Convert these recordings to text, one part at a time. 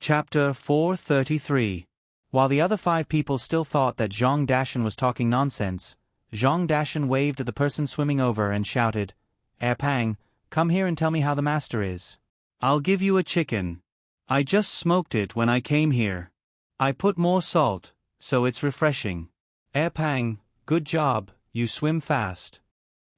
Chapter 433. While the other 5 people still thought that Zhang Dashan was talking nonsense, Zhang Dashan waved at the person swimming over and shouted, Pang, come here and tell me how the master is. I'll give you a chicken. I just smoked it when I came here. I put more salt, so it's refreshing. Pang, good job, you swim fast.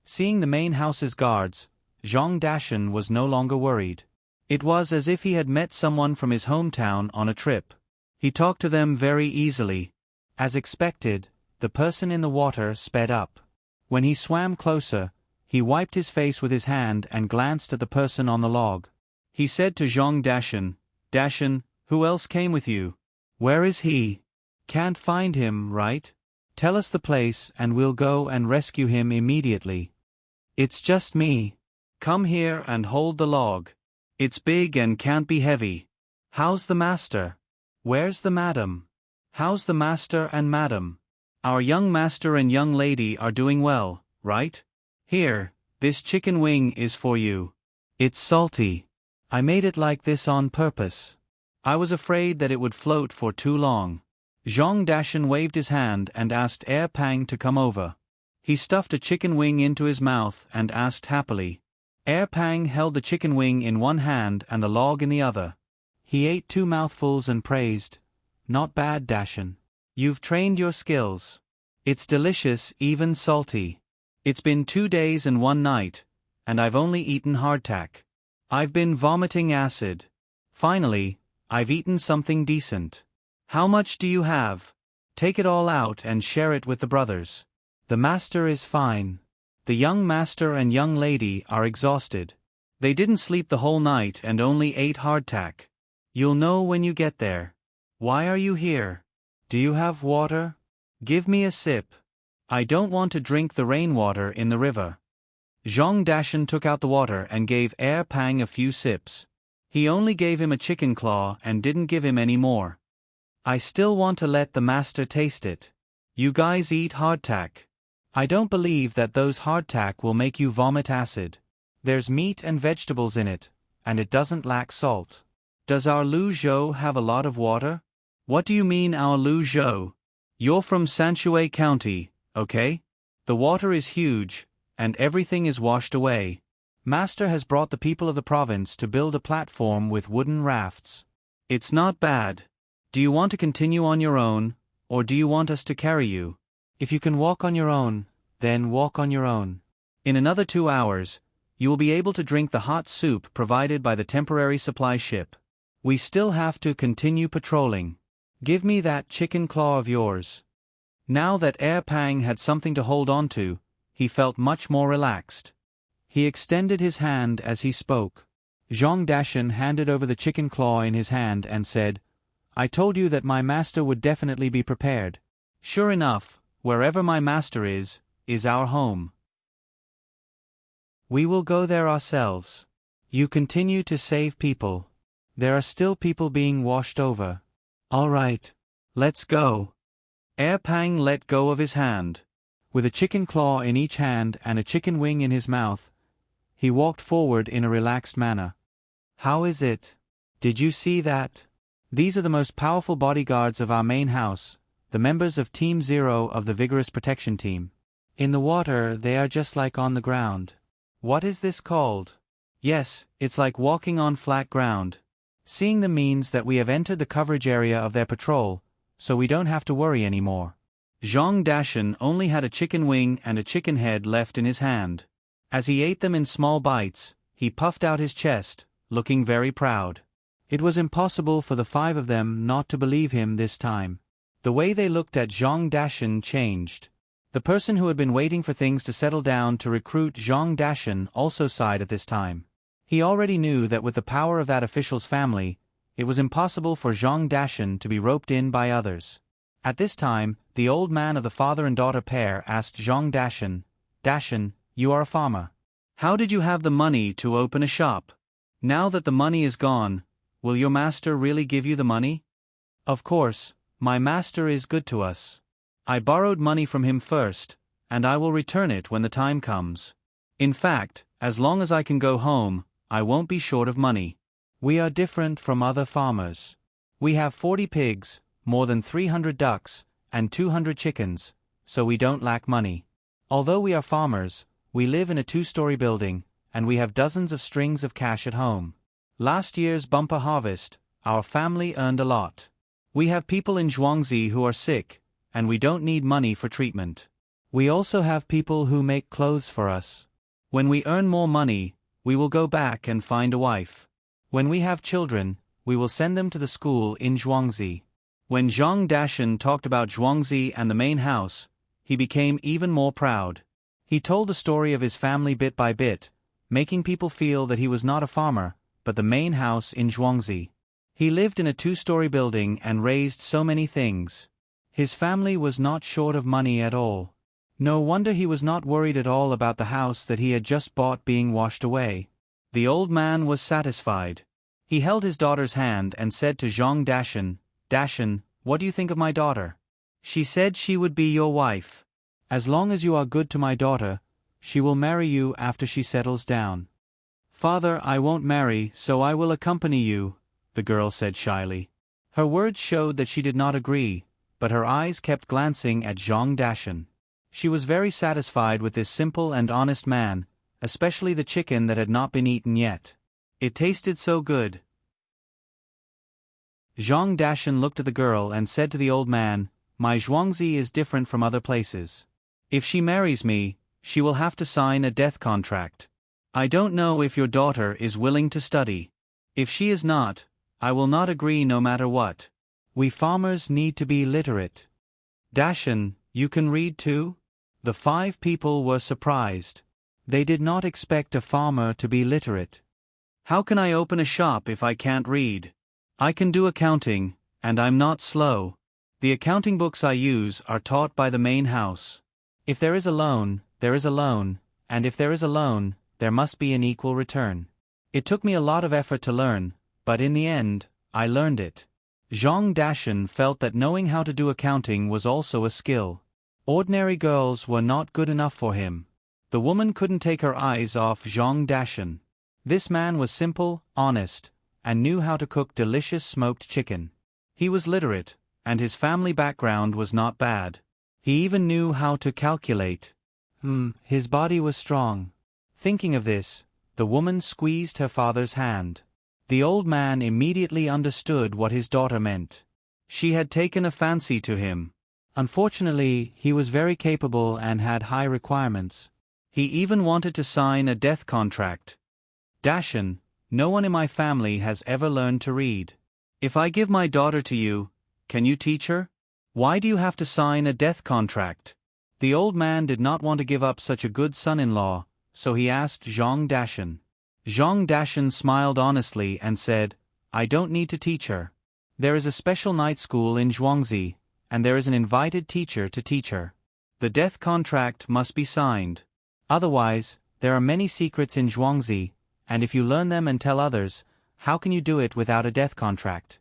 Seeing the main house's guards, Zhang Dashan was no longer worried. It was as if he had met someone from his hometown on a trip. He talked to them very easily. As expected, the person in the water sped up. When he swam closer, he wiped his face with his hand and glanced at the person on the log. He said to Zhang Dashan, Dashan, who else came with you? Where is he? Can't find him, right? Tell us the place and we'll go and rescue him immediately. It's just me. Come here and hold the log. It's big and can't be heavy. How's the master? Where's the madam? How's the master and madam? Our young master and young lady are doing well, right? Here, this chicken wing is for you. It's salty. I made it like this on purpose. I was afraid that it would float for too long. Zhang Dashan waved his hand and asked Pang to come over. He stuffed a chicken wing into his mouth and asked happily. Pang held the chicken wing in one hand and the log in the other. He ate 2 mouthfuls and praised, Not bad, Dashan. You've trained your skills. It's delicious, even salty. It's been 2 days and 1 night, and I've only eaten hardtack. I've been vomiting acid. Finally, I've eaten something decent. How much do you have? Take it all out and share it with the brothers. The master is fine. The young master and young lady are exhausted. They didn't sleep the whole night and only ate hardtack. You'll know when you get there. Why are you here? Do you have water? Give me a sip. I don't want to drink the rainwater in the river. Zhang Dashan took out the water and gave Pang a few sips. He only gave him a chicken claw and didn't give him any more. I still want to let the master taste it. You guys eat hardtack. I don't believe that those hardtack will make you vomit acid. There's meat and vegetables in it, and it doesn't lack salt. Does our Lu Zhou have a lot of water? What do you mean our Lu Zhou? You're from Sanshui County, okay? The water is huge, and everything is washed away. Master has brought the people of the province to build a platform with wooden rafts. It's not bad. Do you want to continue on your own, or do you want us to carry you? If you can walk on your own, then walk on your own. In another 2 hours, you will be able to drink the hot soup provided by the temporary supply ship. We still have to continue patrolling. Give me that chicken claw of yours. Now that Pang had something to hold on to, he felt much more relaxed. He extended his hand as he spoke. Zhang Dashan handed over the chicken claw in his hand and said, I told you that my master would definitely be prepared. Sure enough, wherever my master is our home. We will go there ourselves. You continue to save people. There are still people being washed over. All right, let's go. Pang let go of his hand. With a chicken claw in each hand and a chicken wing in his mouth, he walked forward in a relaxed manner. How is it? Did you see that? These are the most powerful bodyguards of our main house, the members of Team 0 of the Vigorous Protection Team. In the water, they are just like on the ground. What is this called? Yes, it's like walking on flat ground. Seeing them means that we have entered the coverage area of their patrol, so we don't have to worry anymore. Zhang Dashan only had a chicken wing and a chicken head left in his hand. As he ate them in small bites, he puffed out his chest, looking very proud. It was impossible for the 5 of them not to believe him this time. The way they looked at Zhang Dashan changed. The person who had been waiting for things to settle down to recruit Zhang Dashan also sighed at this time. He already knew that with the power of that official's family, it was impossible for Zhang Dashan to be roped in by others. At this time, the old man of the father and daughter pair asked Zhang Dashan, Dashan, you are a farmer. How did you have the money to open a shop? Now that the money is gone, will your master really give you the money? Of course, my master is good to us. I borrowed money from him first, and I will return it when the time comes. In fact, as long as I can go home, I won't be short of money. We are different from other farmers. We have 40 pigs, more than 300 ducks, and 200 chickens, so we don't lack money. Although we are farmers, we live in a 2-story building, and we have dozens of strings of cash at home. Last year's bumper harvest, our family earned a lot. We have people in Zhuangzi who are sick, and we don't need money for treatment. We also have people who make clothes for us. When we earn more money, we will go back and find a wife. When we have children, we will send them to the school in Zhuangzi. When Zhang Dashan talked about Zhuangzi and the main house, he became even more proud. He told the story of his family bit by bit, making people feel that he was not a farmer, but the main house in Zhuangzi. He lived in a 2-story building and raised so many things. His family was not short of money at all. No wonder he was not worried at all about the house that he had just bought being washed away. The old man was satisfied. He held his daughter's hand and said to Zhang Dashan, "Dashan, what do you think of my daughter? She said she would be your wife. As long as you are good to my daughter, she will marry you after she settles down." "Father, I won't marry, so I will accompany you," the girl said shyly. Her words showed that she did not agree, but her eyes kept glancing at Zhang Dashan. She was very satisfied with this simple and honest man, especially the chicken that had not been eaten yet. It tasted so good. Zhang Dashan looked at the girl and said to the old man, "My Zhuangzi is different from other places. If she marries me, she will have to sign a death contract. I don't know if your daughter is willing to study. If she is not, I will not agree no matter what. We farmers need to be literate." "Dashan, you can read too?" The 5 people were surprised. They did not expect a farmer to be literate. "How can I open a shop if I can't read? I can do accounting, and I'm not slow. The accounting books I use are taught by the main house. If there is a loan, there is a loan, and if there is a loan, there must be an equal return. It took me a lot of effort to learn, but in the end, I learned it." Zhang Dashan felt that knowing how to do accounting was also a skill. Ordinary girls were not good enough for him. The woman couldn't take her eyes off Zhang Dashan. This man was simple, honest, and knew how to cook delicious smoked chicken. He was literate, and his family background was not bad. He even knew how to calculate. His body was strong. Thinking of this, the woman squeezed her father's hand. The old man immediately understood what his daughter meant. She had taken a fancy to him. Unfortunately, he was very capable and had high requirements. He even wanted to sign a death contract. "Dashan, no one in my family has ever learned to read. If I give my daughter to you, can you teach her? Why do you have to sign a death contract?" The old man did not want to give up such a good son-in-law, so he asked Zhang Dashan. Zhang Dashan smiled honestly and said, "I don't need to teach her. There is a special night school in Zhuangzi, and there is an invited teacher to teach her. The death contract must be signed. Otherwise, there are many secrets in Zhuangzi, and if you learn them and tell others, how can you do it without a death contract?"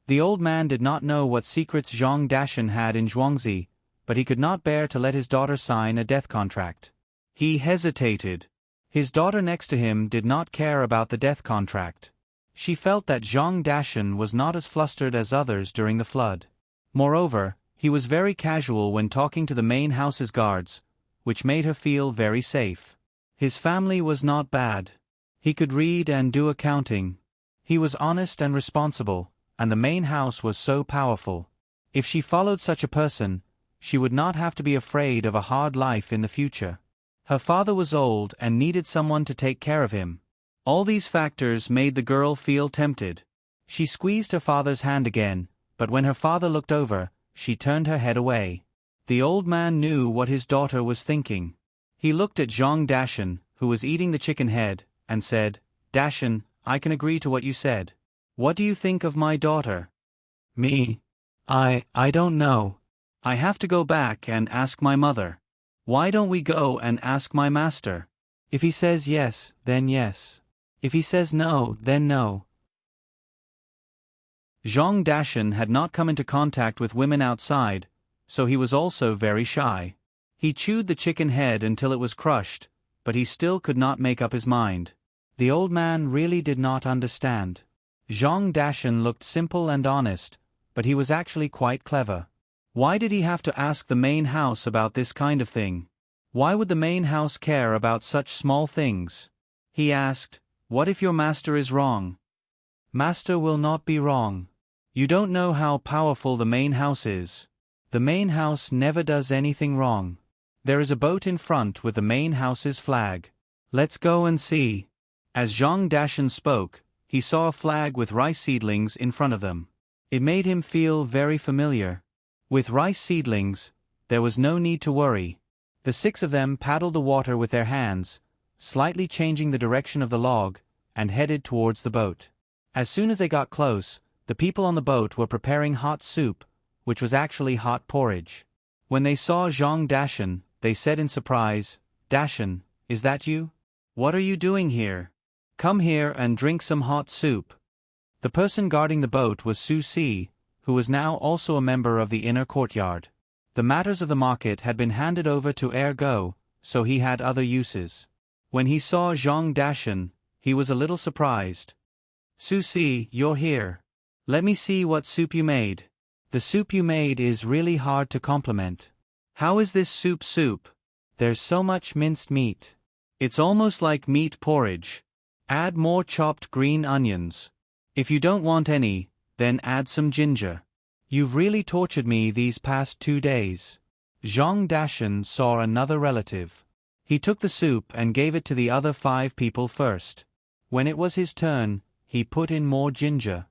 The old man did not know what secrets Zhang Dashan had in Zhuangzi, but he could not bear to let his daughter sign a death contract. He hesitated. His daughter next to him did not care about the death contract. She felt that Zhang Dashan was not as flustered as others during the flood. Moreover, he was very casual when talking to the main house's guards, which made her feel very safe. His family was not bad. He could read and do accounting. He was honest and responsible, and the main house was so powerful. If she followed such a person, she would not have to be afraid of a hard life in the future. Her father was old and needed someone to take care of him. All these factors made the girl feel tempted. She squeezed her father's hand again, but when her father looked over, she turned her head away. The old man knew what his daughter was thinking. He looked at Zhang Dashan, who was eating the chicken head, and said, "Dashan, I can agree to what you said. What do you think of my daughter?" "Me? I don't know. I have to go back and ask my mother. Why don't we go and ask my master? If he says yes, then yes. If he says no, then no." Zhang Dashan had not come into contact with women outside, so he was also very shy. He chewed the chicken head until it was crushed, but he still could not make up his mind. The old man really did not understand. Zhang Dashan looked simple and honest, but he was actually quite clever. Why did he have to ask the main house about this kind of thing? Why would the main house care about such small things? He asked, "What if your master is wrong?" "Master will not be wrong. You don't know how powerful the main house is. The main house never does anything wrong. There is a boat in front with the main house's flag. Let's go and see." As Zhang Dashan spoke, he saw a flag with rice seedlings in front of them. It made him feel very familiar. With rice seedlings, there was no need to worry. The 6 of them paddled the water with their hands, slightly changing the direction of the log, and headed towards the boat. As soon as they got close, the people on the boat were preparing hot soup, which was actually hot porridge. When they saw Zhang Dashan, they said in surprise, "Dashan, is that you? What are you doing here? Come here and drink some hot soup." The person guarding the boat was Su Si, who was now also a member of the inner courtyard. The matters of the market had been handed over to Ergo, so he had other uses. When he saw Zhang Dashan, he was a little surprised. "Su Si, you're here. Let me see what soup you made. The soup you made is really hard to compliment. How is this soup? There's so much minced meat. It's almost like meat porridge. Add more chopped green onions. If you don't want any, then add some ginger. You've really tortured me these past 2 days." Zhang Dashan saw another relative. He took the soup and gave it to the other 5 people first. When it was his turn, he put in more ginger.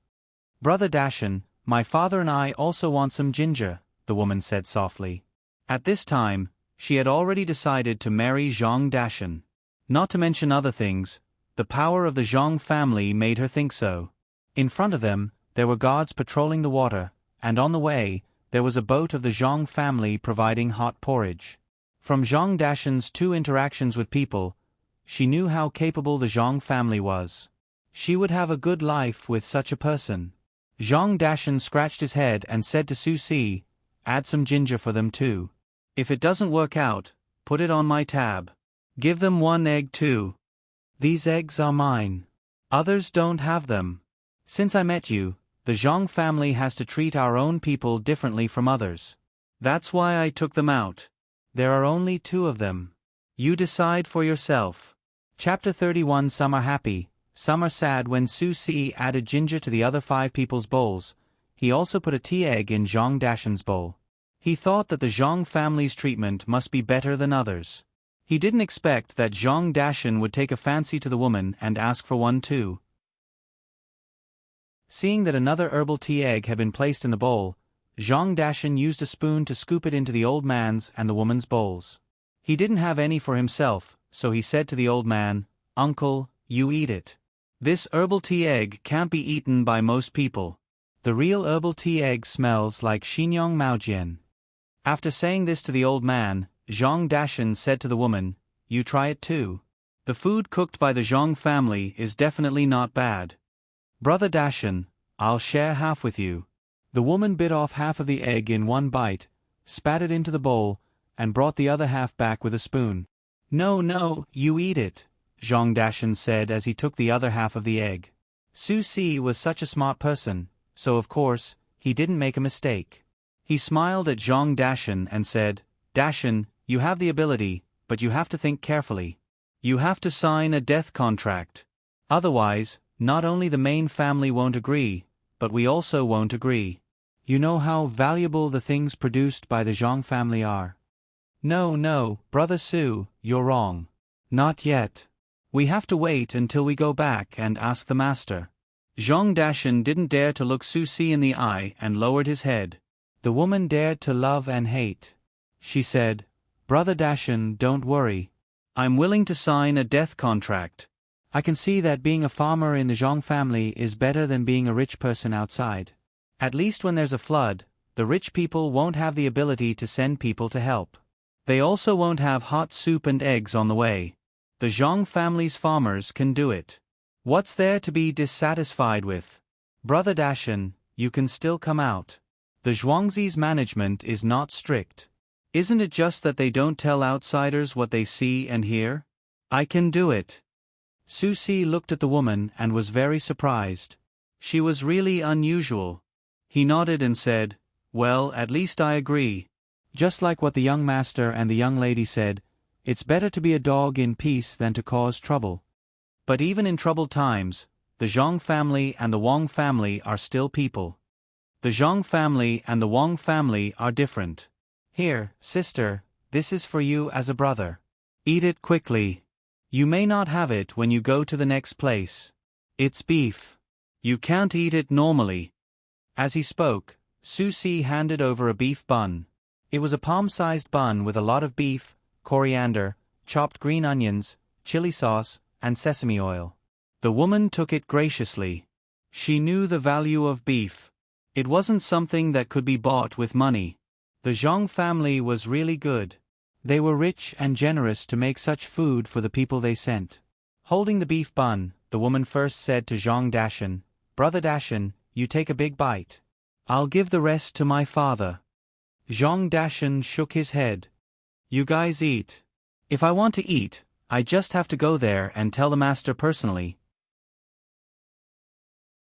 "Brother Dashan, my father and I also want some ginger," the woman said softly. At this time, she had already decided to marry Zhang Dashan. Not to mention other things, the power of the Zhang family made her think so. In front of them, there were guards patrolling the water, and on the way, there was a boat of the Zhang family providing hot porridge. From Zhang Dashan's 2 interactions with people, she knew how capable the Zhang family was. She would have a good life with such a person. Zhang Dashan scratched his head and said to Su Si, "Add some ginger for them too. If it doesn't work out, put it on my tab. Give them 1 egg too. These eggs are mine. Others don't have them. Since I met you, the Zhang family has to treat our own people differently from others. That's why I took them out. There are only 2 of them. You decide for yourself." Chapter 31. Some are happy, some are sad. When Su Si added ginger to the other 5 people's bowls, he also put a tea egg in Zhang Dashan's bowl. He thought that the Zhang family's treatment must be better than others. He didn't expect that Zhang Dashan would take a fancy to the woman and ask for one too. Seeing that another herbal tea egg had been placed in the bowl, Zhang Dashan used a spoon to scoop it into the old man's and the woman's bowls. He didn't have any for himself, so he said to the old man, "Uncle, you eat it. This herbal tea egg can't be eaten by most people. The real herbal tea egg smells like Xinyang Maojian." After saying this to the old man, Zhang Dashan said to the woman, "You try it too. The food cooked by the Zhang family is definitely not bad. Brother Dashan, I'll share half with you." The woman bit off half of the egg in one bite, spat it into the bowl, and brought the other half back with a spoon. No, you eat it," Zhang Dashan said as he took the other half of the egg. Su Si was such a smart person, so of course, he didn't make a mistake. He smiled at Zhang Dashan and said, "Dashan, you have the ability, but you have to think carefully. You have to sign a death contract. Otherwise, not only the main family won't agree, but we also won't agree. You know how valuable the things produced by the Zhang family are." No, Brother Su, you're wrong. Not yet. We have to wait until we go back and ask the master. Zhang Dashan didn't dare to look Su Si in the eye and lowered his head. The woman dared to love and hate. She said, "Brother Dashan, don't worry. I'm willing to sign a death contract. I can see that being a farmer in the Zhang family is better than being a rich person outside. At least when there's a flood, the rich people won't have the ability to send people to help. They also won't have hot soup and eggs on the way. The Zhang family's farmers can do it. What's there to be dissatisfied with? Brother Dashan, you can still come out. The Zhuangzi's management is not strict. Isn't it just that they don't tell outsiders what they see and hear? I can do it." Su Si looked at the woman and was very surprised. She was really unusual. He nodded and said, "Well, at least I agree." Just like what the young master and the young lady said, it's better to be a dog in peace than to cause trouble. But even in troubled times, the Zhang family and the Wang family are still people. The Zhang family and the Wang family are different. "Here, sister, this is for you as a brother. Eat it quickly. You may not have it when you go to the next place. It's beef. You can't eat it normally." As he spoke, Su Si handed over a beef bun. It was a palm-sized bun with a lot of beef, coriander, chopped green onions, chili sauce, and sesame oil. The woman took it graciously. She knew the value of beef. It wasn't something that could be bought with money. The Zhang family was really good. They were rich and generous to make such food for the people they sent. Holding the beef bun, the woman first said to Zhang Dashan, "Brother Dashan, you take a big bite. I'll give the rest to my father." Zhang Dashan shook his head. "You guys eat. If I want to eat, I just have to go there and tell the master personally.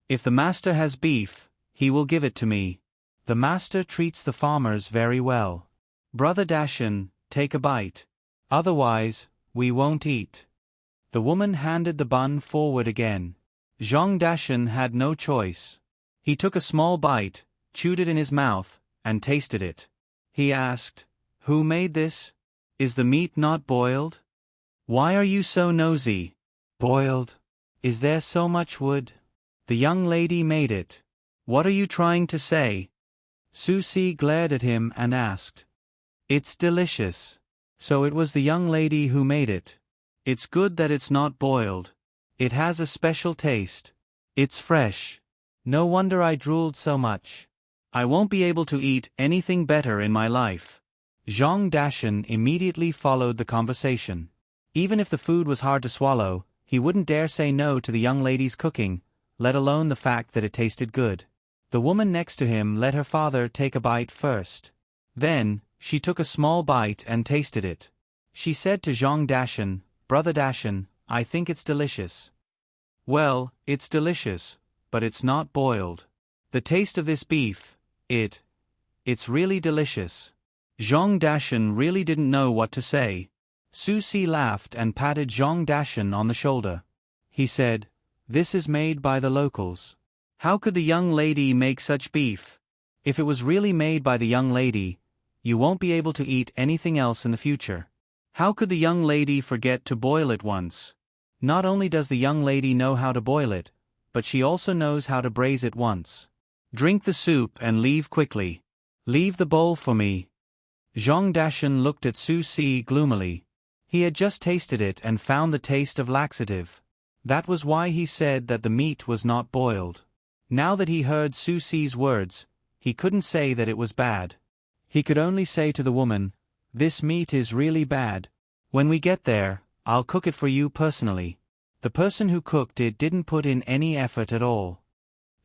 If the master has beef, he will give it to me. The master treats the farmers very well. Brother Dashan, take a bite. Otherwise, we won't eat." The woman handed the bun forward again. Zhang Dashan had no choice. He took a small bite, chewed it in his mouth, and tasted it. He asked, "Who made this? Is the meat not boiled? Why are you so nosy? Boiled? Is there so much wood? The young lady made it. What are you trying to say?" Su Si glared at him and asked. "It's delicious. So it was the young lady who made it. It's good that it's not boiled. It has a special taste. It's fresh. No wonder I drooled so much. I won't be able to eat anything better in my life." Zhang Dashan immediately followed the conversation. Even if the food was hard to swallow, he wouldn't dare say no to the young lady's cooking, let alone the fact that it tasted good. The woman next to him let her father take a bite first. Then, she took a small bite and tasted it. She said to Zhang Dashan, "Brother Dashan, I think it's delicious." "Well, it's delicious, but it's not boiled. The taste of this beef, it's really delicious." Zhang Dashan really didn't know what to say. Su Si laughed and patted Zhang Dashan on the shoulder. He said, "This is made by the locals. How could the young lady make such beef? If it was really made by the young lady, you won't be able to eat anything else in the future. How could the young lady forget to boil it once? Not only does the young lady know how to boil it, but she also knows how to braise it once. Drink the soup and leave quickly. Leave the bowl for me." Zhang Dashan looked at Su Si gloomily. He had just tasted it and found the taste of laxative. That was why he said that the meat was not boiled. Now that he heard Su Si's words, he couldn't say that it was bad. He could only say to the woman, "This meat is really bad. When we get there, I'll cook it for you personally." The person who cooked it didn't put in any effort at all.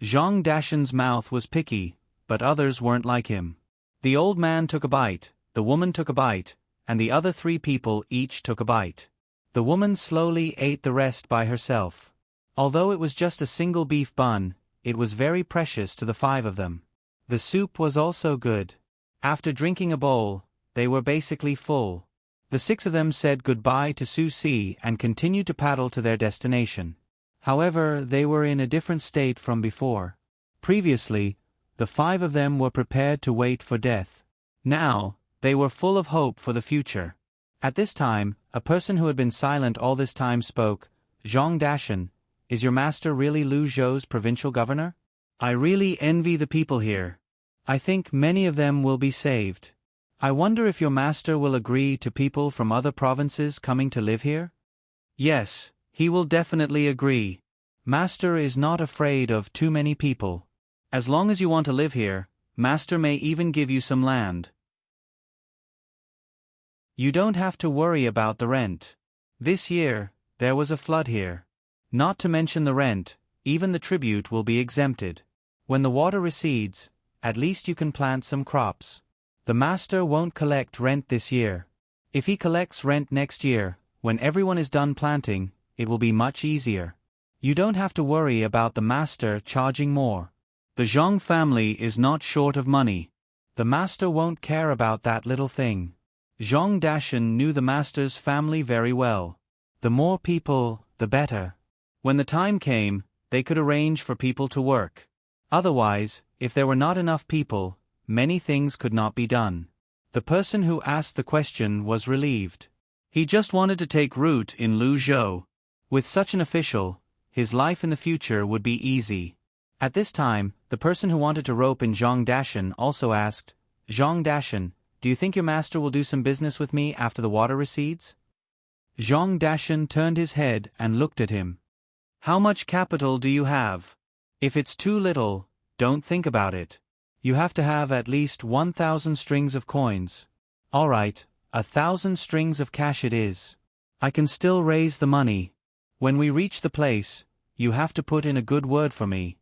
Zhang Dashan's mouth was picky, but others weren't like him. The old man took a bite, the woman took a bite, and the other 3 people each took a bite. The woman slowly ate the rest by herself. Although it was just a single beef bun, it was very precious to the 5 of them. The soup was also good. After drinking a bowl, they were basically full. The 6 of them said goodbye to Su Si and continued to paddle to their destination. However, they were in a different state from before. Previously, the 5 of them were prepared to wait for death. Now, they were full of hope for the future. At this time, a person who had been silent all this time spoke. "Zhang Dashan, is your master really Lu Zhou's provincial governor? I really envy the people here. I think many of them will be saved. I wonder if your master will agree to people from other provinces coming to live here?" "Yes, he will definitely agree. Master is not afraid of too many people. As long as you want to live here, Master may even give you some land. You don't have to worry about the rent. This year, there was a flood here. Not to mention the rent, even the tribute will be exempted. When the water recedes, at least you can plant some crops. The master won't collect rent this year. If he collects rent next year, when everyone is done planting, it will be much easier. You don't have to worry about the master charging more. The Zhang family is not short of money. The master won't care about that little thing. Zhang Dashan knew the master's family very well. The more people, the better. When the time came, they could arrange for people to work. Otherwise, if there were not enough people, many things could not be done. The person who asked the question was relieved. He just wanted to take root in Luzhou. With such an official, his life in the future would be easy. At this time, the person who wanted to rope in Zhang Dashan also asked, Zhang Dashan, do you think your master will do some business with me after the water recedes? Zhang Dashan turned his head and looked at him. How much capital do you have? If it's too little, don't think about it. You have to have at least 1,000 strings of coins. All right, 1,000 strings of cash it is. I can still raise the money. When we reach the place, you have to put in a good word for me.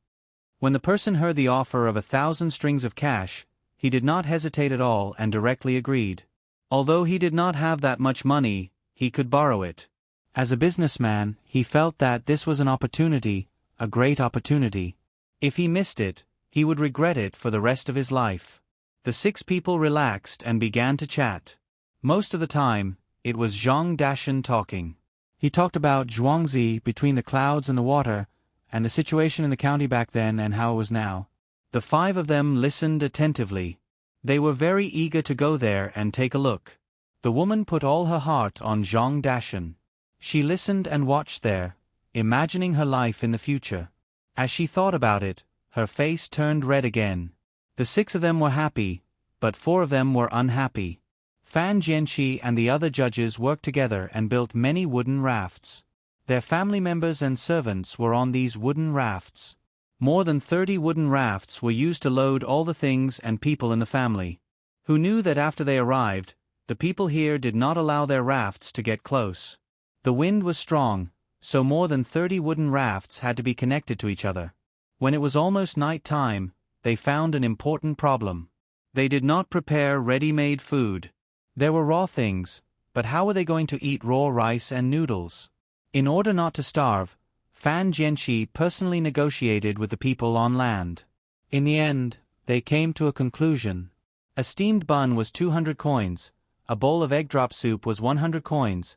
When the person heard the offer of 1,000 strings of cash, he did not hesitate at all and directly agreed. Although he did not have that much money, he could borrow it. As a businessman, he felt that this was an opportunity, a great opportunity. If he missed it, he would regret it for the rest of his life. The 6 people relaxed and began to chat. Most of the time, it was Zhang Dashan talking. He talked about Zhuangzi between the clouds and the water, and the situation in the county back then and how it was now. The 5 of them listened attentively. They were very eager to go there and take a look. The woman put all her heart on Zhang Dashan. She listened and watched there, imagining her life in the future. As she thought about it, her face turned red again. The 6 of them were happy, but 4 of them were unhappy. Fan Jianqi and the other judges worked together and built many wooden rafts. Their family members and servants were on these wooden rafts. More than 30 wooden rafts were used to load all the things and people in the family. Who knew that after they arrived, the people here did not allow their rafts to get close. The wind was strong, so more than 30 wooden rafts had to be connected to each other. When it was almost night time, they found an important problem. They did not prepare ready-made food. There were raw things, but how were they going to eat raw rice and noodles? In order not to starve, Fan Jianqi personally negotiated with the people on land. In the end, they came to a conclusion. A steamed bun was 200 coins, a bowl of egg drop soup was 100 coins,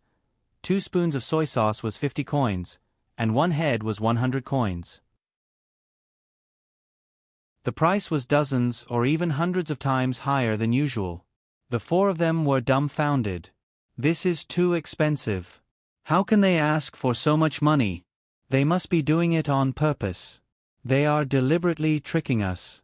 2 spoons of soy sauce was 50 coins, and 1 head was 100 coins. The price was dozens or even hundreds of times higher than usual. The 4 of them were dumbfounded. This is too expensive. How can they ask for so much money? They must be doing it on purpose. They are deliberately tricking us.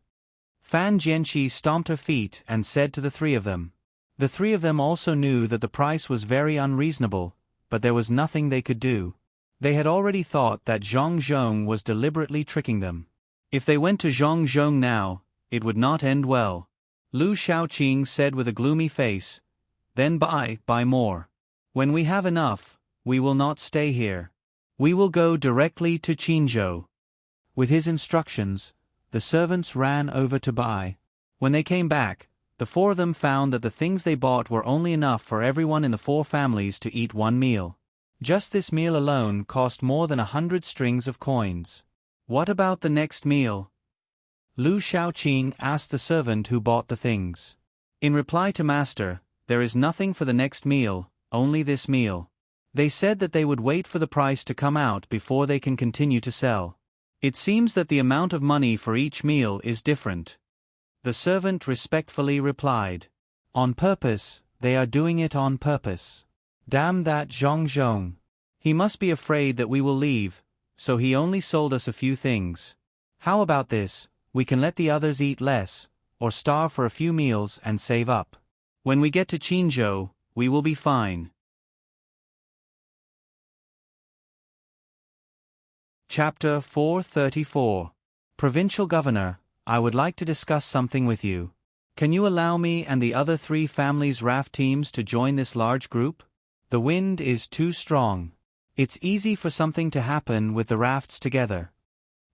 Fan Jianqi stomped her feet and said to the 3 of them. The 3 of them also knew that the price was very unreasonable, but there was nothing they could do. They had already thought that Zhang Zhong was deliberately tricking them. If they went to Zhang Zhong now, it would not end well. Lu Shaoqing said with a gloomy face, "Then buy more. When we have enough, we will not stay here. We will go directly to Qinzhou." With his instructions, the servants ran over to buy. When they came back, the 4 of them found that the things they bought were only enough for everyone in the 4 families to eat 1 meal. Just this meal alone cost more than 100 strings of coins. What about the next meal? Lu Shaoqing asked the servant who bought the things. In reply to Master, there is nothing for the next meal, only this meal. They said that they would wait for the price to come out before they can continue to sell. It seems that the amount of money for each meal is different. The servant respectfully replied, "On purpose, they are doing it on purpose. Damn that Zhang Zhong. He must be afraid that we will leave, so he only sold us a few things. How about this? We can let the others eat less, or starve for a few meals and save up. When we get to Qinzhou, we will be fine." Chapter 434. Provincial Governor, I would like to discuss something with you. Can you allow me and the other 3 families' raft teams to join this large group? The wind is too strong. It's easy for something to happen with the rafts together.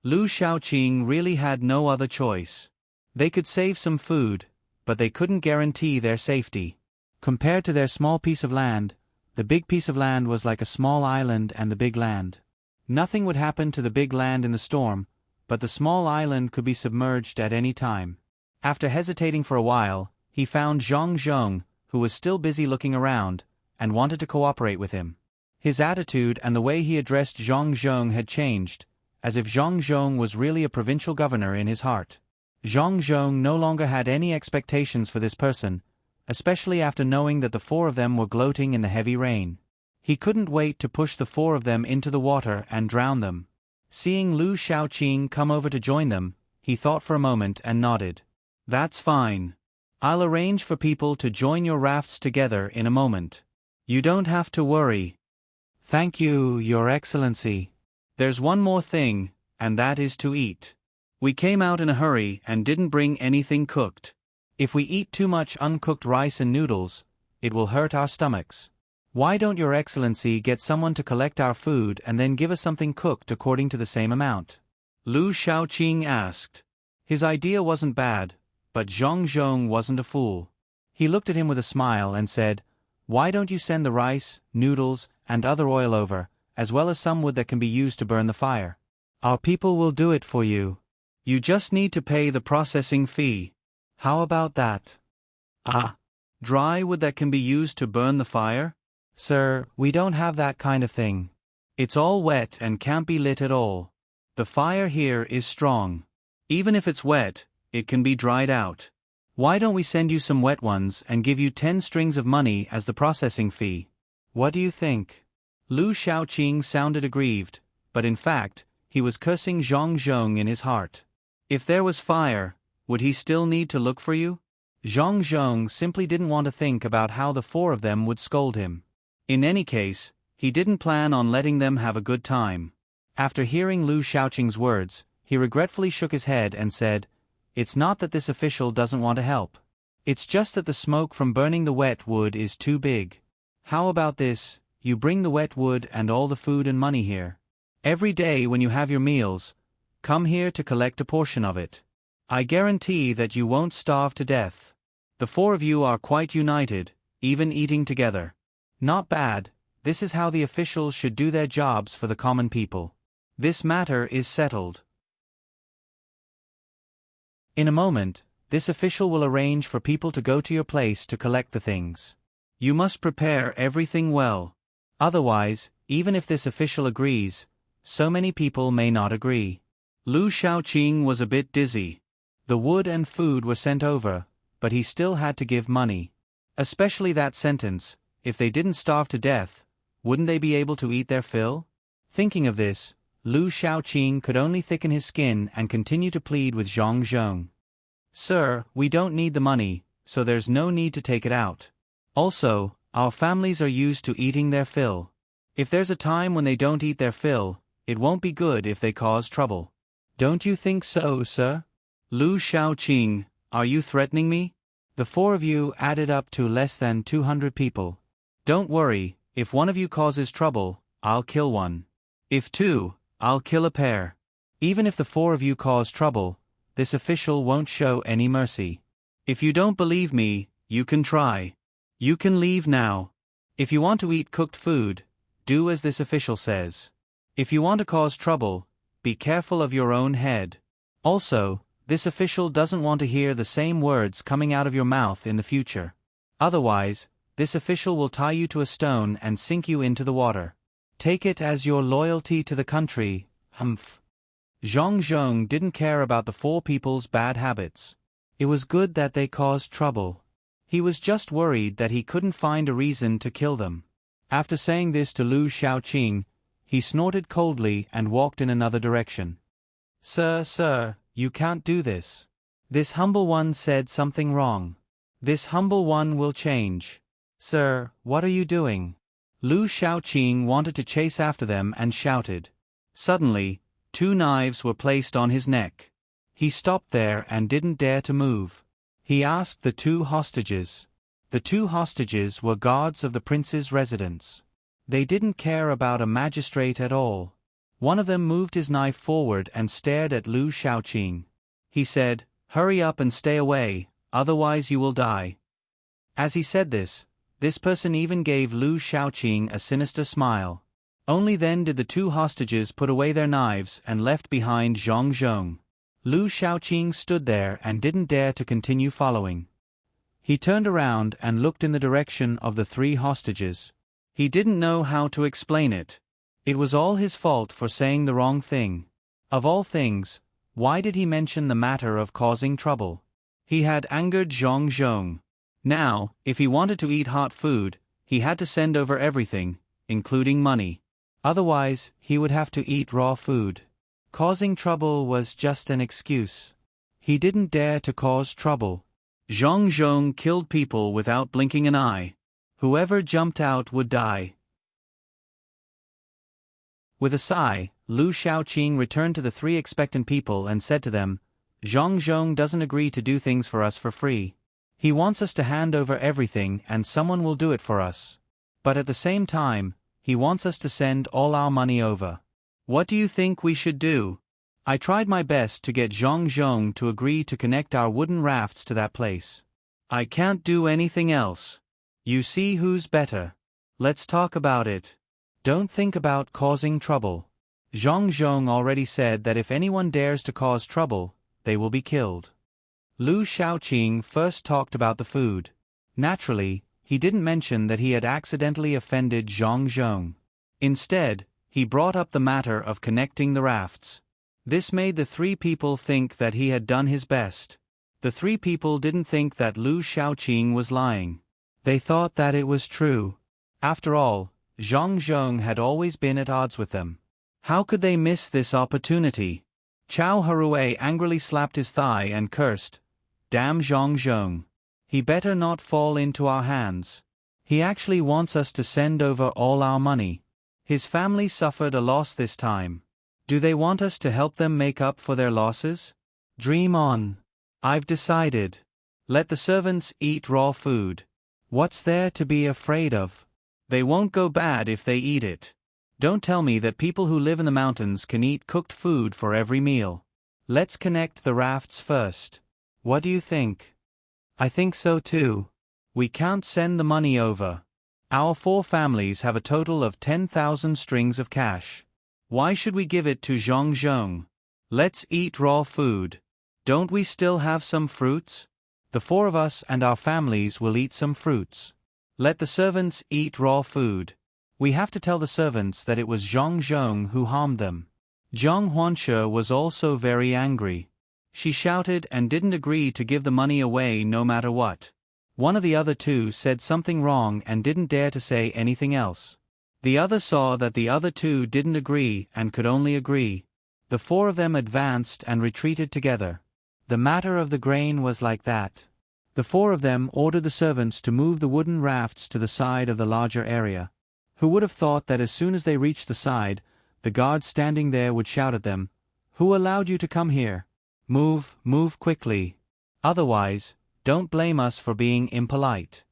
Lu Shaoqing really had no other choice. They could save some food, but they couldn't guarantee their safety. Compared to their small piece of land, the big piece of land was like a small island and the big land. Nothing would happen to the big land in the storm, but the small island could be submerged at any time. After hesitating for a while, he found Zhang Zhong, who was still busy looking around, and wanted to cooperate with him. His attitude and the way he addressed Zhang Zhong had changed, as if Zhang Zhong was really a provincial governor in his heart. Zhang Zhong no longer had any expectations for this person, especially after knowing that the four of them were gloating in the heavy rain. He couldn't wait to push the four of them into the water and drown them. Seeing Lu Shaoqing come over to join them, he thought for a moment and nodded. "That's fine. I'll arrange for people to join your rafts together in a moment. You don't have to worry." "Thank you, Your Excellency. There's one more thing, and that is to eat. We came out in a hurry and didn't bring anything cooked. If we eat too much uncooked rice and noodles, it will hurt our stomachs. Why don't Your Excellency get someone to collect our food and then give us something cooked according to the same amount?" Lu Shaoqing asked. His idea wasn't bad, but Zhang Zhong wasn't a fool. He looked at him with a smile and said, "Why don't you send the rice, noodles, and other oil over, as well as some wood that can be used to burn the fire? Our people will do it for you. You just need to pay the processing fee. How about that?" "Ah, dry wood that can be used to burn the fire? Sir, we don't have that kind of thing. It's all wet and can't be lit at all. The fire here is strong. Even if it's wet, it can be dried out. Why don't we send you some wet ones and give you 10 strings of money as the processing fee? What do you think?" Lu Shaoqing sounded aggrieved, but in fact, he was cursing Zhang Zhong in his heart. If there was fire, would he still need to look for you? Zhang Zhong simply didn't want to think about how the four of them would scold him. In any case, he didn't plan on letting them have a good time. After hearing Lu Shaoqing's words, he regretfully shook his head and said, "It's not that this official doesn't want to help. It's just that the smoke from burning the wet wood is too big. How about this, you bring the wet wood and all the food and money here. Every day when you have your meals, come here to collect a portion of it. I guarantee that you won't starve to death. The four of you are quite united, even eating together. Not bad. This is how the officials should do their jobs for the common people. This matter is settled." In a moment, this official will arrange for people to go to your place to collect the things. You must prepare everything well. Otherwise, even if this official agrees, so many people may not agree. Lu Shaoqing was a bit dizzy. The wood and food were sent over, but he still had to give money. Especially that sentence, if they didn't starve to death, wouldn't they be able to eat their fill? Thinking of this, Lu Shaoqing could only thicken his skin and continue to plead with Zhang Zhong. "Sir, we don't need the money, so there's no need to take it out. Also, our families are used to eating their fill. If there's a time when they don't eat their fill, it won't be good if they cause trouble. Don't you think so, sir?" "Lu Shaoqing, are you threatening me? The four of you added up to less than 200 people. Don't worry, if one of you causes trouble, I'll kill one. If two, I'll kill a pair. Even if the four of you cause trouble, this official won't show any mercy. If you don't believe me, you can try. You can leave now. If you want to eat cooked food, do as this official says. If you want to cause trouble, be careful of your own head. Also, this official doesn't want to hear the same words coming out of your mouth in the future. Otherwise, this official will tie you to a stone and sink you into the water. Take it as your loyalty to the country, humph." Zhang Zhong didn't care about the four people's bad habits. It was good that they caused trouble. He was just worried that he couldn't find a reason to kill them. After saying this to Lu Shaoqing, he snorted coldly and walked in another direction. Sir, you can't do this. This humble one said something wrong. This humble one will change. Sir, what are you doing?" Lu Shaoqing wanted to chase after them and shouted. Suddenly, 2 knives were placed on his neck. He stopped there and didn't dare to move. He asked the 2 hostages. The 2 hostages were guards of the prince's residence. They didn't care about a magistrate at all. One of them moved his knife forward and stared at Lu Shaoqing. He said, "Hurry up and stay away, otherwise you will die." As he said this person even gave Lu Shaoqing a sinister smile. Only then did the two hostages put away their knives and left behind Zhang Zhong. Lu Shaoqing stood there and didn't dare to continue following. He turned around and looked in the direction of the three hostages. He didn't know how to explain it. It was all his fault for saying the wrong thing. Of all things, why did he mention the matter of causing trouble? He had angered Zhang Zhong. Now, if he wanted to eat hot food, he had to send over everything, including money. Otherwise, he would have to eat raw food. Causing trouble was just an excuse. He didn't dare to cause trouble. Zhang Zhong killed people without blinking an eye. Whoever jumped out would die. With a sigh, Lu Shaoqing returned to the three expectant people and said to them, Zhang Zhong doesn't agree to do things for us for free. He wants us to hand over everything and someone will do it for us. But at the same time, he wants us to send all our money over. What do you think we should do? I tried my best to get Zhang Zhong to agree to connect our wooden rafts to that place. I can't do anything else. You see who's better. Let's talk about it. Don't think about causing trouble. Zhang Zhong already said that if anyone dares to cause trouble, they will be killed. Lu Shaoqing first talked about the food. Naturally, he didn't mention that he had accidentally offended Zhang Zhong. Instead, he brought up the matter of connecting the rafts. This made the three people think that he had done his best. The three people didn't think that Lu Shaoqing was lying. They thought that it was true. After all, Zhang Zhong had always been at odds with them. How could they miss this opportunity? Chao Harue angrily slapped his thigh and cursed, Damn Zhang Zhong. He better not fall into our hands. He actually wants us to send over all our money. His family suffered a loss this time. Do they want us to help them make up for their losses? Dream on. I've decided. Let the servants eat raw food. What's there to be afraid of? They won't go bad if they eat it. Don't tell me that people who live in the mountains can eat cooked food for every meal. Let's connect the rafts first. What do you think? I think so too. We can't send the money over. Our four families have a total of 10,000 strings of cash. Why should we give it to Zhang Zhong? Let's eat raw food. Don't we still have some fruits? The four of us and our families will eat some fruits. Let the servants eat raw food. We have to tell the servants that it was Zhang Zhong who harmed them. Zhang Huanshe was also very angry. She shouted and didn't agree to give the money away no matter what. One of the other two said something wrong and didn't dare to say anything else. The other saw that the other two didn't agree and could only agree. The four of them advanced and retreated together. The matter of the grain was like that. The four of them ordered the servants to move the wooden rafts to the side of the larger area. Who would have thought that as soon as they reached the side, the guards standing there would shout at them, Who allowed you to come here? Move, move quickly. Otherwise, don't blame us for being impolite.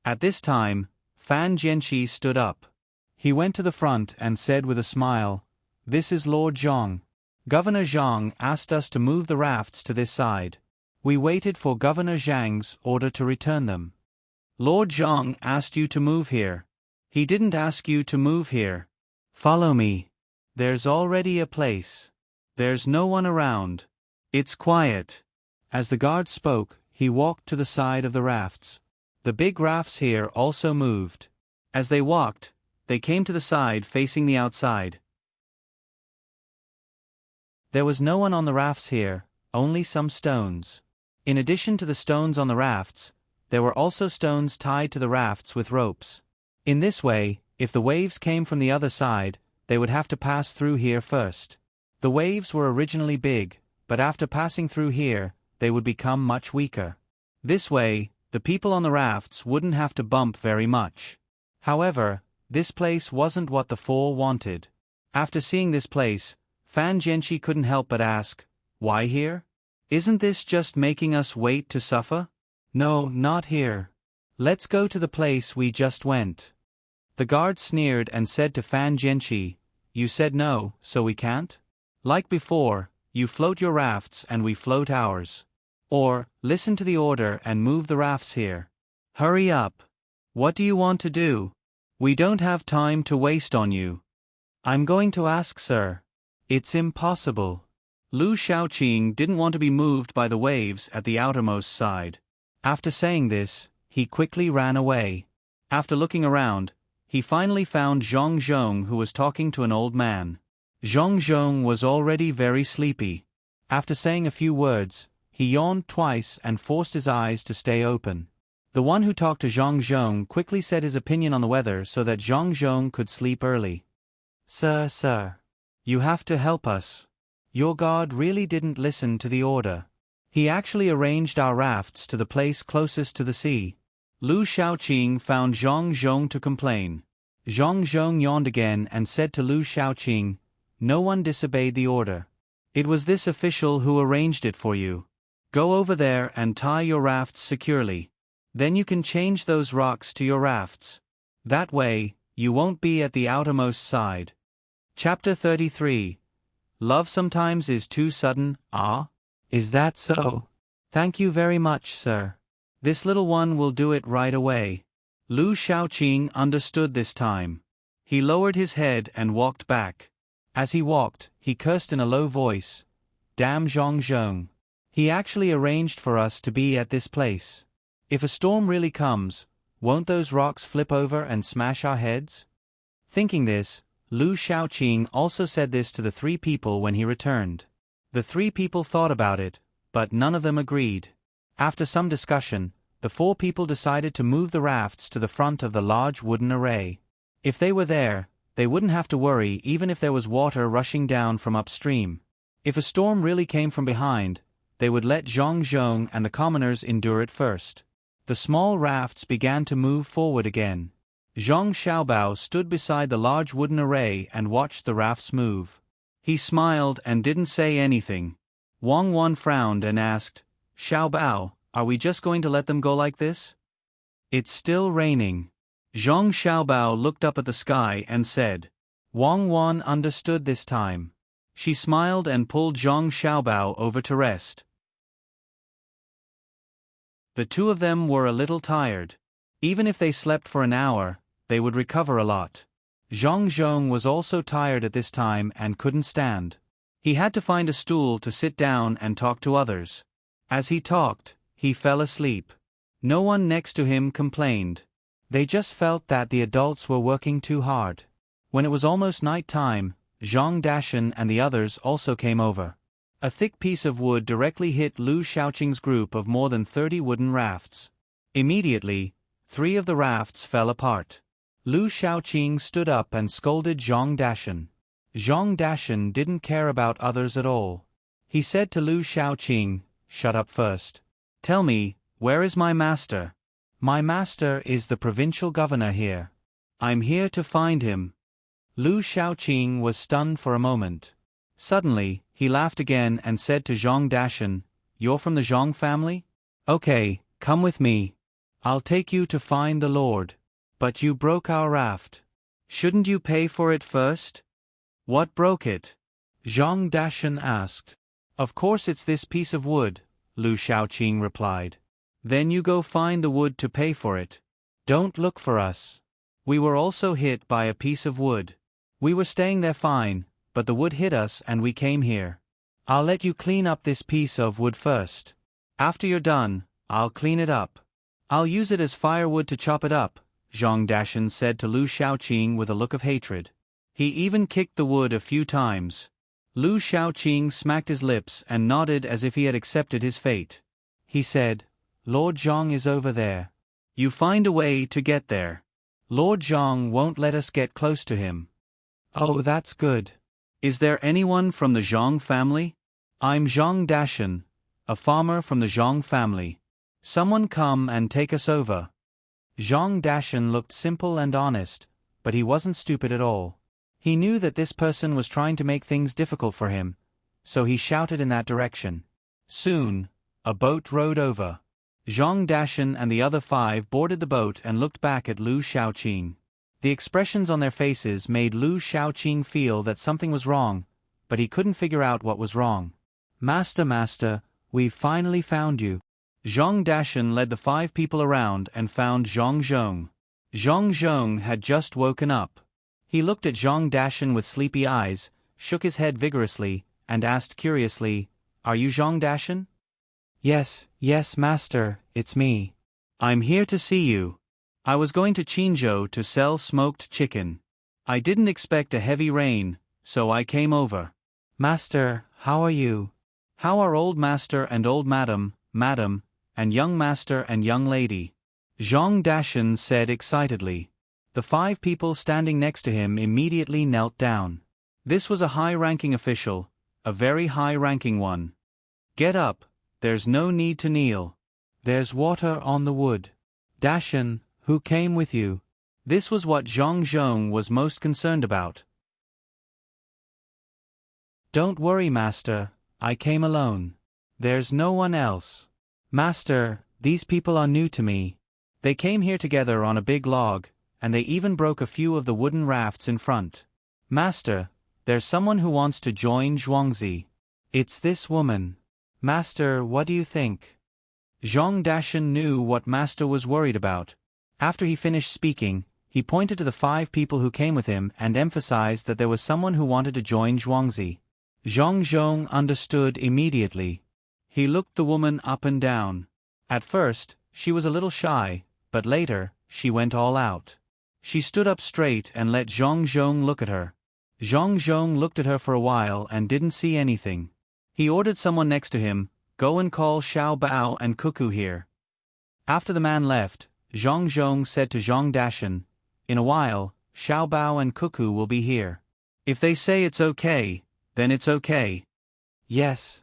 At this time, Fan Jianqi stood up. He went to the front and said with a smile, This is Lord Zhang. Governor Zhang asked us to move the rafts to this side. We waited for Governor Zhang's order to return them. Lord Zhang asked you to move here. He didn't ask you to move here. Follow me. There's already a place. There's no one around. It's quiet. As the guard spoke, he walked to the side of the rafts. The big rafts here also moved. As they walked, they came to the side facing the outside. There was no one on the rafts here, only some stones. In addition to the stones on the rafts, there were also stones tied to the rafts with ropes. In this way, if the waves came from the other side, they would have to pass through here first. The waves were originally big, but after passing through here, they would become much weaker. This way, the people on the rafts wouldn't have to bump very much. However, this place wasn't what the four wanted. After seeing this place, Fan Jianqi couldn't help but ask, Why here? Isn't this just making us wait to suffer? No, not here. Let's go to the place we just went. The guard sneered and said to Fan Jianqi, You said no, so we can't? Like before, you float your rafts and we float ours. Or, listen to the order and move the rafts here. Hurry up. What do you want to do? We don't have time to waste on you. I'm going to ask, sir. It's impossible. Lu Shaoqing didn't want to be moved by the waves at the outermost side. After saying this, he quickly ran away. After looking around, he finally found Zhang Zhong, who was talking to an old man. Zhang Zhong was already very sleepy. After saying a few words, he yawned twice and forced his eyes to stay open. The one who talked to Zhang Zhong quickly said his opinion on the weather so that Zhang Zhong could sleep early. Sir, you have to help us. Your guard really didn't listen to the order. He actually arranged our rafts to the place closest to the sea. Lu Shaoqing found Zhang Zhong to complain. Zhang Zhong yawned again and said to Lu Shaoqing, "No one disobeyed the order. It was this official who arranged it for you. Go over there and tie your rafts securely. Then you can change those rocks to your rafts. That way, you won't be at the outermost side." Chapter 33. Love sometimes is too sudden. Ah? Is that so? Thank you very much, sir. This little one will do it right away. Lu Shaoqing understood this time. He lowered his head and walked back. As he walked, he cursed in a low voice. Damn Zhang Zhong. He actually arranged for us to be at this place. If a storm really comes, won't those rocks flip over and smash our heads? Thinking this, Lu Shaoqing also said this to the three people when he returned. The three people thought about it, but none of them agreed. After some discussion, the four people decided to move the rafts to the front of the large wooden array. If they were there, they wouldn't have to worry even if there was water rushing down from upstream. If a storm really came from behind, they would let Zhang Zhong and the commoners endure it first. The small rafts began to move forward again. Zhang Xiaobao stood beside the large wooden array and watched the rafts move. He smiled and didn't say anything. Wang Wan frowned and asked, "Xiaobao, are we just going to let them go like this?" "It's still raining." Zhang Xiaobao looked up at the sky and said. Wang Wan understood this time. She smiled and pulled Zhang Xiaobao over to rest. The two of them were a little tired. Even if they slept for an hour, they would recover a lot. Zhang Zhong was also tired at this time and couldn't stand. He had to find a stool to sit down and talk to others. As he talked, he fell asleep. No one next to him complained. They just felt that the adults were working too hard. When it was almost night time, Zhang Dashan and the others also came over. A thick piece of wood directly hit Lu Shaoqing's group of more than 30 wooden rafts. Immediately, 3 of the rafts fell apart. Lu Shaoqing stood up and scolded Zhang Dashan. Zhang Dashan didn't care about others at all. He said to Lu Shaoqing, "Shut up first. Tell me, where is my master?" "My master is the provincial governor here. I'm here to find him." Lu Shaoqing was stunned for a moment. Suddenly, he laughed again and said to Zhang Dashan, "You're from the Zhang family? Okay, come with me. I'll take you to find the Lord." "But you broke our raft. Shouldn't you pay for it first?" "What broke it?" Zhang Dashan asked. "Of course it's this piece of wood," Lu Shaoqing replied. "Then you go find the wood to pay for it. Don't look for us. We were also hit by a piece of wood. We were staying there fine, but the wood hit us and we came here. I'll let you clean up this piece of wood first. After you're done, I'll clean it up. I'll use it as firewood to chop it up," Zhang Dashan said to Lu Shaoqing with a look of hatred. He even kicked the wood a few times. Lu Shaoqing smacked his lips and nodded as if he had accepted his fate. He said, "Lord Zhang is over there. You find a way to get there. Lord Zhang won't let us get close to him." "Oh, that's good. Is there anyone from the Zhang family?" "I'm Zhang Dashan, a farmer from the Zhang family. Someone come and take us over." Zhang Dashan looked simple and honest, but he wasn't stupid at all. He knew that this person was trying to make things difficult for him, so he shouted in that direction. Soon, a boat rowed over. Zhang Dashan and the other 5 boarded the boat and looked back at Lu Shaoqing. The expressions on their faces made Lu Shaoqing feel that something was wrong, but he couldn't figure out what was wrong. Master, we've finally found you." Zhang Dashan led the 5 people around and found Zhang Zhong. Zhang Zhong had just woken up. He looked at Zhang Dashan with sleepy eyes, shook his head vigorously, and asked curiously, "Are you Zhang Dashan?" "Yes, yes, master, it's me. I'm here to see you. I was going to Qinzhou to sell smoked chicken. I didn't expect a heavy rain, so I came over." "Master, how are you? How are old master and old madam, and young master and young lady?" Zhang Dashan said excitedly. The 5 people standing next to him immediately knelt down. This was a high-ranking official, a very high-ranking one. "Get up, there's no need to kneel. There's water on the wood. Dashan, who came with you?" This was what Zhang Zhong was most concerned about. "Don't worry, master, I came alone. There's no one else. Master, these people are new to me. They came here together on a big log, and they even broke a few of the wooden rafts in front. Master, there's someone who wants to join Zhuangzi. It's this woman. Master, what do you think?" Zhang Dashan knew what master was worried about. After he finished speaking, he pointed to the 5 people who came with him and emphasized that there was someone who wanted to join Zhuangzi. Zhang Zhong understood immediately. He looked the woman up and down. At first, she was a little shy, but later, she went all out. She stood up straight and let Zhang Zhong look at her. Zhang Zhong looked at her for a while and didn't see anything. He ordered someone next to him, "Go and call Xiao Bao and Cuckoo here." After the man left, Zhang Zhong said to Zhang Dashan, "In a while, Xiao Bao and Cuckoo will be here. If they say it's okay, then it's okay." "Yes,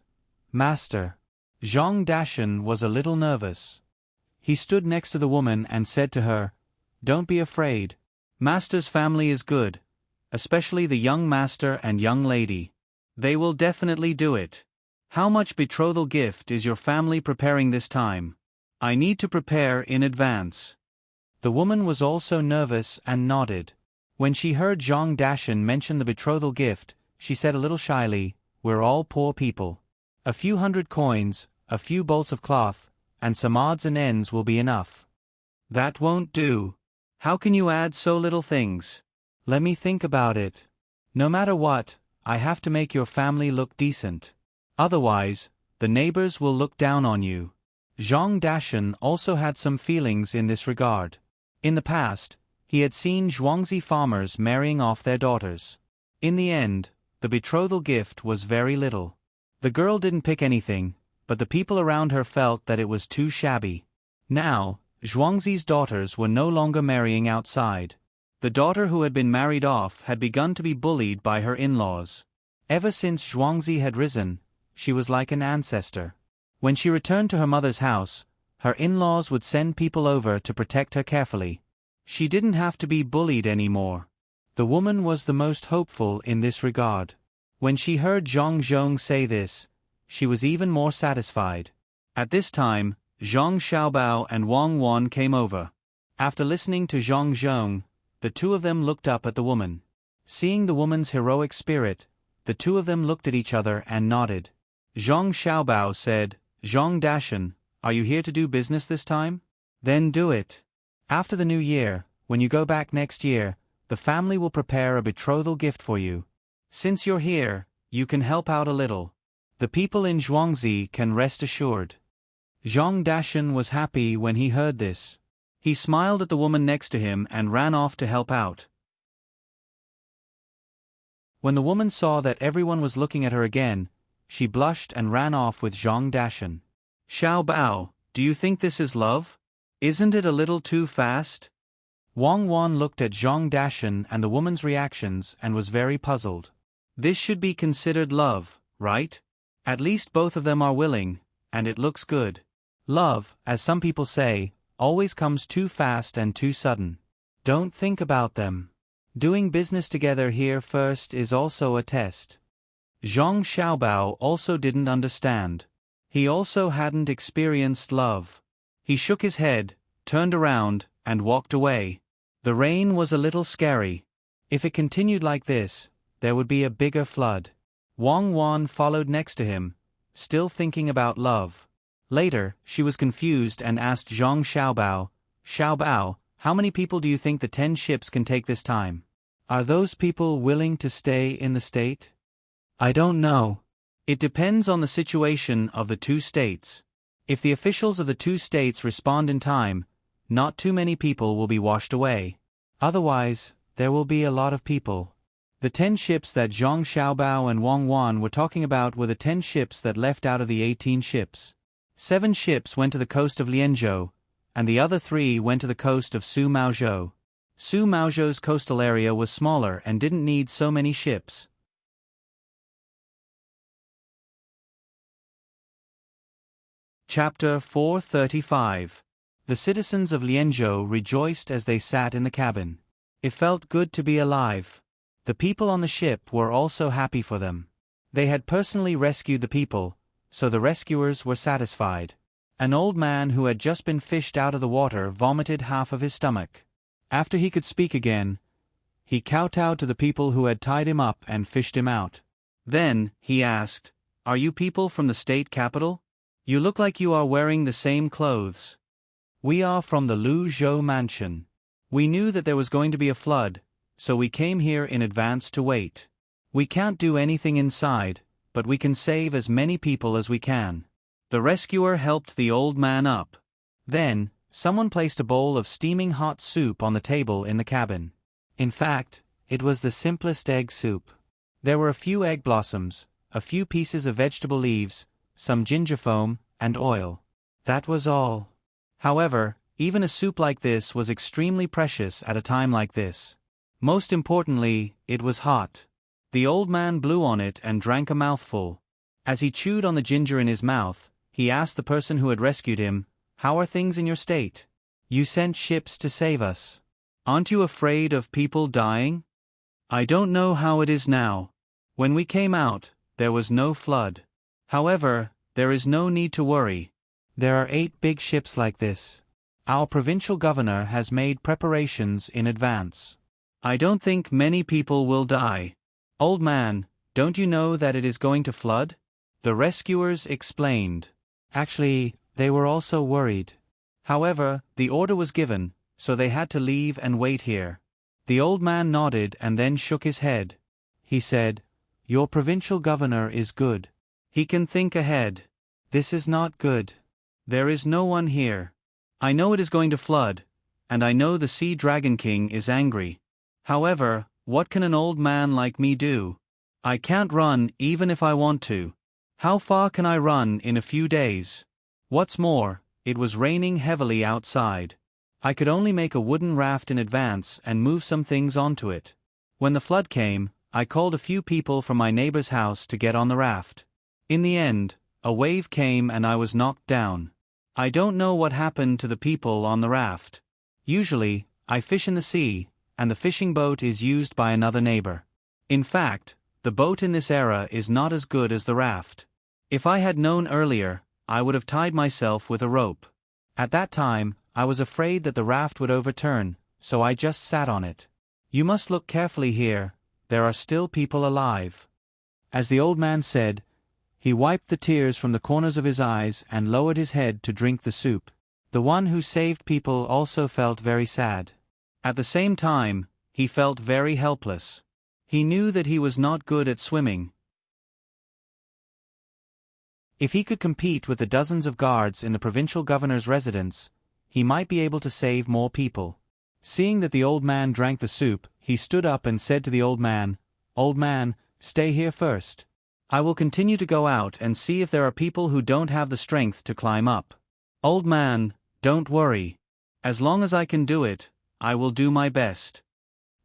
master." Zhang Dashan was a little nervous. He stood next to the woman and said to her, "Don't be afraid. Master's family is good, especially the young master and young lady. They will definitely do it. How much betrothal gift is your family preparing this time? I need to prepare in advance." The woman was also nervous and nodded. When she heard Zhang Dashan mention the betrothal gift, she said a little shyly, "We're all poor people. A few hundred coins, a few bolts of cloth, and some odds and ends will be enough." "That won't do. How can you add so little things?" "Let me think about it. No matter what, I have to make your family look decent. Otherwise, the neighbors will look down on you." Zhang Dashan also had some feelings in this regard. In the past, he had seen Zhuangzi farmers marrying off their daughters. In the end, the betrothal gift was very little. The girl didn't pick anything, but the people around her felt that it was too shabby. Now, Zhuangzi's daughters were no longer marrying outside. The daughter who had been married off had begun to be bullied by her in-laws. Ever since Zhuangzi had risen, she was like an ancestor. When she returned to her mother's house, her in-laws would send people over to protect her carefully. She didn't have to be bullied anymore. The woman was the most hopeful in this regard. When she heard Zhang Zhong say this, she was even more satisfied. At this time, Zhang Xiaobao and Wang Wan came over. After listening to Zhang Zhong, the 2 of them looked up at the woman. Seeing the woman's heroic spirit, the 2 of them looked at each other and nodded. Zhang Xiaobao said, "Zhang Dashan, are you here to do business this time? Then do it. After the new year, when you go back next year, the family will prepare a betrothal gift for you. Since you're here, you can help out a little. The people in Zhuangzi can rest assured." Zhang Dashan was happy when he heard this. He smiled at the woman next to him and ran off to help out. When the woman saw that everyone was looking at her again, she blushed and ran off with Zhang Dashan. "Xiao Bao, do you think this is love? Isn't it a little too fast?" Wang Wan looked at Zhang Dashan and the woman's reactions and was very puzzled. This should be considered love, right? At least both of them are willing, and it looks good. Love, as some people say, always comes too fast and too sudden. Don't think about them. Doing business together here first is also a test. Zhang Xiaobao also didn't understand. He also hadn't experienced love. He shook his head, turned around, and walked away. The rain was a little scary. If it continued like this, there would be a bigger flood. Wang Wan followed next to him, still thinking about love. Later, she was confused and asked Zhang Xiaobao, "Xiaobao, how many people do you think the 10 ships can take this time?" Are those people willing to stay in the state? I don't know. It depends on the situation of the two states. If the officials of the two states respond in time, not too many people will be washed away. Otherwise, there will be a lot of people. The 10 ships that Zhang Xiaobao and Wang Wan were talking about were the 10 ships that left out of the 18 ships. 7 ships went to the coast of Lianzhou, and the other 3 went to the coast of Su Maozhou. Su Maozhou's coastal area was smaller and didn't need so many ships. Chapter 435. The citizens of Lianzhou rejoiced as they sat in the cabin. It felt good to be alive. The people on the ship were also happy for them. They had personally rescued the people, so the rescuers were satisfied. An old man who had just been fished out of the water vomited half of his stomach. After he could speak again, he kowtowed to the people who had tied him up and fished him out. Then, he asked, "Are you people from the state capital? You look like you are wearing the same clothes." "We are from the Lu Zhou mansion. We knew that there was going to be a flood, so we came here in advance to wait. We can't do anything inside, but we can save as many people as we can." The rescuer helped the old man up. Then, someone placed a bowl of steaming hot soup on the table in the cabin. In fact, it was the simplest egg soup. There were a few egg blossoms, a few pieces of vegetable leaves, some ginger foam, and oil. That was all. However, even a soup like this was extremely precious at a time like this. Most importantly, it was hot. The old man blew on it and drank a mouthful. As he chewed on the ginger in his mouth, he asked the person who had rescued him, "How are things in your state? You sent ships to save us. Aren't you afraid of people dying?" "I don't know how it is now. When we came out, there was no flood. However, there is no need to worry. There are 8 big ships like this. Our provincial governor has made preparations in advance. I don't think many people will die." "Old man, don't you know that it is going to flood?" The rescuers explained. Actually, they were also worried. However, the order was given, so they had to leave and wait here. The old man nodded and then shook his head. He said, "Your provincial governor is good. He can think ahead. This is not good. There is no one here. I know it is going to flood, and I know the Sea Dragon King is angry. However, what can an old man like me do? I can't run even if I want to. How far can I run in a few days? What's more, it was raining heavily outside. I could only make a wooden raft in advance and move some things onto it. When the flood came, I called a few people from my neighbor's house to get on the raft. In the end, a wave came and I was knocked down. I don't know what happened to the people on the raft. Usually, I fish in the sea, and the fishing boat is used by another neighbor. In fact, the boat in this era is not as good as the raft. If I had known earlier, I would have tied myself with a rope. At that time, I was afraid that the raft would overturn, so I just sat on it. You must look carefully here, there are still people alive." As the old man said, he wiped the tears from the corners of his eyes and lowered his head to drink the soup. The one who saved people also felt very sad. At the same time, he felt very helpless. He knew that he was not good at swimming. If he could compete with the dozens of guards in the provincial governor's residence, he might be able to save more people. Seeing that the old man drank the soup, he stood up and said to the old man, "Old man, stay here first. I will continue to go out and see if there are people who don't have the strength to climb up. Old man, don't worry. As long as I can do it, I will do my best.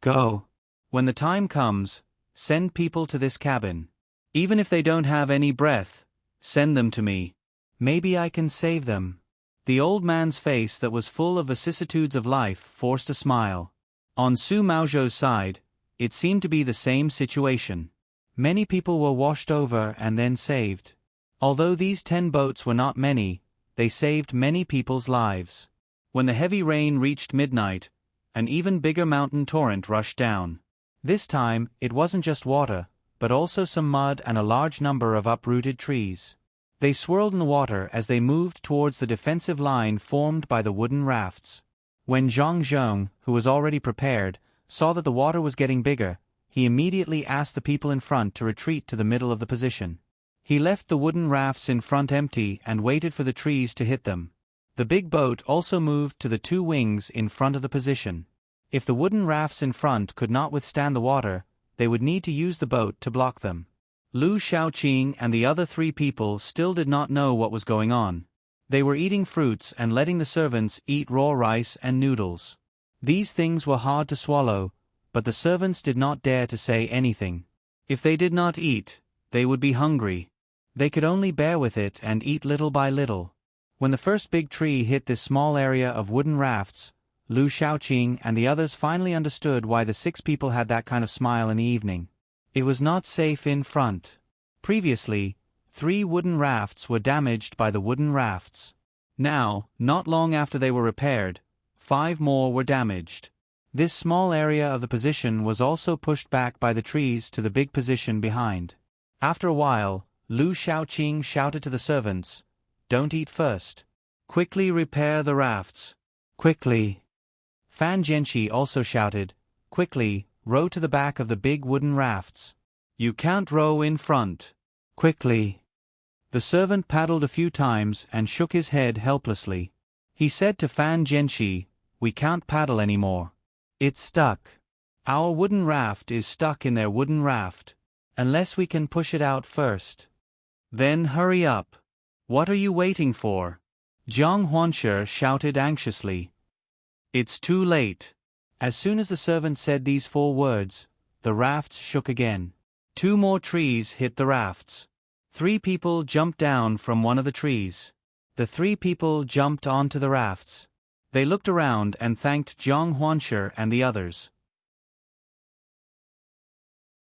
Go. When the time comes, send people to this cabin. Even if they don't have any breath, send them to me. Maybe I can save them." The old man's face that was full of vicissitudes of life forced a smile. On Su Maozhou's side, it seemed to be the same situation. Many people were washed over and then saved. Although these 10 boats were not many, they saved many people's lives. When the heavy rain reached midnight, an even bigger mountain torrent rushed down. This time, it wasn't just water, but also some mud and a large number of uprooted trees. They swirled in the water as they moved towards the defensive line formed by the wooden rafts. When Zhang Zheng, who was already prepared, saw that the water was getting bigger, he immediately asked the people in front to retreat to the middle of the position. He left the wooden rafts in front empty and waited for the trees to hit them. The big boat also moved to the two wings in front of the position. If the wooden rafts in front could not withstand the water, they would need to use the boat to block them. Lu Shaoqing and the other 3 people still did not know what was going on. They were eating fruits and letting the servants eat raw rice and noodles. These things were hard to swallow, but the servants did not dare to say anything. If they did not eat, they would be hungry. They could only bear with it and eat little by little. When the first big tree hit this small area of wooden rafts, Lu Shaoqing and the others finally understood why the 6 people had that kind of smile in the evening. It was not safe in front. Previously, 3 wooden rafts were damaged by the wooden rafts. Now, not long after they were repaired, 5 more were damaged. This small area of the position was also pushed back by the trees to the big position behind. After a while, Lu Shaoqing shouted to the servants, "Don't eat first. Quickly repair the rafts. Quickly." Fan Jianqi also shouted, "Quickly, row to the back of the big wooden rafts. You can't row in front. Quickly." The servant paddled a few times and shook his head helplessly. He said to Fan Jianqi, "We can't paddle anymore. It's stuck. Our wooden raft is stuck in their wooden raft. Unless we can push it out first." "Then hurry up. What are you waiting for?" Zhang Huanshi shouted anxiously. "It's too late." As soon as the servant said these 4 words, the rafts shook again. 2 more trees hit the rafts. 3 people jumped down from one of the trees. The 3 people jumped onto the rafts. They looked around and thanked Zhang Huanshi and the others.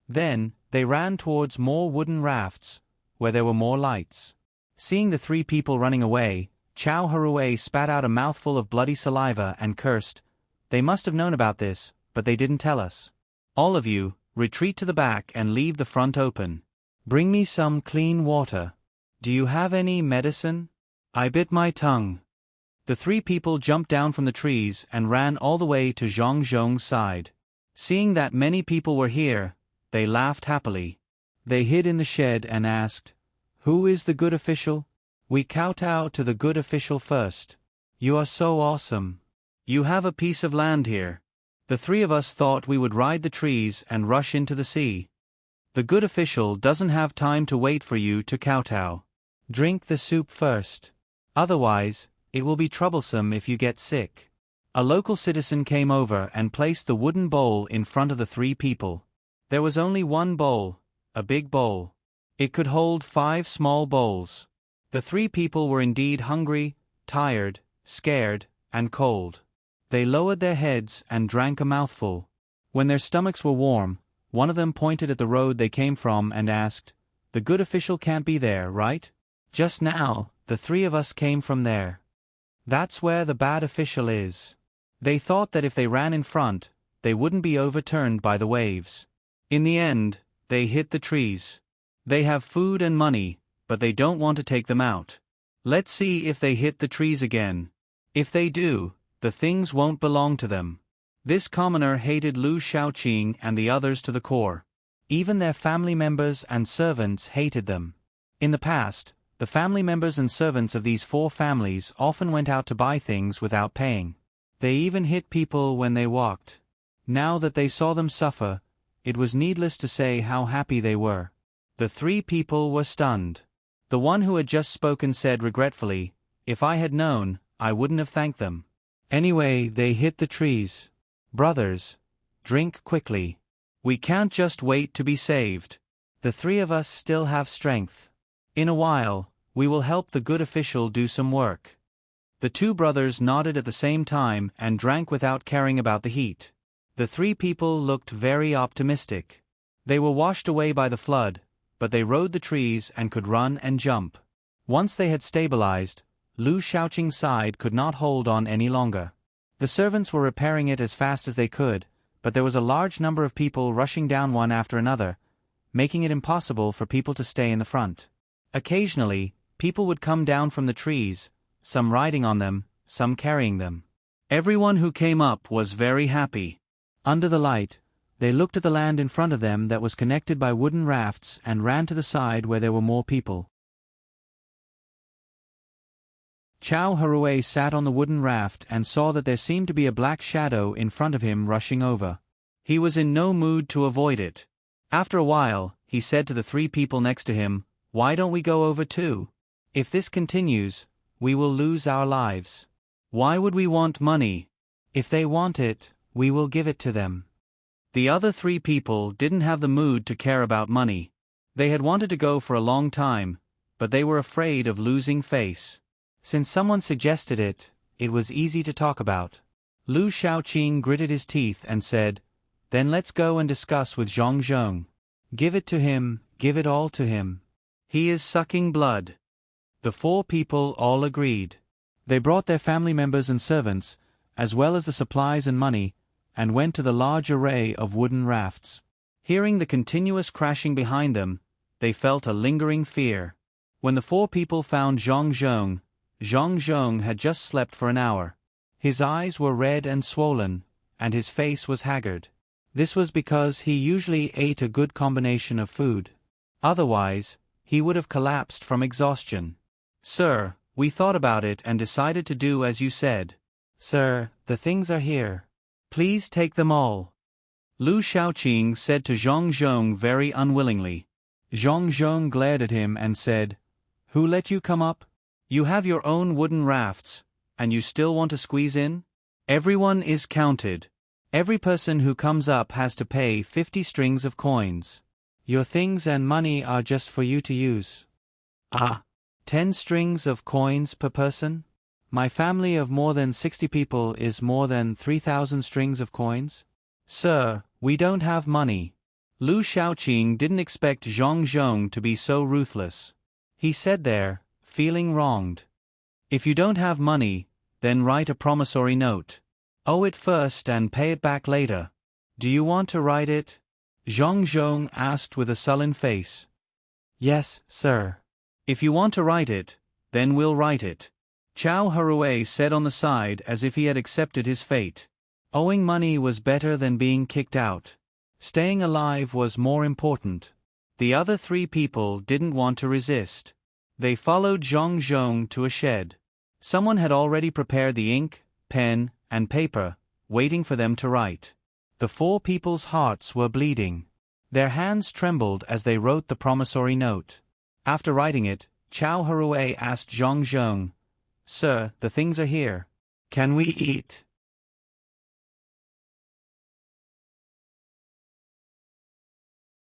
Then, they ran towards more wooden rafts, where there were more lights. Seeing the 3 people running away, Chao Harue spat out a mouthful of bloody saliva and cursed, "They must have known about this, but they didn't tell us. All of you, retreat to the back and leave the front open. Bring me some clean water. Do you have any medicine?" I bit my tongue. The 3 people jumped down from the trees and ran all the way to Zhang Zhong's side. Seeing that many people were here, they laughed happily. They hid in the shed and asked, "Who is the good official?" "We kowtow to the good official first." "You are so awesome. You have a piece of land here." The 3 of us thought we would ride the trees and rush into the sea. "The good official doesn't have time to wait for you to kowtow. Drink the soup first. Otherwise, it will be troublesome if you get sick." A local citizen came over and placed the wooden bowl in front of the 3 people. There was only one bowl, a big bowl. It could hold 5 small bowls. The 3 people were indeed hungry, tired, scared, and cold. They lowered their heads and drank a mouthful. When their stomachs were warm, one of them pointed at the road they came from and asked, "The good official can't be there, right?" "Just now, the 3 of us came from there. That's where the bad official is." They thought that if they ran in front, they wouldn't be overturned by the waves. In the end, they hit the trees. They have food and money, but they don't want to take them out. Let's see if they hit the trees again. If they do, the things won't belong to them. This commoner hated Lu Shaoqing and the others to the core. Even their family members and servants hated them. In the past, the family members and servants of these 4 families often went out to buy things without paying. They even hit people when they walked. Now that they saw them suffer, it was needless to say how happy they were. The 3 people were stunned. The one who had just spoken said regretfully, "If I had known, I wouldn't have thanked them." Anyway, they hit the trees. "Brothers, drink quickly. We can't just wait to be saved. The 3 of us still have strength. In a while, we will help the good official do some work." The 2 brothers nodded at the same time and drank without caring about the heat. The 3 people looked very optimistic. They were washed away by the flood, but they rode the trees and could run and jump. Once they had stabilized, Lu Shaoqing's side could not hold on any longer. The servants were repairing it as fast as they could, but there was a large number of people rushing down one after another, making it impossible for people to stay in the front. Occasionally, people would come down from the trees, some riding on them, some carrying them. Everyone who came up was very happy. Under the light, they looked at the land in front of them that was connected by wooden rafts and ran to the side where there were more people. Chow Harue sat on the wooden raft and saw that there seemed to be a black shadow in front of him rushing over. He was in no mood to avoid it. After a while, he said to the 3 people next to him, "Why don't we go over too? If this continues, we will lose our lives. Why would we want money? If they want it, we will give it to them." The other 3 people didn't have the mood to care about money. They had wanted to go for a long time, but they were afraid of losing face. Since someone suggested it, it was easy to talk about. Lu Shaoqing gritted his teeth and said, "Then let's go and discuss with Zhang Zhong. Give it to him, give it all to him. He is sucking blood." The 4 people all agreed. They brought their family members and servants, as well as the supplies and money, and went to the large array of wooden rafts. Hearing the continuous crashing behind them, they felt a lingering fear. When the 4 people found Zhang Zhong had just slept for an hour. His eyes were red and swollen, and his face was haggard. This was because he usually ate a good combination of food. Otherwise, he would have collapsed from exhaustion. "Sir, we thought about it and decided to do as you said. Sir, the things are here. Please take them all." Lu Shaoqing said to Zhang Zhong very unwillingly. Zhang Zhong glared at him and said, "Who let you come up? You have your own wooden rafts, and you still want to squeeze in? Everyone is counted. Every person who comes up has to pay 50 strings of coins. Your things and money are just for you to use." "Ah, 10 strings of coins per person? My family of more than 60 people is more than 3,000 strings of coins? Sir, we don't have money." Lu Shaoqing didn't expect Zhang Zhong to be so ruthless. He said there, feeling wronged, "If you don't have money, then write a promissory note. Owe it first and pay it back later. Do you want to write it?" Zhang Zhong asked with a sullen face. "Yes, sir." "If you want to write it, then we'll write it." Chow Harue said on the side as if he had accepted his fate. Owing money was better than being kicked out. Staying alive was more important. The other 3 people didn't want to resist. They followed Zhang Zhong to a shed. Someone had already prepared the ink, pen, and paper, waiting for them to write. The 4 people's hearts were bleeding. Their hands trembled as they wrote the promissory note. After writing it, Chow Harue asked Zhang Zhong, "Sir, the things are here. Can we eat?"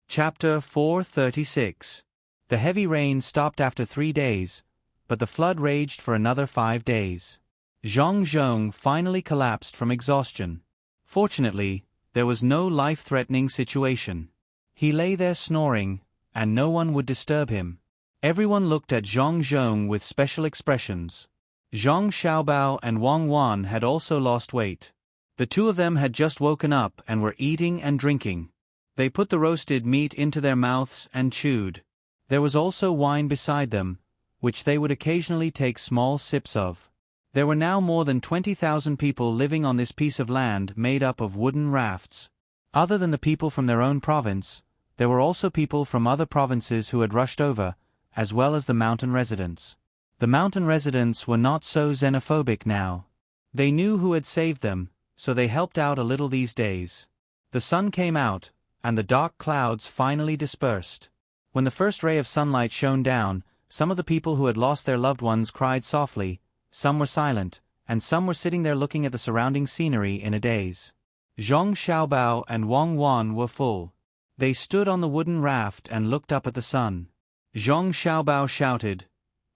Chapter 436. The heavy rain stopped after 3 days, but the flood raged for another 5 days. Zhang Zhong finally collapsed from exhaustion. Fortunately, there was no life-threatening situation. He lay there snoring, and no one would disturb him. Everyone looked at Zhang Zhong with special expressions. Zhang Xiaobao and Wang Wan had also lost weight. The 2 of them had just woken up and were eating and drinking. They put the roasted meat into their mouths and chewed. There was also wine beside them, which they would occasionally take small sips of. There were now more than 20,000 people living on this piece of land made up of wooden rafts. Other than the people from their own province, there were also people from other provinces who had rushed over, as well as the mountain residents. The mountain residents were not so xenophobic now. They knew who had saved them, so they helped out a little these days. The sun came out, and the dark clouds finally dispersed. When the first ray of sunlight shone down, some of the people who had lost their loved ones cried softly, some were silent, and some were sitting there looking at the surrounding scenery in a daze. Zhang Xiaobao and Wang Wan were full. They stood on the wooden raft and looked up at the sun. Zhang Xiaobao shouted,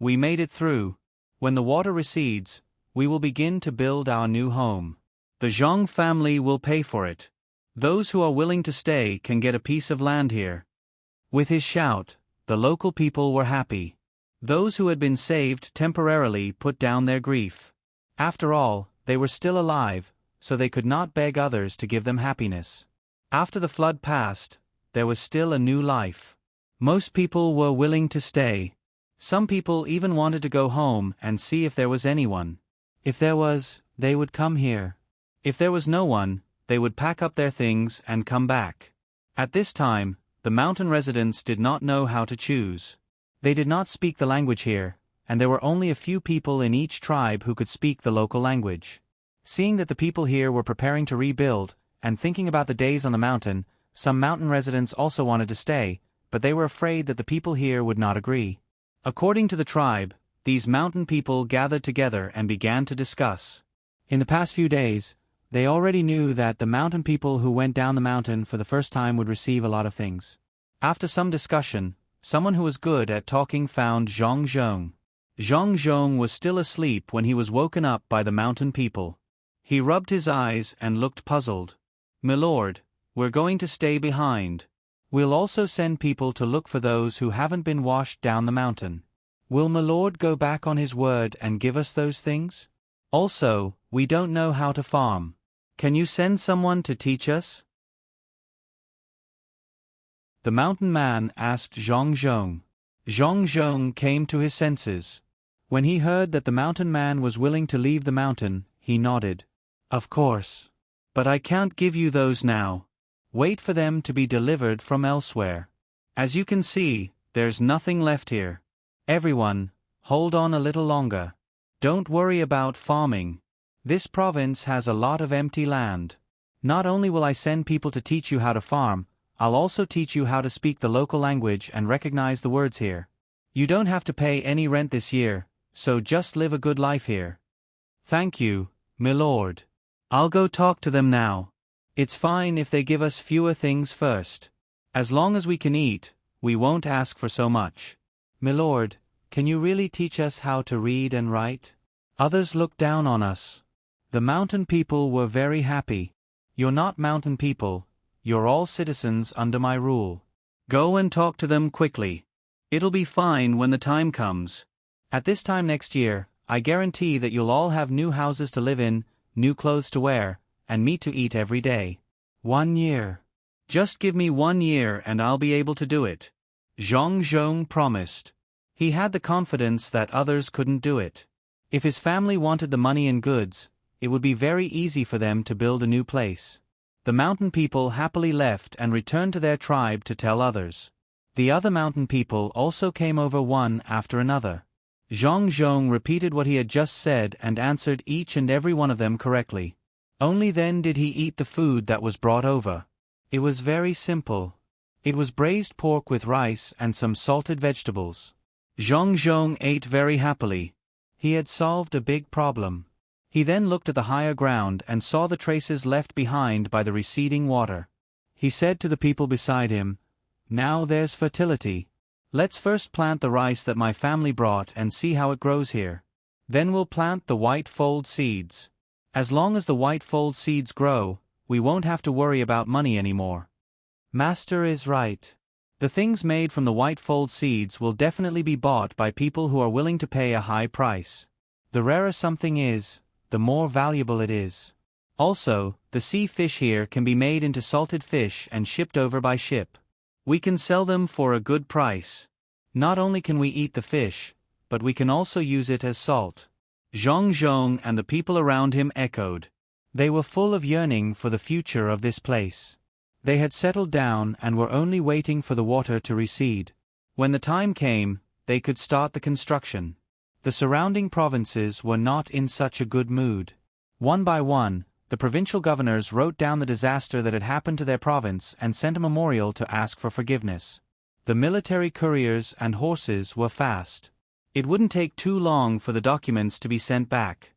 "We made it through. When the water recedes, we will begin to build our new home. The Zhang family will pay for it. Those who are willing to stay can get a piece of land here." With his shout, the local people were happy. Those who had been saved temporarily put down their grief. After all, they were still alive, so they could not beg others to give them happiness. After the flood passed, there was still a new life. Most people were willing to stay. Some people even wanted to go home and see if there was anyone. If there was, they would come here. If there was no one, they would pack up their things and come back. At this time, the mountain residents did not know how to choose. They did not speak the language here, and there were only a few people in each tribe who could speak the local language. Seeing that the people here were preparing to rebuild, and thinking about the days on the mountain, some mountain residents also wanted to stay, but they were afraid that the people here would not agree. According to the tribe, these mountain people gathered together and began to discuss. In the past few days, they already knew that the mountain people who went down the mountain for the first time would receive a lot of things. After some discussion, someone who was good at talking found Zhang Zhong. Zhang Zhong was still asleep when he was woken up by the mountain people. He rubbed his eyes and looked puzzled. "Milord, we're going to stay behind. We'll also send people to look for those who haven't been washed down the mountain. Will Milord go back on his word and give us those things? Also, we don't know how to farm. Can you send someone to teach us?" The mountain man asked Zhang Zhong. Zhang Zhong came to his senses. When he heard that the mountain man was willing to leave the mountain, he nodded. "Of course. But I can't give you those now. Wait for them to be delivered from elsewhere. As you can see, there's nothing left here. Everyone, hold on a little longer. Don't worry about farming. This province has a lot of empty land. Not only will I send people to teach you how to farm, I'll also teach you how to speak the local language and recognize the words here. You don't have to pay any rent this year, so just live a good life here." "Thank you, milord. I'll go talk to them now. It's fine if they give us fewer things first. As long as we can eat, we won't ask for so much." "Milord, can you really teach us how to read and write? Others look down on us." The mountain people were very happy. "You're not mountain people, you're all citizens under my rule. Go and talk to them quickly. It'll be fine when the time comes. At this time next year, I guarantee that you'll all have new houses to live in, new clothes to wear, and meat to eat every day." 1 year. "Just give me 1 year and I'll be able to do it," Zhang Zhong promised. He had the confidence that others couldn't do it. If his family wanted the money and goods, it would be very easy for them to build a new place. The mountain people happily left and returned to their tribe to tell others. The other mountain people also came over one after another. Zhang Zhong repeated what he had just said and answered each and every one of them correctly. Only then did he eat the food that was brought over. It was very simple. It was braised pork with rice and some salted vegetables. Zhang Zhong ate very happily. He had solved a big problem. He then looked at the higher ground and saw the traces left behind by the receding water. He said to the people beside him, "Now there's fertility. Let's first plant the rice that my family brought and see how it grows here. Then we'll plant the white fold seeds. As long as the white fold seeds grow, we won't have to worry about money anymore." Master is right. The things made from the white fold seeds will definitely be bought by people who are willing to pay a high price. The rarer something is, the more valuable it is. Also, the sea fish here can be made into salted fish and shipped over by ship. We can sell them for a good price. Not only can we eat the fish, but we can also use it as salt. Zhang Zhong and the people around him echoed. They were full of yearning for the future of this place. They had settled down and were only waiting for the water to recede. When the time came, they could start the construction. The surrounding provinces were not in such a good mood. One by one, the provincial governors wrote down the disaster that had happened to their province and sent a memorial to ask for forgiveness. The military couriers and horses were fast. It wouldn't take too long for the documents to be sent back.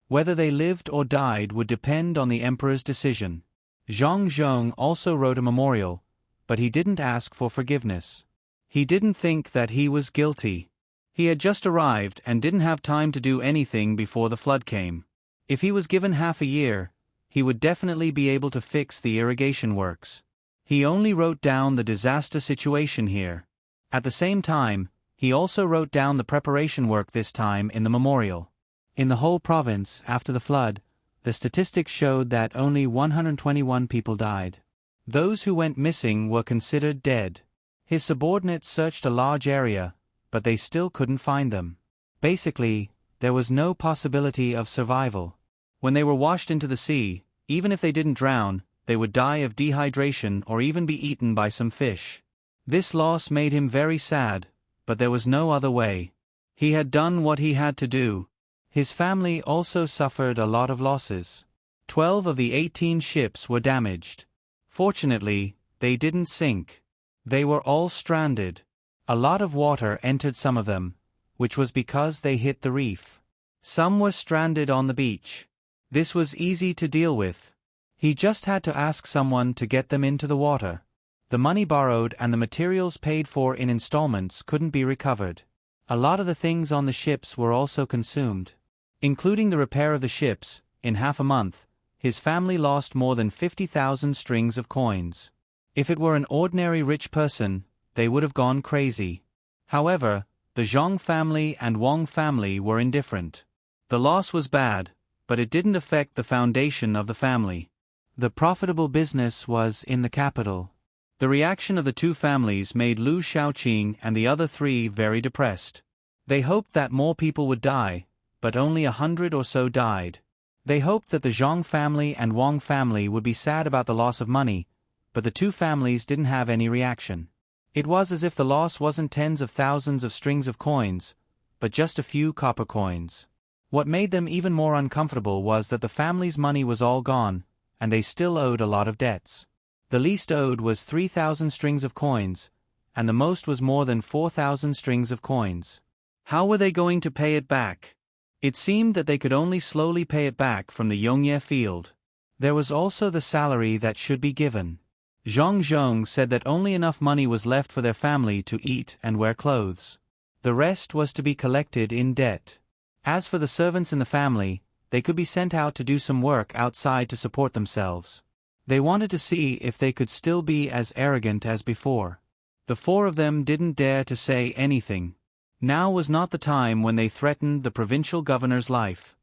Whether they lived or died would depend on the emperor's decision. Zhang Zhong also wrote a memorial, but he didn't ask for forgiveness. He didn't think that he was guilty. He had just arrived and didn't have time to do anything before the flood came. If he was given half a year, he would definitely be able to fix the irrigation works. He only wrote down the disaster situation here. At the same time, he also wrote down the preparation work this time in the memorial. In the whole province, after the flood, the statistics showed that only 121 people died. Those who went missing were considered dead. His subordinates searched a large area, but they still couldn't find them. Basically, there was no possibility of survival. When they were washed into the sea, even if they didn't drown, they would die of dehydration or even be eaten by some fish. This loss made him very sad, but there was no other way. He had done what he had to do. His family also suffered a lot of losses. 12 of the 18 ships were damaged. Fortunately, they didn't sink. They were all stranded. A lot of water entered some of them, which was because they hit the reef. Some were stranded on the beach. This was easy to deal with. He just had to ask someone to get them into the water. The money borrowed and the materials paid for in installments couldn't be recovered. A lot of the things on the ships were also consumed. Including the repair of the ships, in half a month, his family lost more than 50,000 strings of coins. If it were an ordinary rich person, they would have gone crazy. However, the Zhang family and Wang family were indifferent. The loss was bad, but it didn't affect the foundation of the family. The profitable business was in the capital. The reaction of the two families made Lu Shaoqing and the other three very depressed. They hoped that more people would die, but only 100 or so died. They hoped that the Zhang family and Wang family would be sad about the loss of money, but the two families didn't have any reaction. It was as if the loss wasn't tens of thousands of strings of coins, but just a few copper coins. What made them even more uncomfortable was that the family's money was all gone, and they still owed a lot of debts. The least owed was 3,000 strings of coins, and the most was more than 4,000 strings of coins. How were they going to pay it back? It seemed that they could only slowly pay it back from the Yongye field. There was also the salary that should be given. Zhang Zhong said that only enough money was left for their family to eat and wear clothes. The rest was to be collected in debt. As for the servants in the family, they could be sent out to do some work outside to support themselves. They wanted to see if they could still be as arrogant as before. The four of them didn't dare to say anything. Now was not the time when they threatened the provincial governor's life.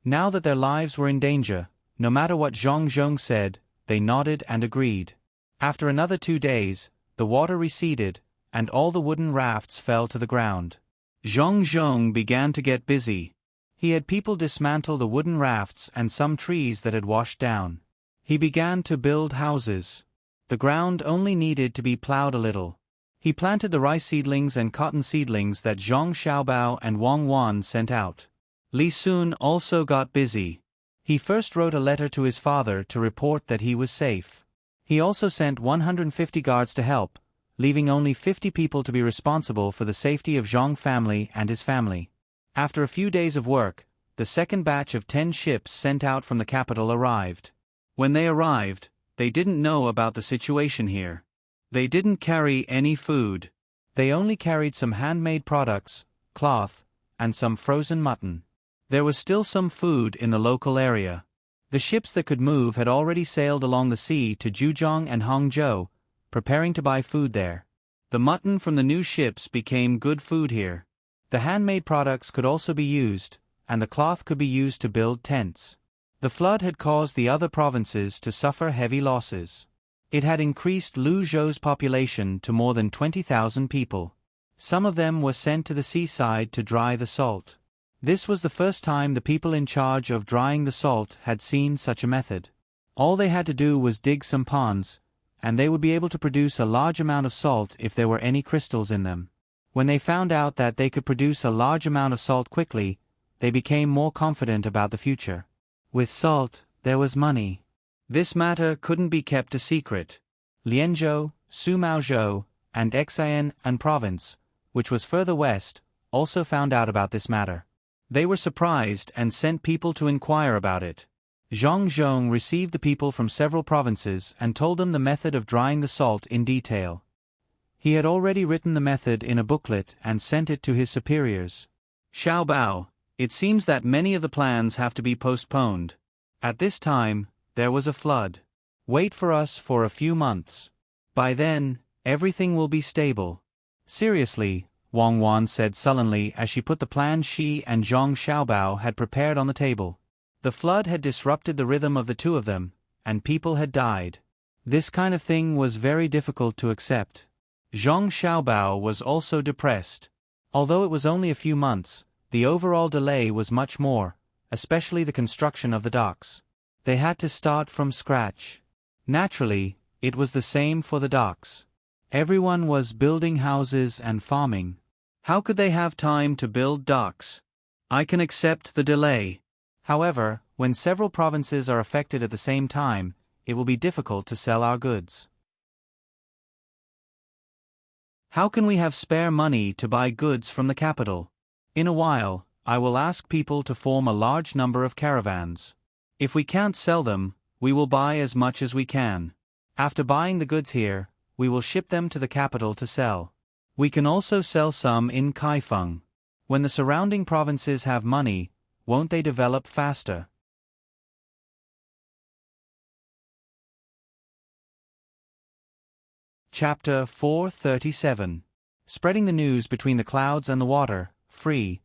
Now that their lives were in danger, no matter what Zhang Zhong said, they nodded and agreed. After another 2 days, the water receded, and all the wooden rafts fell to the ground. Zhang Zhong began to get busy. He had people dismantle the wooden rafts and some trees that had washed down. He began to build houses. The ground only needed to be plowed a little. He planted the rice seedlings and cotton seedlings that Zhang Xiaobao and Wang Wan sent out. Li Sun also got busy. He first wrote a letter to his father to report that he was safe. He also sent 150 guards to help, leaving only 50 people to be responsible for the safety of Zhang family and his family. After a few days of work, the second batch of 10 ships sent out from the capital arrived. When they arrived, they didn't know about the situation here. They didn't carry any food. They only carried some handmade products, cloth, and some frozen mutton. There was still some food in the local area. The ships that could move had already sailed along the sea to Zhujiang and Hangzhou, preparing to buy food there. The mutton from the new ships became good food here. The handmade products could also be used, and the cloth could be used to build tents. The flood had caused the other provinces to suffer heavy losses. It had increased Luzhou's population to more than 20,000 people. Some of them were sent to the seaside to dry the salt. This was the first time the people in charge of drying the salt had seen such a method. All they had to do was dig some ponds, and they would be able to produce a large amount of salt if there were any crystals in them. When they found out that they could produce a large amount of salt quickly, they became more confident about the future. With salt, there was money. This matter couldn't be kept a secret. Lianzhou, Sumaozhou, and Xian province, which was further west, also found out about this matter. They were surprised and sent people to inquire about it. Zhang Zhong received the people from several provinces and told them the method of drying the salt in detail. He had already written the method in a booklet and sent it to his superiors. Xiao Bao, it seems that many of the plans have to be postponed. At this time, there was a flood. Wait for us for a few months. By then, everything will be stable. Seriously, Wang Wan said sullenly as she put the plan she and Zhang Xiaobao had prepared on the table. The flood had disrupted the rhythm of the two of them, and people had died. This kind of thing was very difficult to accept. Zhang Xiaobao was also depressed. Although it was only a few months, the overall delay was much more, especially the construction of the docks. They had to start from scratch. Naturally, it was the same for the docks. Everyone was building houses and farming. How could they have time to build docks? I can accept the delay. However, when several provinces are affected at the same time, it will be difficult to sell our goods. How can we have spare money to buy goods from the capital? In a while, I will ask people to form a large number of caravans. If we can't sell them, we will buy as much as we can. After buying the goods here, we will ship them to the capital to sell. We can also sell some in Kaifeng. When the surrounding provinces have money, won't they develop faster? Chapter 437. Spreading the news between the clouds and the water, free.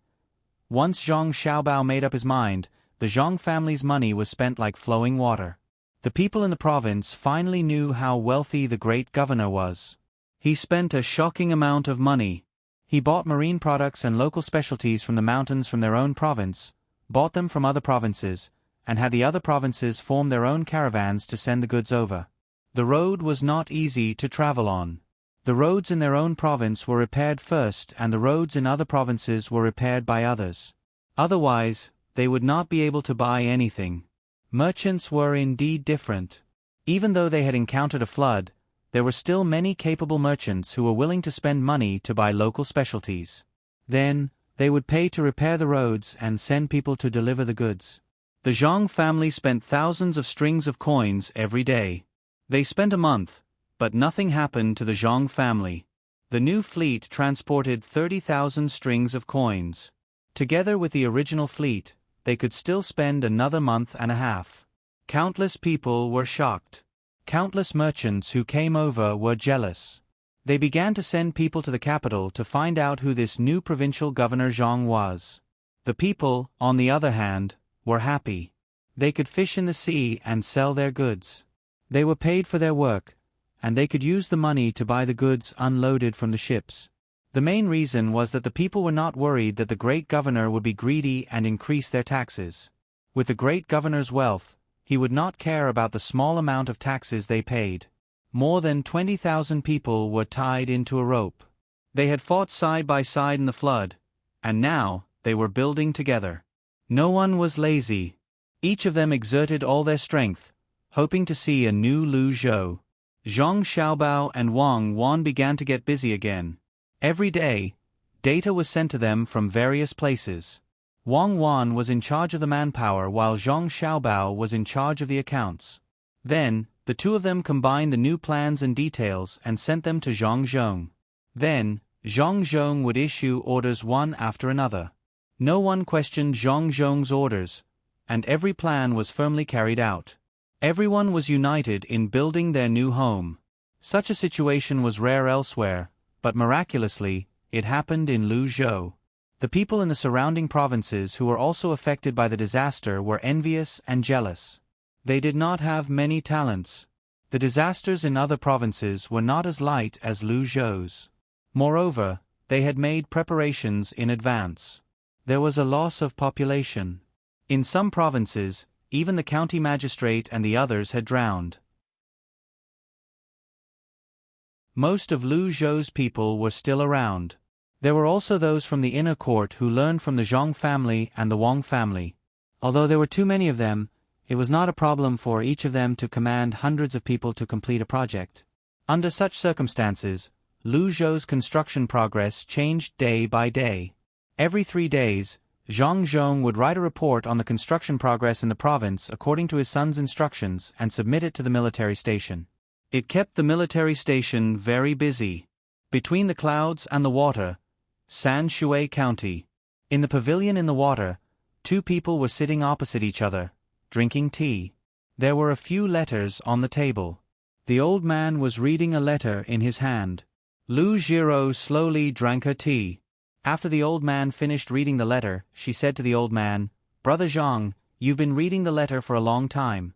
Once Zhang Xiaobao made up his mind, the Zhang family's money was spent like flowing water. The people in the province finally knew how wealthy the great governor was. He spent a shocking amount of money. He bought marine products and local specialties from the mountains from their own province, bought them from other provinces, and had the other provinces form their own caravans to send the goods over. The road was not easy to travel on. The roads in their own province were repaired first and the roads in other provinces were repaired by others. Otherwise, they would not be able to buy anything. Merchants were indeed different. Even though they had encountered a flood, there were still many capable merchants who were willing to spend money to buy local specialties. Then, they would pay to repair the roads and send people to deliver the goods. The Zhang family spent thousands of strings of coins every day. They spent a month, but nothing happened to the Zhang family. The new fleet transported 30,000 strings of coins. Together with the original fleet, they could still spend another month and a half. Countless people were shocked. Countless merchants who came over were jealous. They began to send people to the capital to find out who this new provincial governor Zhang was. The people, on the other hand, were happy. They could fish in the sea and sell their goods. They were paid for their work, and they could use the money to buy the goods unloaded from the ships. The main reason was that the people were not worried that the great governor would be greedy and increase their taxes. With the great governor's wealth, he would not care about the small amount of taxes they paid. More than 20,000 people were tied into a rope. They had fought side by side in the flood, and now they were building together. No one was lazy. Each of them exerted all their strength, hoping to see a new Lu Zhou. Zhang Xiaobao and Wang Wan began to get busy again. Every day, data was sent to them from various places. Wang Wan was in charge of the manpower while Zhang Xiaobao was in charge of the accounts. Then, the two of them combined the new plans and details and sent them to Zhang Zhong. Then, Zhang Zhong would issue orders one after another. No one questioned Zhang Zhong's orders, and every plan was firmly carried out. Everyone was united in building their new home. Such a situation was rare elsewhere, but miraculously, it happened in Lu Zhou. The people in the surrounding provinces who were also affected by the disaster were envious and jealous. They did not have many talents. The disasters in other provinces were not as light as Lu Zhou's. Moreover, they had made preparations in advance. There was a loss of population. In some provinces, even the county magistrate and the others had drowned. Most of Lu Zhou's people were still around. There were also those from the inner court who learned from the Zhang family and the Wang family. Although there were too many of them, it was not a problem for each of them to command hundreds of people to complete a project. Under such circumstances, Lu Zhou's construction progress changed day by day. Every 3 days, Zhang Zhong would write a report on the construction progress in the province according to his son's instructions and submit it to the military station. It kept the military station very busy. Between the clouds and the water, San Shui County. In the pavilion in the water, 2 people were sitting opposite each other, drinking tea. There were a few letters on the table. The old man was reading a letter in his hand. Lu Zhiro slowly drank her tea. After the old man finished reading the letter, she said to the old man, "Brother Zhang, you've been reading the letter for a long time.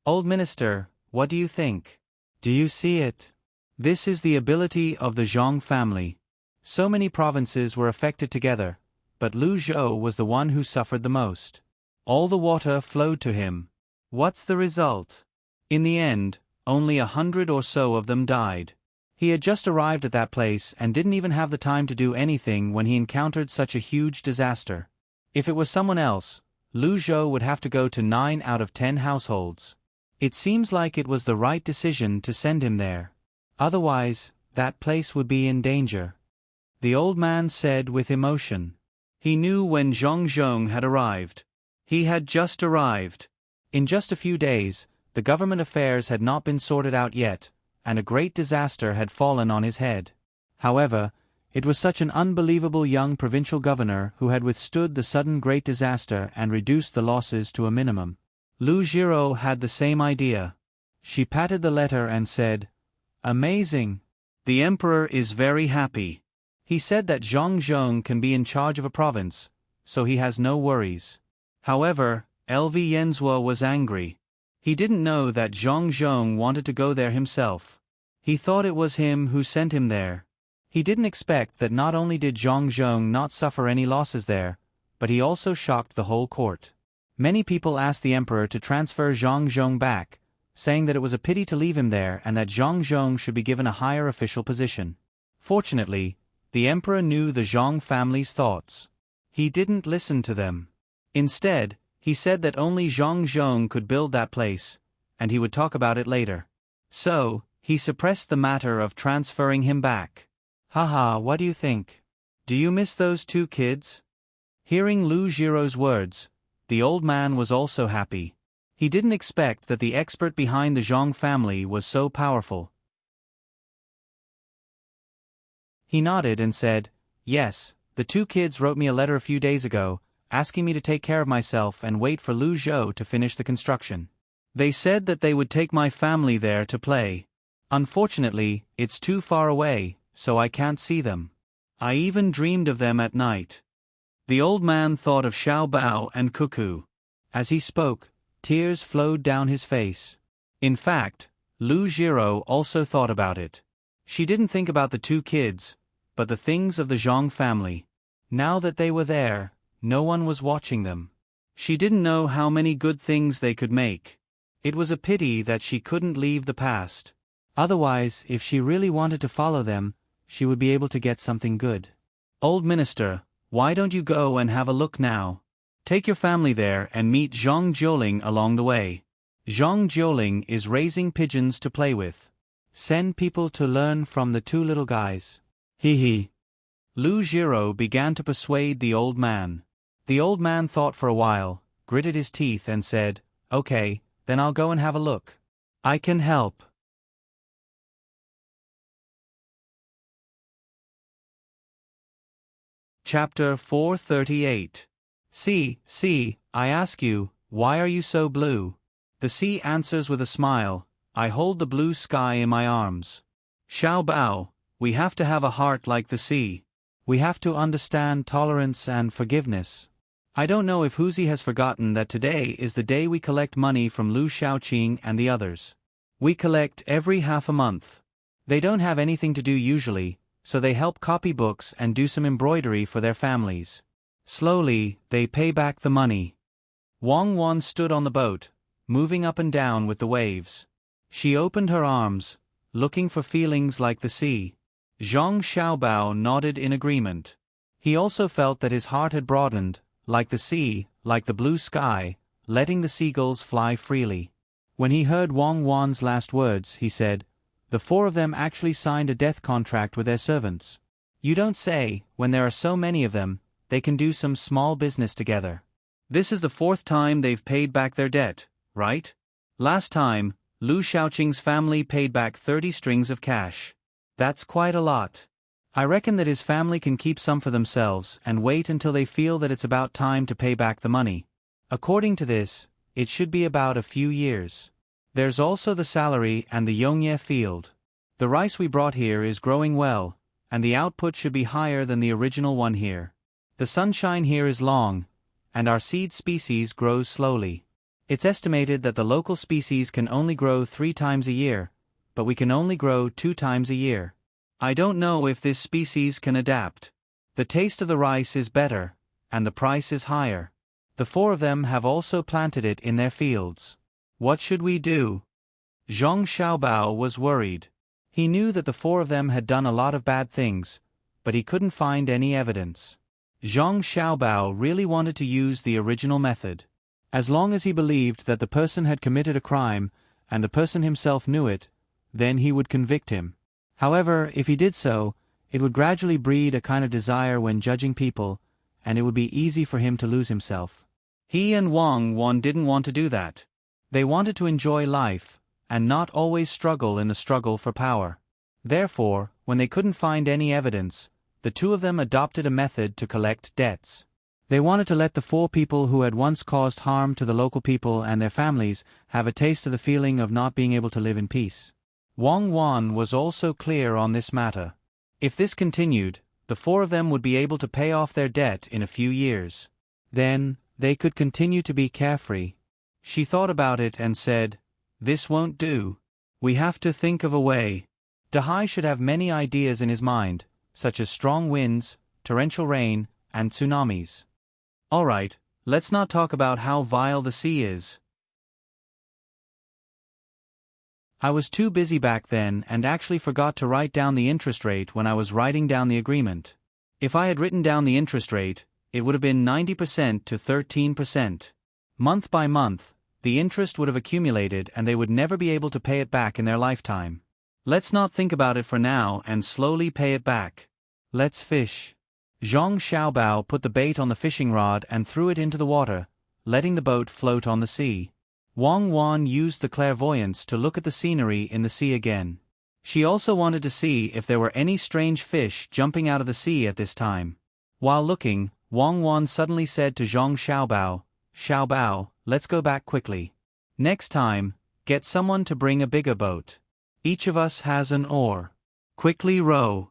Old minister, what do you think? Do you see it? This is the ability of the Zhang family. So many provinces were affected together, but Lu Zhou was the one who suffered the most. All the water flowed to him. What's the result? In the end, only 100 or so of them died. He had just arrived at that place and didn't even have the time to do anything when he encountered such a huge disaster. If it was someone else, Lu Zhou would have to go to 9 out of 10 households. It seems like it was the right decision to send him there. Otherwise, that place would be in danger. The old man said with emotion. He knew when Zhang Zhong had arrived. He had just arrived. In just a few days, the government affairs had not been sorted out yet, and a great disaster had fallen on his head. However, it was such an unbelievable young provincial governor who had withstood the sudden great disaster and reduced the losses to a minimum. Lu Zhiro had the same idea. She patted the letter and said, "Amazing. The emperor is very happy. He said that Zhang Zhong can be in charge of a province, so he has no worries." However, LV Yenzhua was angry. He didn't know that Zhang Zhong wanted to go there himself. He thought it was him who sent him there. He didn't expect that not only did Zhang Zhong not suffer any losses there, but he also shocked the whole court. Many people asked the emperor to transfer Zhang Zhong back, saying that it was a pity to leave him there and that Zhang Zhong should be given a higher official position. Fortunately, the emperor knew the Zhang family's thoughts. He didn't listen to them. Instead, he said that only Zhang Zhong could build that place, and he would talk about it later. So, he suppressed the matter of transferring him back. Haha, what do you think? Do you miss those 2 kids? Hearing Lu Zhiro's words, the old man was also happy. He didn't expect that the expert behind the Zhang family was so powerful. He nodded and said, "Yes, the 2 kids wrote me a letter a few days ago, asking me to take care of myself and wait for Lu Zhou to finish the construction. They said that they would take my family there to play. Unfortunately, it's too far away, so I can't see them. I even dreamed of them at night." The old man thought of Xiao Bao and Cuckoo. As he spoke, tears flowed down his face. In fact, Lu Zhiro also thought about it. She didn't think about the 2 kids, but the things of the Zhang family. Now that they were there, no one was watching them. She didn't know how many good things they could make. It was a pity that she couldn't leave the past. Otherwise, if she really wanted to follow them, she would be able to get something good. "Old minister, why don't you go and have a look now? Take your family there and meet Zhang Jiuling along the way. Zhang Jiuling is raising pigeons to play with. Send people to learn from the 2 little guys." Hee. Lu Zhiro began to persuade the old man. The old man thought for a while, gritted his teeth and said, "Okay, then I'll go and have a look. I can help." Chapter 438. See, I ask you, why are you so blue? The sea answers with a smile, I hold the blue sky in my arms. Xiao Bao, we have to have a heart like the sea. We have to understand tolerance and forgiveness. I don't know if Huzi has forgotten that today is the day we collect money from Lu Xiaoqing and the others. We collect every half a month. They don't have anything to do usually, so they help copy books and do some embroidery for their families. Slowly, they pay back the money. Wang Wan stood on the boat, moving up and down with the waves. She opened her arms, looking for feelings like the sea. Zhang Xiaobao nodded in agreement. He also felt that his heart had broadened, like the sea, like the blue sky, letting the seagulls fly freely. When he heard Wang Wan's last words, he said, "The 4 of them actually signed a death contract with their servants. You don't say, when there are so many of them, they can do some small business together. This is the 4th time they've paid back their debt, right? Last time, Lu Xiaoqing's family paid back 30 strings of cash. That's quite a lot. I reckon that his family can keep some for themselves and wait until they feel that it's about time to pay back the money. According to this, it should be about a few years. There's also the salary and the Yongye field. The rice we brought here is growing well, and the output should be higher than the original one here. The sunshine here is long, and our seed species grows slowly. It's estimated that the local species can only grow 3 times a year, but we can only grow 2 times a year. I don't know if this species can adapt. The taste of the rice is better, and the price is higher. The 4 of them have also planted it in their fields. What should we do? Zhang Xiaobao was worried. He knew that the 4 of them had done a lot of bad things, but he couldn't find any evidence. Zhang Xiaobao really wanted to use the original method. As long as he believed that the person had committed a crime, and the person himself knew it, then he would convict him. However, if he did so, it would gradually breed a kind of desire when judging people, and it would be easy for him to lose himself. He and Wang Wan didn't want to do that. They wanted to enjoy life, and not always struggle in the struggle for power. Therefore, when they couldn't find any evidence, the 2 of them adopted a method to collect debts. They wanted to let the 4 people who had once caused harm to the local people and their families have a taste of the feeling of not being able to live in peace. Wang Wan was also clear on this matter. If this continued, the 4 of them would be able to pay off their debt in a few years. Then, they could continue to be carefree. She thought about it and said, "This won't do. We have to think of a way." Dahai should have many ideas in his mind, such as strong winds, torrential rain, and tsunamis. Alright, let's not talk about how vile the sea is. I was too busy back then and actually forgot to write down the interest rate when I was writing down the agreement. If I had written down the interest rate, it would have been 90% to 13%. Month by month, the interest would have accumulated and they would never be able to pay it back in their lifetime. Let's not think about it for now and slowly pay it back. Let's fish. Zhang Xiaobao put the bait on the fishing rod and threw it into the water, letting the boat float on the sea. Wang Wan used the clairvoyance to look at the scenery in the sea again. She also wanted to see if there were any strange fish jumping out of the sea at this time. While looking, Wang Wan suddenly said to Zhang Xiaobao, "Xiaobao, let's go back quickly. Next time, get someone to bring a bigger boat. Each of us has an oar. Quickly row."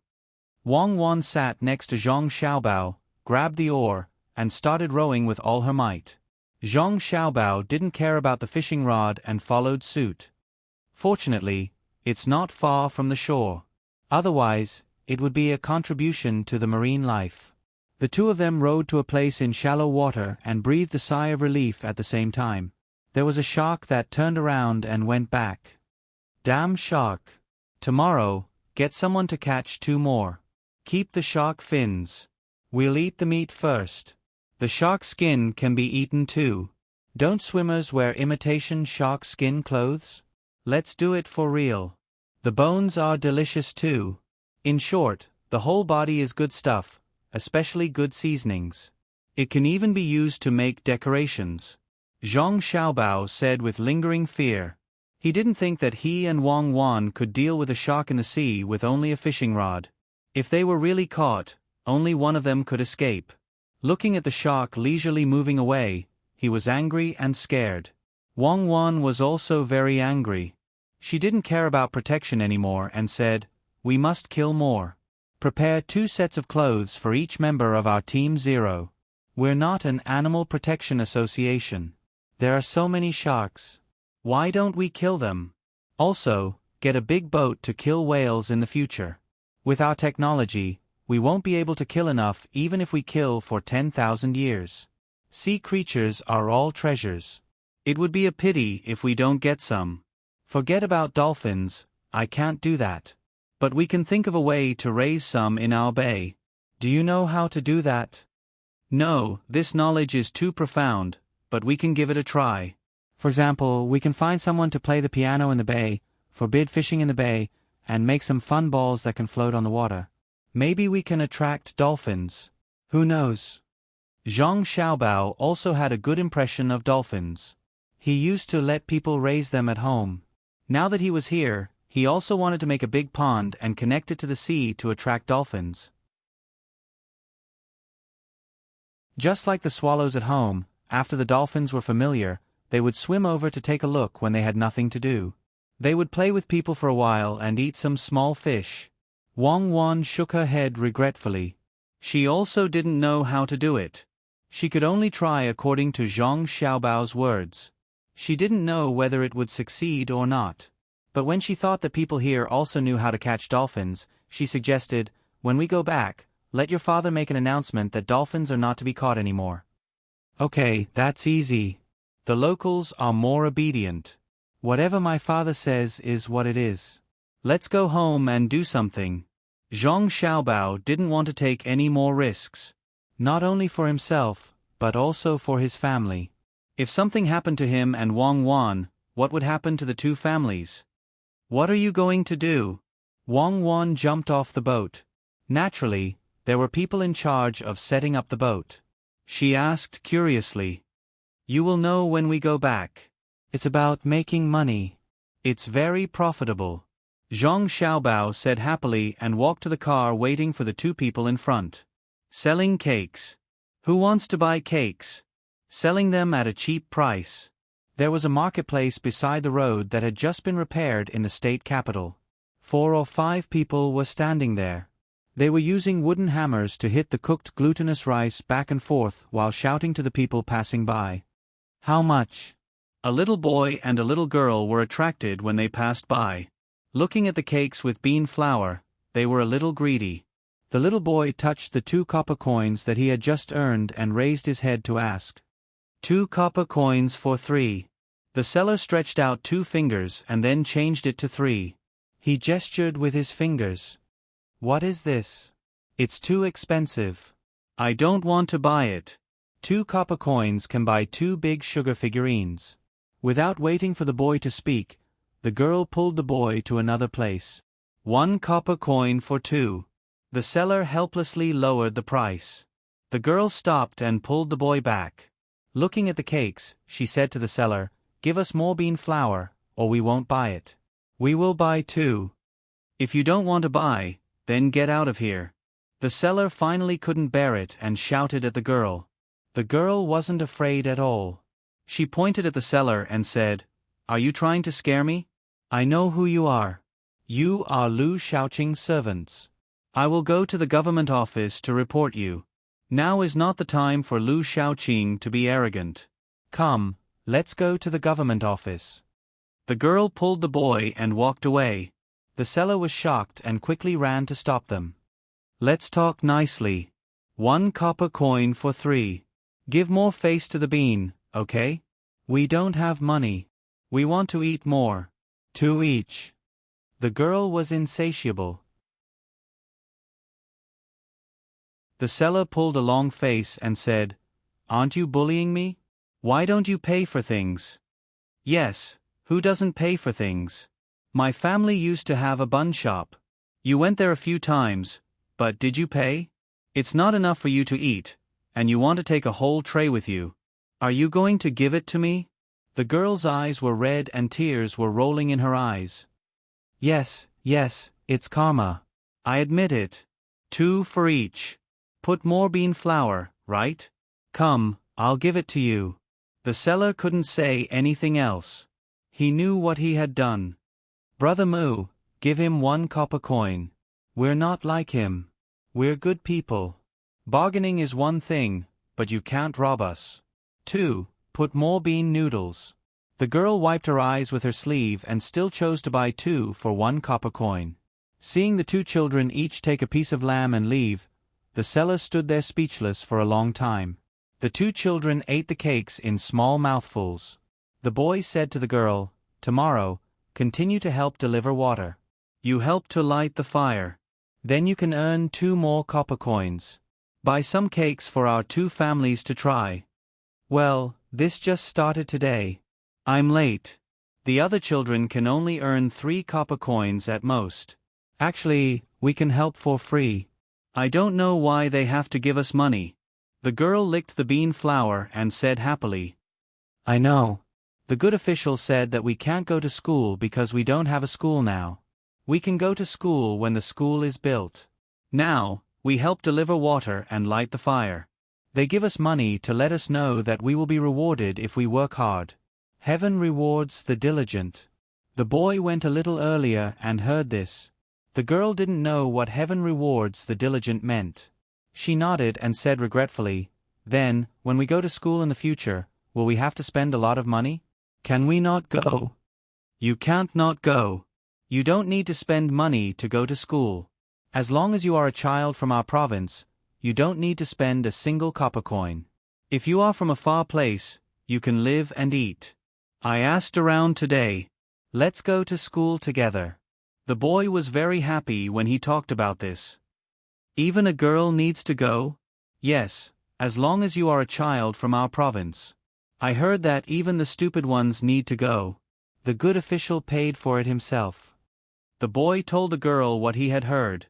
Wang Wan sat next to Zhang Xiaobao, grabbed the oar, and started rowing with all her might. Zhang Xiaobao didn't care about the fishing rod and followed suit. Fortunately, it's not far from the shore. Otherwise, it would be a contribution to the marine life. The 2 of them rowed to a place in shallow water and breathed a sigh of relief at the same time. There was a shark that turned around and went back. Damn shark. Tomorrow, get someone to catch 2 more. Keep the shark fins. We'll eat the meat first. The shark skin can be eaten too. Don't swimmers wear imitation shark skin clothes? Let's do it for real. The bones are delicious too. In short, the whole body is good stuff, especially good seasonings. It can even be used to make decorations. Zhang Xiaobao said with lingering fear. He didn't think that he and Wang Wan could deal with a shark in the sea with only a fishing rod. If they were really caught, only one of them could escape. Looking at the shark leisurely moving away, he was angry and scared. Wang Wan was also very angry. She didn't care about protection anymore and said, "We must kill more. Prepare 2 sets of clothes for each member of our Team 0. We're not an animal protection association. There are so many sharks. Why don't we kill them? Also, get a big boat to kill whales in the future. With our technology, we won't be able to kill enough even if we kill for 10,000 years. Sea creatures are all treasures. It would be a pity if we don't get some. Forget about dolphins, I can't do that. But we can think of a way to raise some in our bay. Do you know how to do that?" "No, this knowledge is too profound, but we can give it a try. For example, we can find someone to play the piano in the bay, forbid fishing in the bay, and make some fun balls that can float on the water. Maybe we can attract dolphins. Who knows?" Zhang Xiaobao also had a good impression of dolphins. He used to let people raise them at home. Now that he was here, he also wanted to make a big pond and connect it to the sea to attract dolphins. Just like the swallows at home, after the dolphins were familiar, they would swim over to take a look when they had nothing to do. They would play with people for a while and eat some small fish. Wang Wan shook her head regretfully. She also didn't know how to do it. She could only try according to Zhang Xiaobao's words. She didn't know whether it would succeed or not. But when she thought that people here also knew how to catch dolphins, she suggested, "When we go back, let your father make an announcement that dolphins are not to be caught anymore. Okay, that's easy. The locals are more obedient. Whatever my father says is what it is. Let's go home and do something. Zhang Xiaobao didn't want to take any more risks. Not only for himself, but also for his family. If something happened to him and Wang Wan, what would happen to the two families? What are you going to do? Wang Wan jumped off the boat. Naturally, there were people in charge of setting up the boat. She asked curiously. You will know when we go back. It's about making money. It's very profitable. Zhang Xiaobao said happily and walked to the car waiting for the two people in front. Selling cakes. Who wants to buy cakes? Selling them at a cheap price. There was a marketplace beside the road that had just been repaired in the state capital. 4 or 5 people were standing there. They were using wooden hammers to hit the cooked glutinous rice back and forth while shouting to the people passing by. How much? A little boy and a little girl were attracted when they passed by. Looking at the cakes with bean flour, they were a little greedy. The little boy touched the 2 copper coins that he had just earned and raised his head to ask. 2 copper coins for 3. The seller stretched out 2 fingers and then changed it to 3. He gestured with his fingers. What is this? It's too expensive. I don't want to buy it. 2 copper coins can buy 2 big sugar figurines. Without waiting for the boy to speak, the girl pulled the boy to another place. 1 copper coin for 2. The seller helplessly lowered the price. The girl stopped and pulled the boy back. Looking at the cakes, she said to the seller, Give us more bean flour, or we won't buy it. We will buy 2. If you don't want to buy, then get out of here. The seller finally couldn't bear it and shouted at the girl. The girl wasn't afraid at all. She pointed at the seller and said, Are you trying to scare me? I know who you are. You are Lu Shaoqing's servants. I will go to the government office to report you. Now is not the time for Lu Shaoqing to be arrogant. Come, let's go to the government office. The girl pulled the boy and walked away. The seller was shocked and quickly ran to stop them. Let's talk nicely. 1 copper coin for 3. Give more face to the bean, okay? We don't have money. We want to eat more. 2 each. The girl was insatiable. The seller pulled a long face and said, Aren't you bullying me? Why don't you pay for things? Yes, who doesn't pay for things? My family used to have a bun shop. You went there a few times, but did you pay? It's not enough for you to eat, and you want to take a whole tray with you. Are you going to give it to me? The girl's eyes were red and tears were rolling in her eyes. Yes, it's karma. I admit it. 2 for each. Put more bean flour, right? Come, I'll give it to you. The seller couldn't say anything else. He knew what he had done. Brother Mu, give him 1 copper coin. We're not like him. We're good people. Bargaining is one thing, but you can't rob us. 2. Put more bean noodles. The girl wiped her eyes with her sleeve and still chose to buy 2 for 1 copper coin. Seeing the 2 children each take a piece of lamb and leave, the seller stood there speechless for a long time. The 2 children ate the cakes in small mouthfuls. The boy said to the girl, Tomorrow, continue to help deliver water. You help to light the fire. Then you can earn 2 more copper coins. Buy some cakes for our 2 families to try. Well, this just started today. I'm late. The other children can only earn 3 copper coins at most. Actually, we can help for free. I don't know why they have to give us money. The girl licked the bean flour and said happily, I know. The good official said that we can't go to school because we don't have a school now. We can go to school when the school is built. Now, we help deliver water and light the fire. They give us money to let us know that we will be rewarded if we work hard. Heaven rewards the diligent. The boy went a little earlier and heard this. The girl didn't know what heaven rewards the diligent meant. She nodded and said regretfully, Then, when we go to school in the future, will we have to spend a lot of money? Can we not go? You can't not go. You don't need to spend money to go to school. As long as you are a child from our province, you don't need to spend a single copper coin. If you are from a far place, you can live and eat. I asked around today. Let's go to school together. The boy was very happy when he talked about this. Even a girl needs to go? Yes, as long as you are a child from our province. I heard that even the stupid ones need to go. The good official paid for it himself. The boy told the girl what he had heard.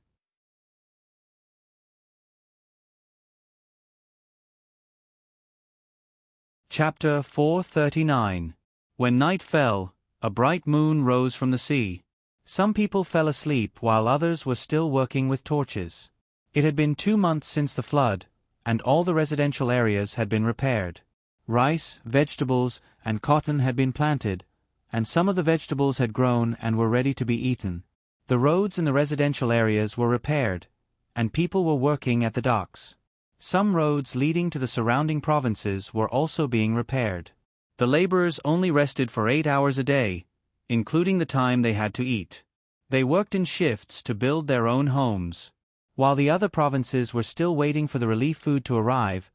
Chapter 439. When night fell, a bright moon rose from the sea. Some people fell asleep while others were still working with torches. It had been 2 months since the flood, and all the residential areas had been repaired. Rice, vegetables, and cotton had been planted, and some of the vegetables had grown and were ready to be eaten. The roads in the residential areas were repaired, and people were working at the docks. Some roads leading to the surrounding provinces were also being repaired. The laborers only rested for 8 hours a day, including the time they had to eat. They worked in shifts to build their own homes. While the other provinces were still waiting for the relief food to arrive,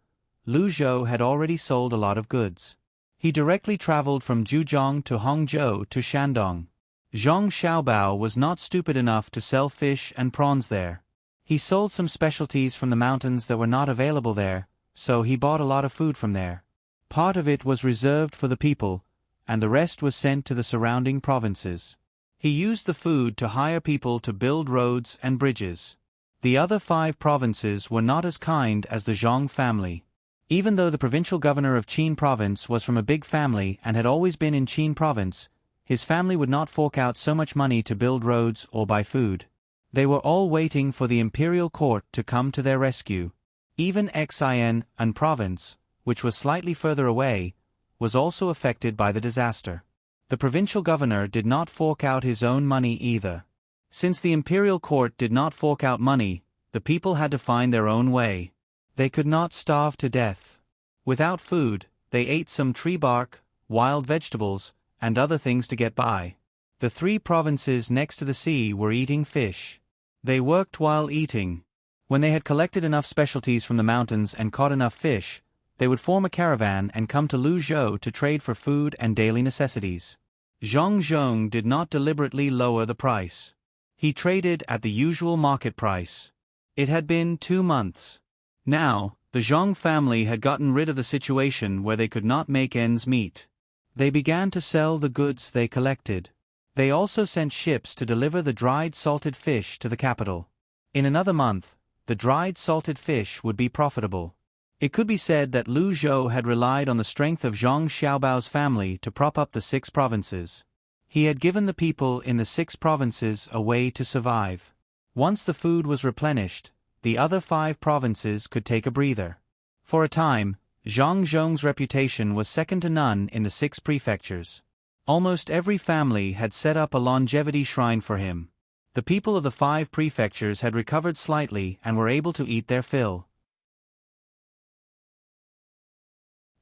Lu Zhou had already sold a lot of goods. He directly traveled from Zhujiang to Hongzhou to Shandong. Zhang Xiaobao was not stupid enough to sell fish and prawns there. He sold some specialties from the mountains that were not available there, so he bought a lot of food from there. Part of it was reserved for the people, and the rest was sent to the surrounding provinces. He used the food to hire people to build roads and bridges. The other 5 provinces were not as kind as the Zhang family. Even though the provincial governor of Qin province was from a big family and had always been in Qin province, his family would not fork out so much money to build roads or buy food. They were all waiting for the imperial court to come to their rescue. Even Xian province, which was slightly further away, was also affected by the disaster. The provincial governor did not fork out his own money either. Since the imperial court did not fork out money, the people had to find their own way. They could not starve to death. Without food, they ate some tree bark, wild vegetables, and other things to get by. The 3 provinces next to the sea were eating fish. They worked while eating. When they had collected enough specialties from the mountains and caught enough fish, they would form a caravan and come to Luzhou to trade for food and daily necessities. Zhang Zhong did not deliberately lower the price. He traded at the usual market price. It had been 2 months. Now, the Zhang family had gotten rid of the situation where they could not make ends meet. They began to sell the goods they collected. They also sent ships to deliver the dried salted fish to the capital. In another month, the dried salted fish would be profitable. It could be said that Lu Zhou had relied on the strength of Zhang Xiaobao's family to prop up the 6 provinces. He had given the people in the 6 provinces a way to survive. Once the food was replenished, the other 5 provinces could take a breather. For a time, Zhang Zhong's reputation was second to none in the 6 prefectures. Almost every family had set up a longevity shrine for him. The people of the 5 prefectures had recovered slightly and were able to eat their fill.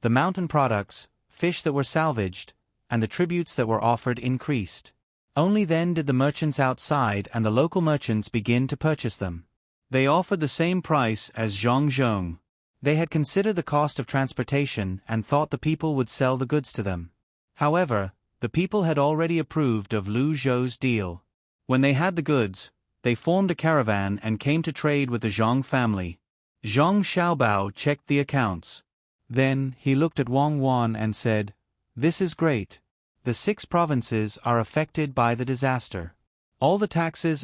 The mountain products, fish that were salvaged, and the tributes that were offered increased. Only then did the merchants outside and the local merchants begin to purchase them. They offered the same price as Zhang Zhong. They had considered the cost of transportation and thought the people would sell the goods to them. However, the people had already approved of Lu Zhou's deal. When they had the goods, they formed a caravan and came to trade with the Zhang family. Zhang Xiaobao checked the accounts. Then he looked at Wang Wan and said, "This is great. The 6 provinces are affected by the disaster. All the taxes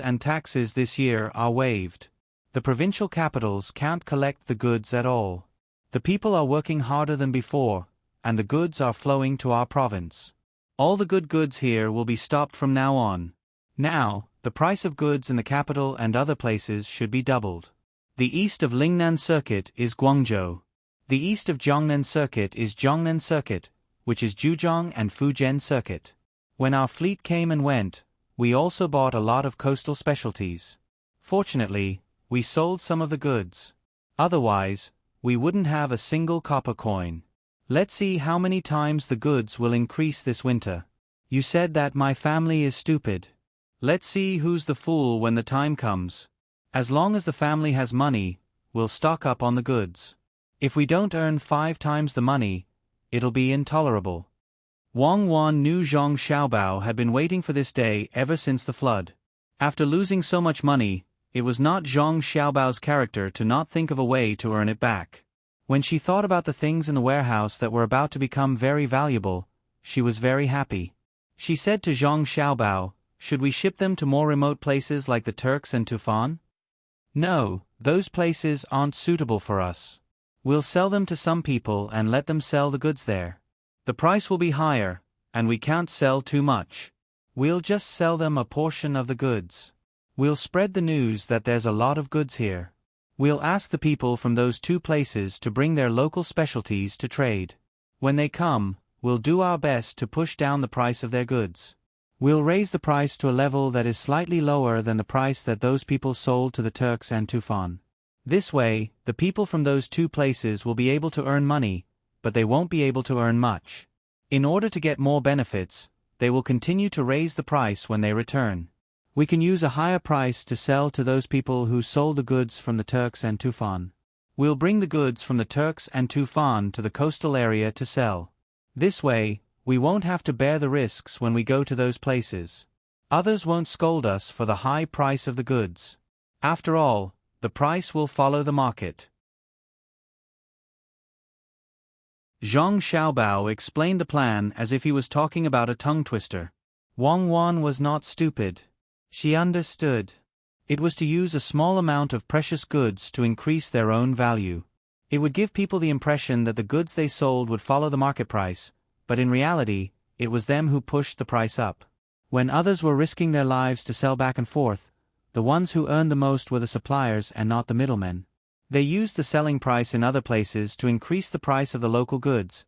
this year are waived. The provincial capitals can't collect the goods at all. The people are working harder than before, and the goods are flowing to our province. All the good goods here will be stopped from now on. Now, the price of goods in the capital and other places should be doubled. The east of Lingnan Circuit is Guangzhou. The east of Jiangnan Circuit is Jiangnan Circuit, which is Zhujiang and Fujian Circuit. When our fleet came and went, we also bought a lot of coastal specialties. Fortunately, we sold some of the goods. Otherwise, we wouldn't have a single copper coin. Let's see how many times the goods will increase this winter. You said that my family is stupid. Let's see who's the fool when the time comes." As long as the family has money, we'll stock up on the goods. If we don't earn 5 times the money, it'll be intolerable. Wang Wan knew Zhang Xiaobao had been waiting for this day ever since the flood. After losing so much money, it was not Zhang Xiaobao's character to not think of a way to earn it back. When she thought about the things in the warehouse that were about to become very valuable, she was very happy. She said to Zhang Xiaobao, "Should we ship them to more remote places like the Turks and Tufan?" "No, those places aren't suitable for us. We'll sell them to some people and let them sell the goods there. The price will be higher, and we can't sell too much. We'll just sell them a portion of the goods. We'll spread the news that there's a lot of goods here. We'll ask the people from those 2 places to bring their local specialties to trade. When they come, we'll do our best to push down the price of their goods. We'll raise the price to a level that is slightly lower than the price that those people sold to the Turks and Tufan. This way, the people from those 2 places will be able to earn money, but they won't be able to earn much. In order to get more benefits, they will continue to raise the price when they return. We can use a higher price to sell to those people who sold the goods from the Turks and Tufan. We'll bring the goods from the Turks and Tufan to the coastal area to sell. This way, we won't have to bear the risks when we go to those places. Others won't scold us for the high price of the goods. After all, the price will follow the market." Zhang Xiaobao explained the plan as if he was talking about a tongue twister. Wang Wan was not stupid. She understood. It was to use a small amount of precious goods to increase their own value. It would give people the impression that the goods they sold would follow the market price, but in reality, it was them who pushed the price up. When others were risking their lives to sell back and forth, the ones who earned the most were the suppliers and not the middlemen. They used the selling price in other places to increase the price of the local goods,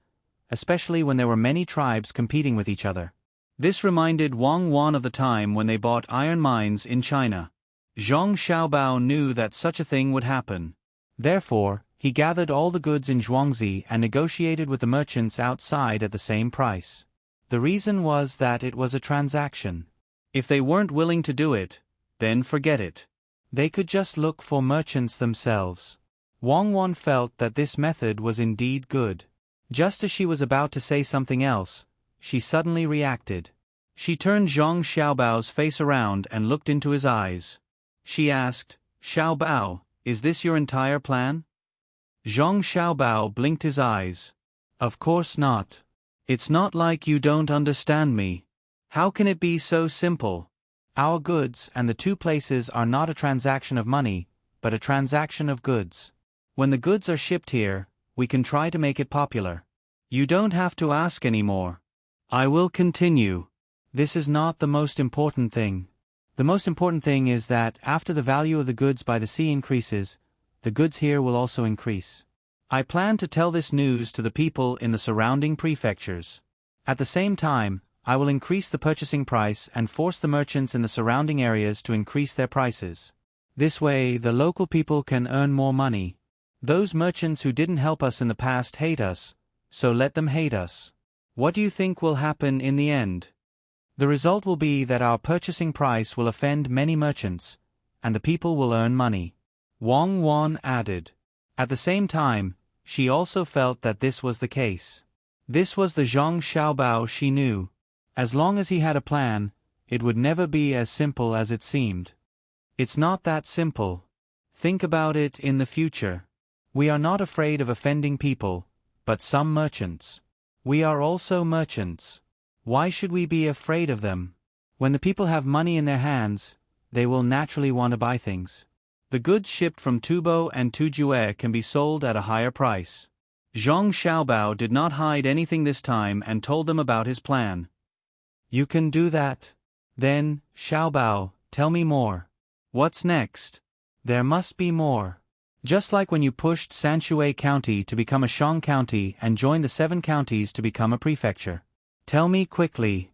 especially when there were many tribes competing with each other. This reminded Wang Wan of the time when they bought iron mines in China. Zhang Xiaobao knew that such a thing would happen. Therefore, he gathered all the goods in Zhuangzi and negotiated with the merchants outside at the same price. The reason was that it was a transaction. If they weren't willing to do it, then forget it. They could just look for merchants themselves. Wang Wan felt that this method was indeed good. Just as she was about to say something else, she suddenly reacted. She turned Zhang Xiaobao's face around and looked into his eyes. She asked, "Xiaobao, is this your entire plan?" Zhang Xiaobao blinked his eyes. "Of course not. It's not like you don't understand me. How can it be so simple? Our goods and the 2 places are not a transaction of money, but a transaction of goods. When the goods are shipped here, we can try to make it popular. You don't have to ask anymore. I will continue. This is not the most important thing. The most important thing is that after the value of the goods by the sea increases, the goods here will also increase. I plan to tell this news to the people in the surrounding prefectures. At the same time, I will increase the purchasing price and force the merchants in the surrounding areas to increase their prices. This way, the local people can earn more money. Those merchants who didn't help us in the past hate us, so let them hate us. What do you think will happen in the end? The result will be that our purchasing price will offend many merchants, and the people will earn money." Wang Wan added. At the same time, she also felt that this was the case. This was the Zhang Xiaobao she knew. As long as he had a plan, it would never be as simple as it seemed. It's not that simple. Think about it in the future. We are not afraid of offending people, but some merchants. We are also merchants. Why should we be afraid of them? When the people have money in their hands, they will naturally want to buy things. The goods shipped from Tubo and Tujue can be sold at a higher price. Zhang Xiaobao did not hide anything this time and told them about his plan. "You can do that. Then, Xiaobao, tell me more. What's next?" "There must be more. Just like when you pushed Sanshui County to become a Shang County and joined the 7 counties to become a prefecture. Tell me quickly.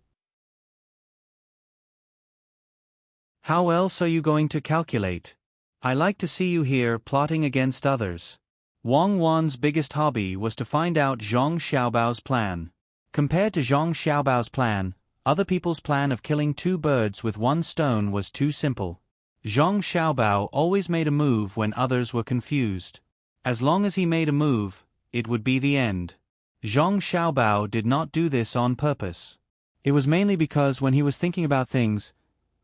How else are you going to calculate? I like to see you here plotting against others." Wang Wan's biggest hobby was to find out Zhang Xiaobao's plan. Compared to Zhang Xiaobao's plan, other people's plan of killing 2 birds with 1 stone was too simple. Zhang Xiaobao always made a move when others were confused. As long as he made a move, it would be the end. Zhang Xiaobao did not do this on purpose. It was mainly because when he was thinking about things,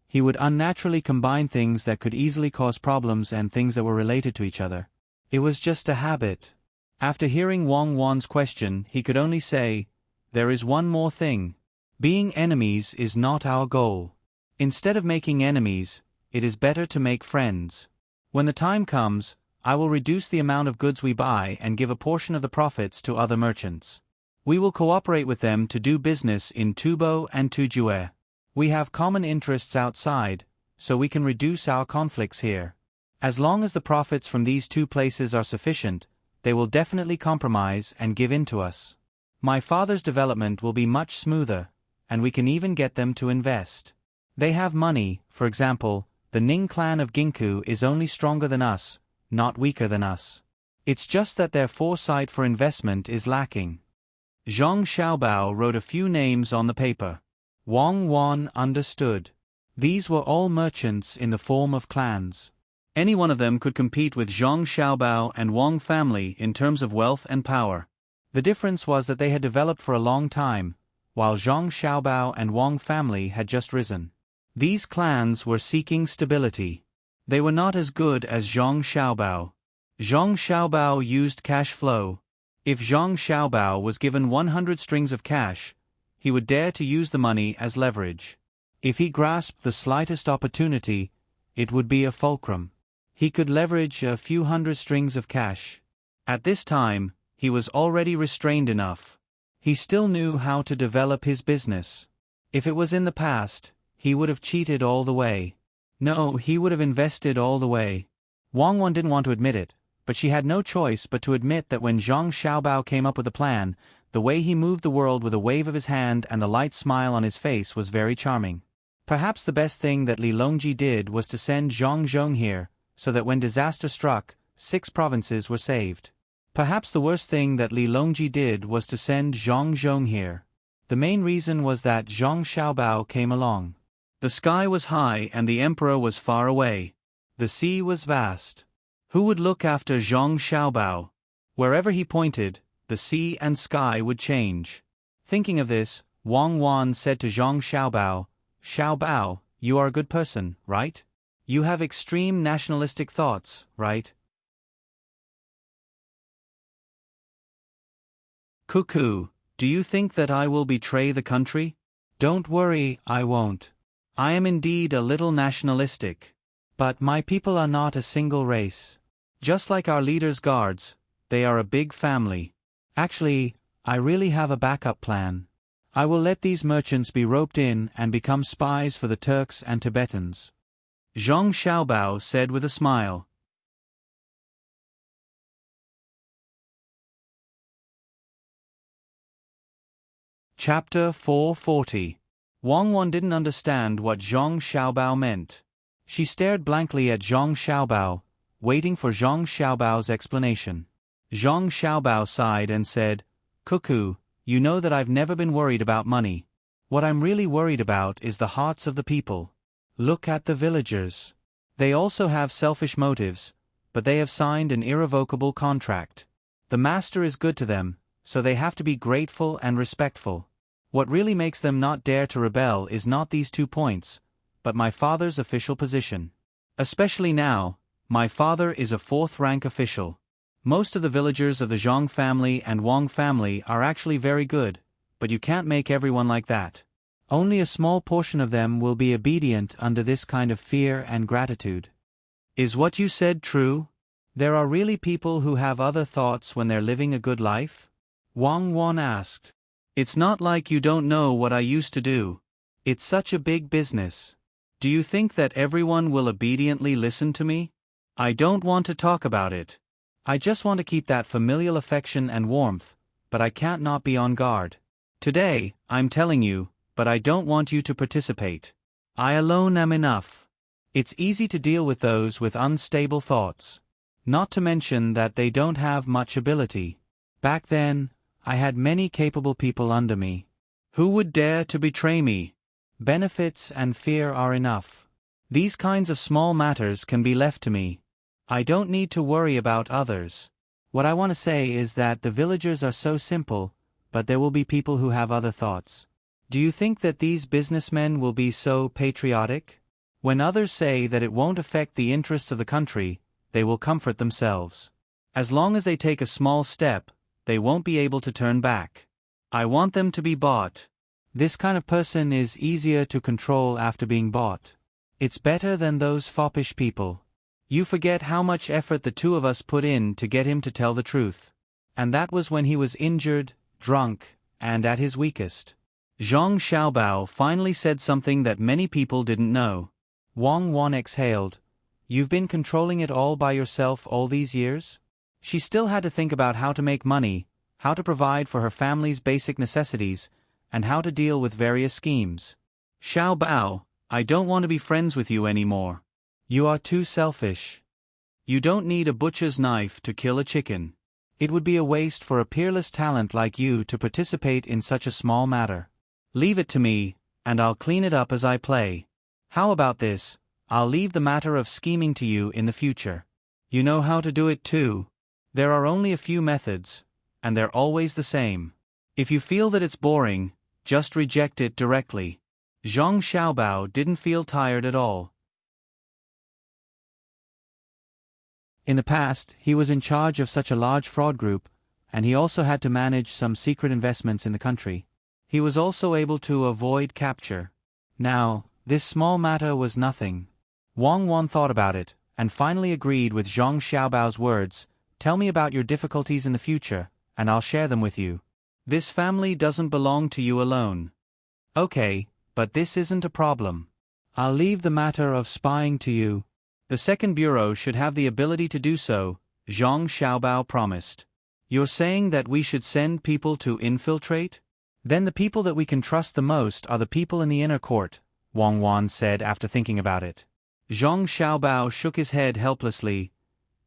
he would unnaturally combine things that could easily cause problems and things that were related to each other. It was just a habit. After hearing Wang Wan's question, he could only say, "There is one more thing. Being enemies is not our goal. Instead of making enemies, it is better to make friends. When the time comes, I will reduce the amount of goods we buy and give a portion of the profits to other merchants. We will cooperate with them to do business in Tubo and Tujue. We have common interests outside, so we can reduce our conflicts here. As long as the profits from these two places are sufficient, they will definitely compromise and give in to us. My father's development will be much smoother, and we can even get them to invest. They have money, for example, the Ning clan of Ginku is only stronger than us, not weaker than us. It's just that their foresight for investment is lacking." Zhang Xiaobao wrote a few names on the paper. Wang Wan understood. These were all merchants in the form of clans. Any one of them could compete with Zhang Xiaobao and Wang family in terms of wealth and power. The difference was that they had developed for a long time, while Zhang Xiaobao and Wang family had just risen. These clans were seeking stability. They were not as good as Zhang Xiaobao. Zhang Xiaobao used cash flow. If Zhang Xiaobao was given 100 strings of cash, he would dare to use the money as leverage. If he grasped the slightest opportunity, it would be a fulcrum. He could leverage a few hundred strings of cash. At this time, he was already restrained enough. He still knew how to develop his business. If it was in the past, he would have cheated all the way. No, he would have invested all the way. Wang Wan didn't want to admit it, but she had no choice but to admit that when Zhang Xiaobao came up with a plan, the way he moved the world with a wave of his hand and the light smile on his face was very charming. Perhaps the best thing that Li Longji did was to send Zhang Zhong here, so that when disaster struck, 6 provinces were saved. Perhaps the worst thing that Li Longji did was to send Zhang Zhong here. The main reason was that Zhang Xiaobao came along. The sky was high and the emperor was far away. The sea was vast. Who would look after Zhang Xiaobao? Wherever he pointed, the sea and sky would change. Thinking of this, Wang Wan said to Zhang Xiaobao, "Xiaobao, you are a good person, right? You have extreme nationalistic thoughts, right?" "Cuckoo, do you think that I will betray the country?" "Don't worry, I won't. I am indeed a little nationalistic. But my people are not a single race. Just like our leader's guards, they are a big family. Actually, I really have a backup plan. I will let these merchants be roped in and become spies for the Turks and Tibetans." Zhang Xiaobao said with a smile. Chapter 440. Wang Wan didn't understand what Zhang Xiaobao meant. She stared blankly at Zhang Xiaobao, waiting for Zhang Xiaobao's explanation. Zhang Xiaobao sighed and said, "Cuckoo, you know that I've never been worried about money. What I'm really worried about is the hearts of the people. Look at the villagers. They also have selfish motives, but they have signed an irrevocable contract. The master is good to them, so they have to be grateful and respectful. What really makes them not dare to rebel is not these 2 points, but my father's official position. Especially now, my father is a 4th-rank official. Most of the villagers of the Zhang family and Wang family are actually very good, but you can't make everyone like that. Only a small portion of them will be obedient under this kind of fear and gratitude." "Is what you said true? There are really people who have other thoughts when they're living a good life?" Wang Wan asked. "It's not like you don't know what I used to do. It's such a big business. Do you think that everyone will obediently listen to me? I don't want to talk about it. I just want to keep that familial affection and warmth, but I can't not be on guard. Today, I'm telling you, but I don't want you to participate. I alone am enough. It's easy to deal with those with unstable thoughts. Not to mention that they don't have much ability. Back then, I had many capable people under me. Who would dare to betray me? Benefits and fear are enough. These kinds of small matters can be left to me. I don't need to worry about others. What I want to say is that the villagers are so simple, but there will be people who have other thoughts. Do you think that these businessmen will be so patriotic? When others say that it won't affect the interests of the country, they will comfort themselves. As long as they take a small step, they won't be able to turn back. I want them to be bought. This kind of person is easier to control after being bought. It's better than those foppish people. You forget how much effort the two of us put in to get him to tell the truth. And that was when he was injured, drunk, and at his weakest. Zhang Xiaobao finally said something that many people didn't know. Wang Wan exhaled. You've been controlling it all by yourself all these years? She still had to think about how to make money, how to provide for her family's basic necessities, and how to deal with various schemes. Xiaobao, I don't want to be friends with you anymore. You are too selfish. You don't need a butcher's knife to kill a chicken. It would be a waste for a peerless talent like you to participate in such a small matter. Leave it to me, and I'll clean it up as I play. How about this? I'll leave the matter of scheming to you in the future. You know how to do it too. There are only a few methods, and they're always the same. If you feel that it's boring, just reject it directly. Zhang Xiaobao didn't feel tired at all. In the past, he was in charge of such a large fraud group, and he also had to manage some secret investments in the country. He was also able to avoid capture. Now, this small matter was nothing. Wang Wan thought about it, and finally agreed with Zhang Xiaobao's words. Tell me about your difficulties in the future, and I'll share them with you. This family doesn't belong to you alone. Okay, but this isn't a problem. I'll leave the matter of spying to you. The second bureau should have the ability to do so, Zhang Xiaobao promised. You're saying that we should send people to infiltrate? Then the people that we can trust the most are the people in the inner court, Wang Wan said after thinking about it. Zhang Xiaobao shook his head helplessly.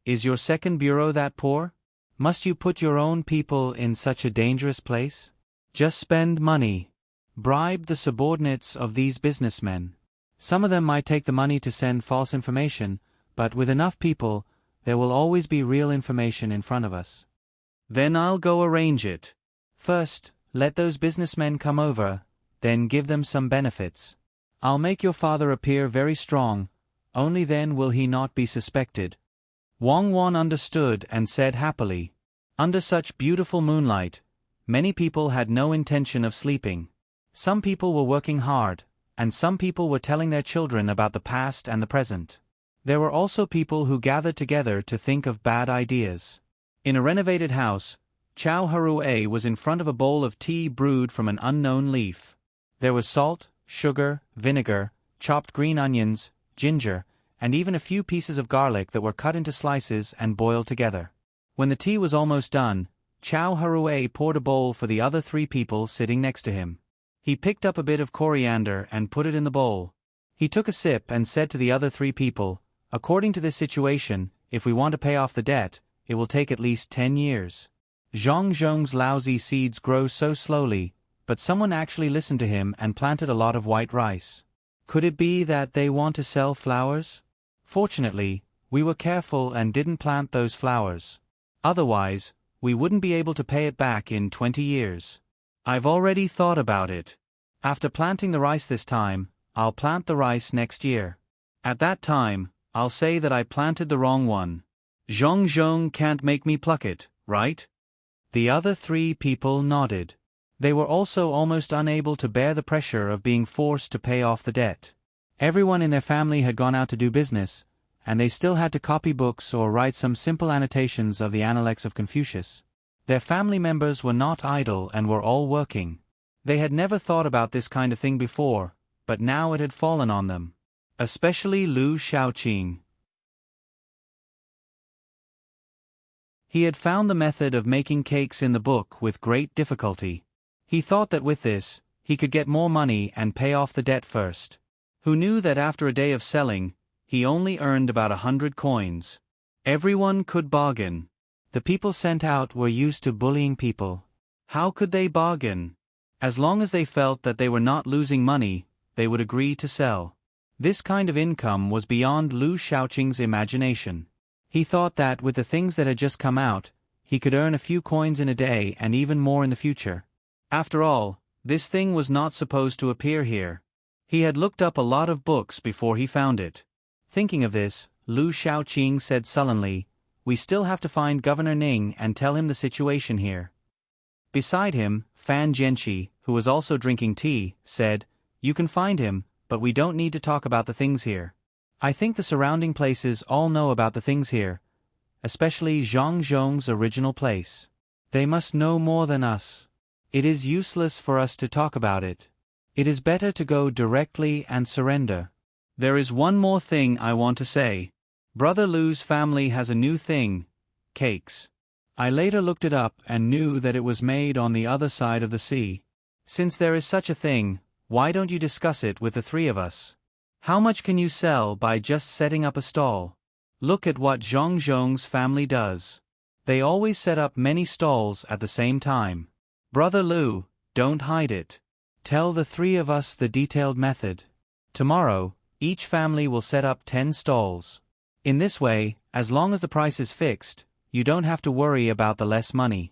Is your second bureau that poor? Must you put your own people in such a dangerous place? Just spend money. Bribe the subordinates of these businessmen. Some of them might take the money to send false information, but with enough people, there will always be real information in front of us. Then I'll go arrange it. First, let those businessmen come over, then give them some benefits. I'll make your father appear very strong, only then will he not be suspected. Wang Wan understood and said happily. Under such beautiful moonlight, many people had no intention of sleeping. Some people were working hard, and some people were telling their children about the past and the present. There were also people who gathered together to think of bad ideas. In a renovated house, Chow Harue was in front of a bowl of tea brewed from an unknown leaf. There was salt, sugar, vinegar, chopped green onions, ginger, and even a few pieces of garlic that were cut into slices and boiled together. When the tea was almost done, Chow Harue poured a bowl for the other 3 people sitting next to him. He picked up a bit of coriander and put it in the bowl. He took a sip and said to the other 3 people, according to this situation, if we want to pay off the debt, it will take at least 10 years. Zhang Zhong's lousy seeds grow so slowly, but someone actually listened to him and planted a lot of white rice. Could it be that they want to sell flowers? Fortunately, we were careful and didn't plant those flowers. Otherwise, we wouldn't be able to pay it back in 20 years. I've already thought about it. After planting the rice this time, I'll plant the rice next year. At that time, I'll say that I planted the wrong one. Zhong Zhong can't make me pluck it, right? The other 3 people nodded. They were also almost unable to bear the pressure of being forced to pay off the debt. Everyone in their family had gone out to do business, and they still had to copy books or write some simple annotations of the Analects of Confucius. Their family members were not idle and were all working. They had never thought about this kind of thing before, but now it had fallen on them. Especially Lu Shaoqing. He had found the method of making cakes in the book with great difficulty. He thought that with this, he could get more money and pay off the debt first. Who knew that after a day of selling, he only earned about 100 coins. Everyone could bargain. The people sent out were used to bullying people. How could they bargain? As long as they felt that they were not losing money, they would agree to sell. This kind of income was beyond Lu Shaoqing's imagination. He thought that with the things that had just come out, he could earn a few coins in a day and even more in the future. After all, this thing was not supposed to appear here. He had looked up a lot of books before he found it. Thinking of this, Lu Shaoqing said sullenly, "We still have to find Governor Ning and tell him the situation here." Beside him, Fan Jianqi, who was also drinking tea, said, "You can find him, but we don't need to talk about the things here. I think the surrounding places all know about the things here, especially Zhang Zhong's original place. They must know more than us. It is useless for us to talk about it. It is better to go directly and surrender. There is one more thing I want to say. Brother Lu's family has a new thing, cakes. I later looked it up and knew that it was made on the other side of the sea. Since there is such a thing, why don't you discuss it with the three of us? How much can you sell by just setting up a stall? Look at what Zhang Zhong's family does. They always set up many stalls at the same time. Brother Lu, don't hide it. Tell the three of us the detailed method. Tomorrow, each family will set up 10 stalls. In this way, as long as the price is fixed, you don't have to worry about the less money."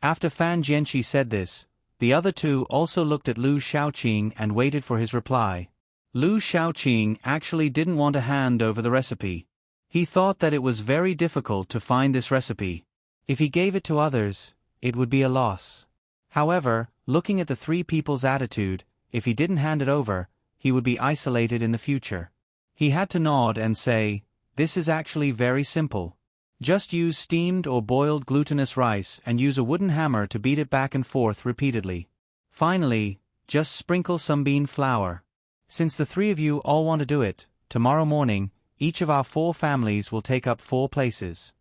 After Fan Jianqi said this, the other two also looked at Lu Shaoqing and waited for his reply. Lu Shaoqing actually didn't want to hand over the recipe. He thought that it was very difficult to find this recipe. If he gave it to others, it would be a loss. However, looking at the three people's attitude, if he didn't hand it over, he would be isolated in the future. He had to nod and say, "This is actually very simple. Just use steamed or boiled glutinous rice and use a wooden hammer to beat it back and forth repeatedly. Finally, just sprinkle some bean flour. Since the three of you all want to do it, tomorrow morning, each of our 4 families will take up 4 places."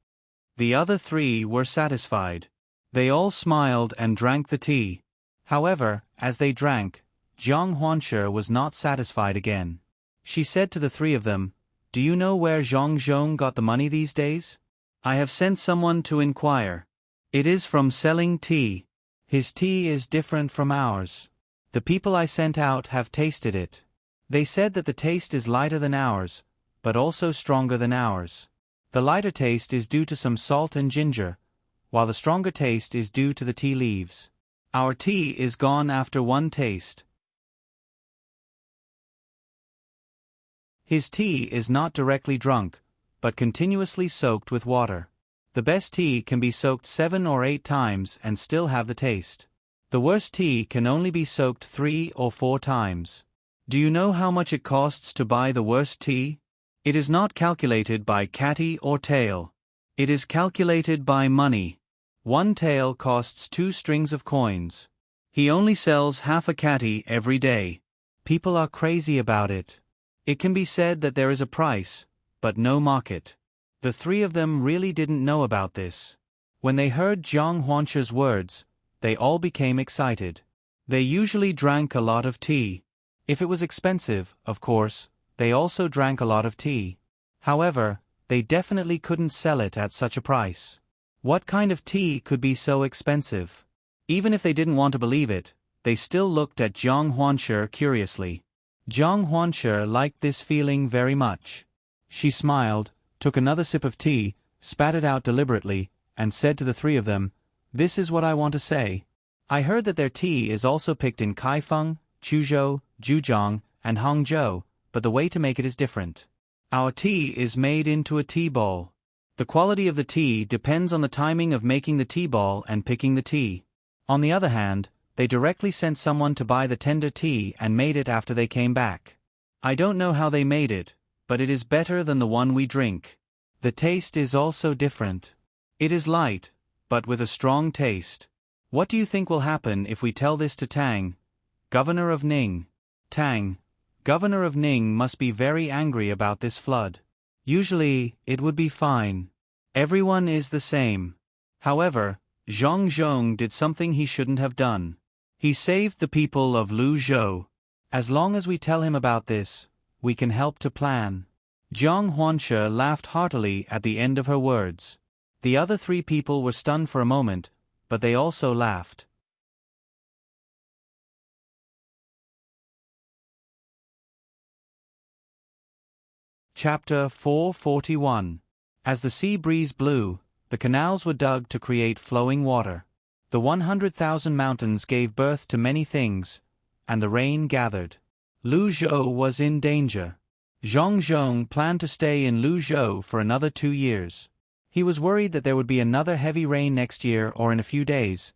The other 3 were satisfied. They all smiled and drank the tea. However, as they drank, Jiang Huanshe was not satisfied again. She said to the 3 of them, "Do you know where Zhang Zhong got the money these days? I have sent someone to inquire. It is from selling tea. His tea is different from ours. The people I sent out have tasted it. They said that the taste is lighter than ours, but also stronger than ours. The lighter taste is due to some salt and ginger, while the stronger taste is due to the tea leaves. Our tea is gone after 1 taste. His tea is not directly drunk, but continuously soaked with water. The best tea can be soaked 7 or 8 times and still have the taste. The worst tea can only be soaked 3 or 4 times. Do you know how much it costs to buy the worst tea? It is not calculated by catty or tael. It is calculated by money. 1 tael costs 2 strings of coins. He only sells half a catty every day. People are crazy about it. It can be said that there is a price, but no market. The 3 of them really didn't know about this. When they heard Jiang Huanshe's words, they all became excited. They usually drank a lot of tea. If it was expensive, of course, they also drank a lot of tea. However, they definitely couldn't sell it at such a price. What kind of tea could be so expensive? Even if they didn't want to believe it, they still looked at Jiang Huanshe curiously. Jiang Huanshe liked this feeling very much. She smiled, took another sip of tea, spat it out deliberately, and said to the 3 of them, "This is what I want to say. I heard that their tea is also picked in Kaifeng, Chuzhou, Zhujiang, and Hangzhou, but the way to make it is different. Our tea is made into a tea ball. The quality of the tea depends on the timing of making the tea ball and picking the tea. On the other hand, they directly sent someone to buy the tender tea and made it after they came back. I don't know how they made it, but it is better than the one we drink. The taste is also different. It is light, but with a strong taste. What do you think will happen if we tell this to Tang, Governor of Ning? Tang, Governor of Ning, must be very angry about this flood. Usually, it would be fine. Everyone is the same. However, Zhang Zhong did something he shouldn't have done. He saved the people of Luzhou. As long as we tell him about this, we can help to plan." Jiang Huanshe laughed heartily at the end of her words. The other 3 people were stunned for a moment, but they also laughed. Chapter 441. As the sea breeze blew, the canals were dug to create flowing water. The 100,000 mountains gave birth to many things, and the rain gathered. Luzhou was in danger. Zhong planned to stay in Luzhou for another 2 years. He was worried that there would be another heavy rain next year or in a few days,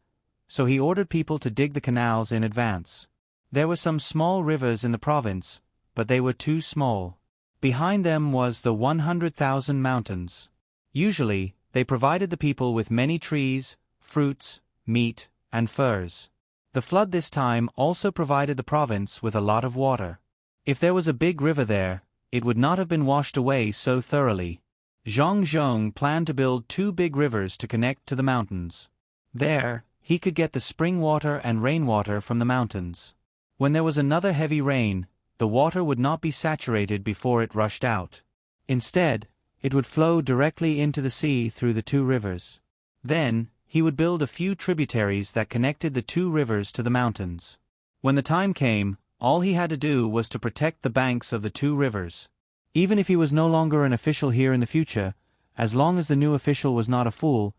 so he ordered people to dig the canals in advance. There were some small rivers in the province, but they were too small. Behind them was the 100,000 mountains. Usually, they provided the people with many trees, fruits, meat, and furs. The flood this time also provided the province with a lot of water. If there was a big river there, it would not have been washed away so thoroughly. Zhong planned to build 2 big rivers to connect to the mountains. There, he could get the spring water and rainwater from the mountains. When there was another heavy rain, the water would not be saturated before it rushed out. Instead, it would flow directly into the sea through the 2 rivers. Then, he would build a few tributaries that connected the 2 rivers to the mountains. When the time came, all he had to do was to protect the banks of the 2 rivers. Even if he was no longer an official here in the future, as long as the new official was not a fool,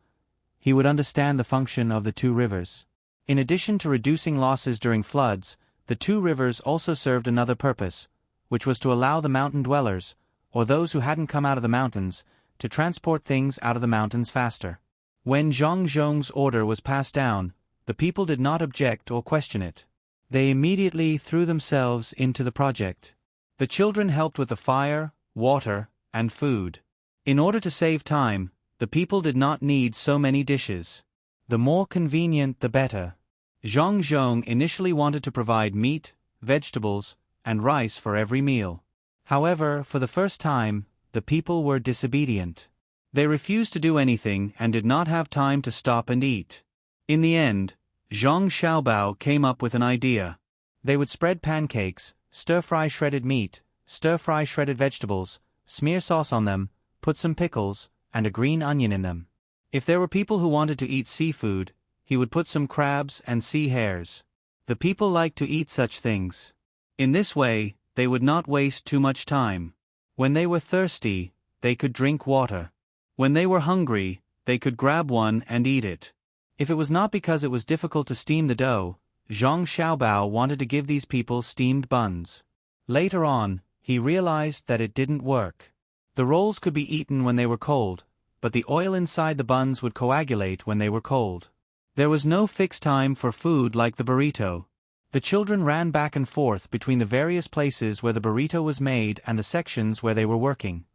he would understand the function of the 2 rivers. In addition to reducing losses during floods, the 2 rivers also served another purpose, which was to allow the mountain dwellers, or those who hadn't come out of the mountains, to transport things out of the mountains faster. When Zhong's order was passed down, the people did not object or question it. They immediately threw themselves into the project. The children helped with the fire, water, and food. In order to save time, the people did not need so many dishes. The more convenient the better. Zhong initially wanted to provide meat, vegetables, and rice for every meal. However, for the first time, the people were disobedient. They refused to do anything and did not have time to stop and eat. In the end, Zhong Xiaobao came up with an idea. They would spread pancakes, stir-fry shredded meat, stir-fry shredded vegetables, smear sauce on them, put some pickles, and a green onion in them. If there were people who wanted to eat seafood, he would put some crabs and sea hares. The people liked to eat such things. In this way, they would not waste too much time. When they were thirsty, they could drink water. When they were hungry, they could grab one and eat it. If it was not because it was difficult to steam the dough, Zhong Xiaobao wanted to give these people steamed buns. Later on, he realized that it didn't work. The rolls could be eaten when they were cold, but the oil inside the buns would coagulate when they were cold. There was no fixed time for food like the burrito. The children ran back and forth between the various places where the burrito was made and the sections where they were working.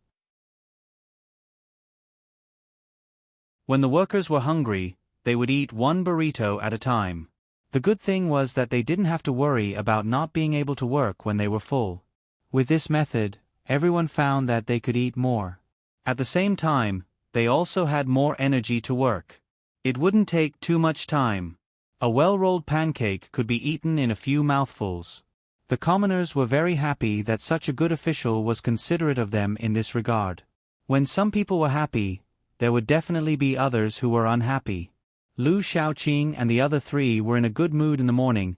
When the workers were hungry, they would eat 1 burrito at a time. The good thing was that they didn't have to worry about not being able to work when they were full. With this method, everyone found that they could eat more. At the same time, they also had more energy to work. It wouldn't take too much time. A well-rolled pancake could be eaten in a few mouthfuls. The commoners were very happy that such a good official was considerate of them in this regard. When some people were happy, there would definitely be others who were unhappy. Lu Shaoqing and the other 3 were in a good mood in the morning,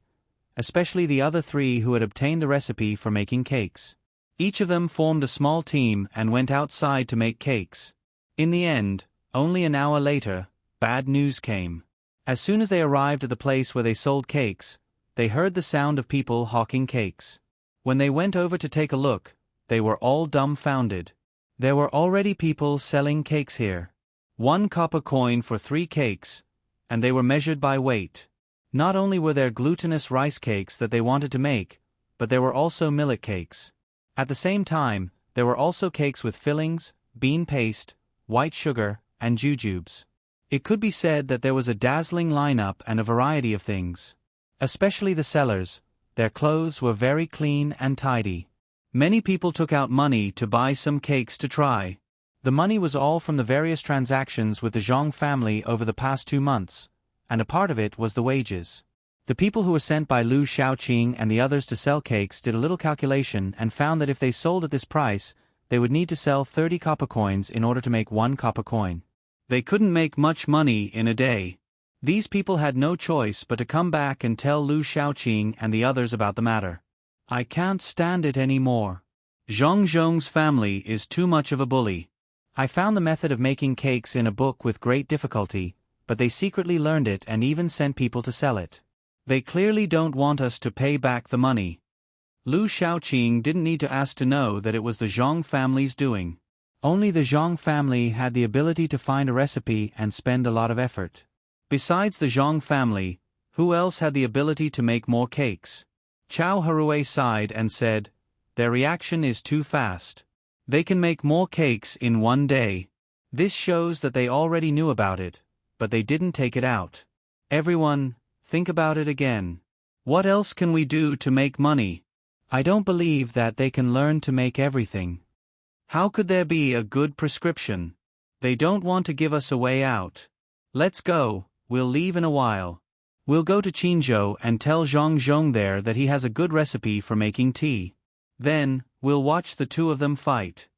especially the other 3 who had obtained the recipe for making cakes. Each of them formed a small team and went outside to make cakes. In the end, only an hour later, bad news came. As soon as they arrived at the place where they sold cakes, they heard the sound of people hawking cakes. When they went over to take a look, they were all dumbfounded. There were already people selling cakes here. 1 copper coin for 3 cakes, and they were measured by weight. Not only were there glutinous rice cakes that they wanted to make, but there were also millet cakes. At the same time, there were also cakes with fillings, bean paste, white sugar, and jujubes. It could be said that there was a dazzling lineup and a variety of things. Especially the sellers, their clothes were very clean and tidy. Many people took out money to buy some cakes to try. The money was all from the various transactions with the Zhong family over the past 2 months, and a part of it was the wages. The people who were sent by Lu Shaoqing and the others to sell cakes did a little calculation and found that if they sold at this price, they would need to sell 30 copper coins in order to make 1 copper coin. They couldn't make much money in a day. These people had no choice but to come back and tell Lu Shaoqing and the others about the matter. "I can't stand it anymore. Zhong's family is too much of a bully. I found the method of making cakes in a book with great difficulty, but they secretly learned it and even sent people to sell it. They clearly don't want us to pay back the money. Lu Shaoqing didn't need to ask to know that it was the Zhong family's doing. Only the Zhong family had the ability to find a recipe and spend a lot of effort. Besides the Zhong family, who else had the ability to make more cakes? Chao Harue sighed and said, "Their reaction is too fast. They can make more cakes in one day." This shows that they already knew about it, but they didn't take it out. Everyone, think about it again. What else can we do to make money? I don't believe that they can learn to make everything. How could there be a good prescription? They don't want to give us a way out. Let's go, we'll leave in a while. We'll go to Qinzhou and tell Zhong there that he has a good recipe for making tea. Then, we'll watch the two of them fight.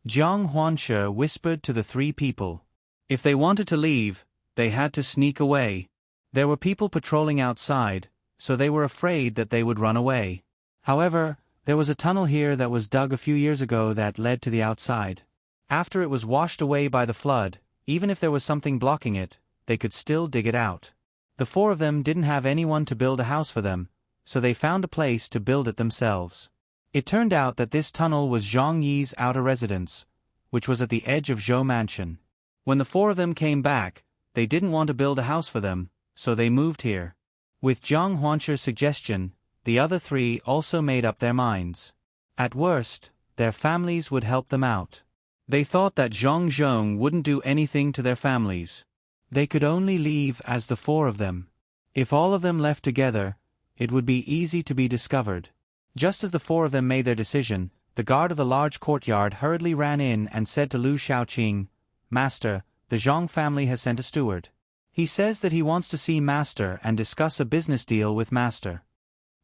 Jiang Huanshe whispered to the three people. If they wanted to leave, they had to sneak away. There were people patrolling outside, so they were afraid that they would run away. However, there was a tunnel here that was dug a few years ago that led to the outside. After it was washed away by the flood, even if there was something blocking it, they could still dig it out. The four of them didn't have anyone to build a house for them, so they found a place to build it themselves. It turned out that this tunnel was Zhang Yi's outer residence, which was at the edge of Zhou Mansion. When the four of them came back, they didn't want to build a house for them, so they moved here. With Jiang Huanshe's suggestion, the other three also made up their minds. At worst, their families would help them out. They thought that Zhong wouldn't do anything to their families. They could only leave as the four of them. If all of them left together, it would be easy to be discovered. Just as the four of them made their decision, the guard of the large courtyard hurriedly ran in and said to Lu Shaoqing, "Master, the Zhong family has sent a steward. He says that he wants to see Master and discuss a business deal with Master."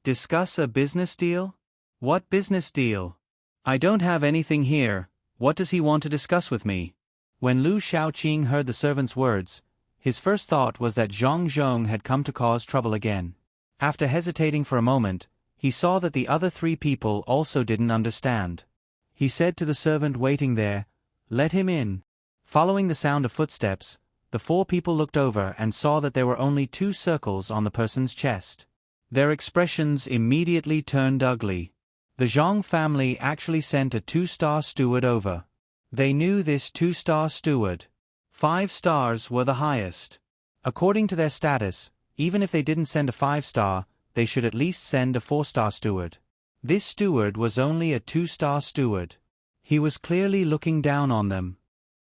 Discuss a business deal? What business deal? I don't have anything here. What does he want to discuss with me? When Lu Shaoqing heard the servant's words, his first thought was that Zhong had come to cause trouble again. After hesitating for a moment, he saw that the other three people also didn't understand. He said to the servant waiting there, "Let him in." Following the sound of footsteps, the four people looked over and saw that there were only 2 circles on the person's chest. Their expressions immediately turned ugly. The Zhong family actually sent a 2-star steward over. They knew this 2-star steward. 5 stars were the highest. According to their status, even if they didn't send a 5-star, they should at least send a 4-star steward. This steward was only a 2-star steward. He was clearly looking down on them.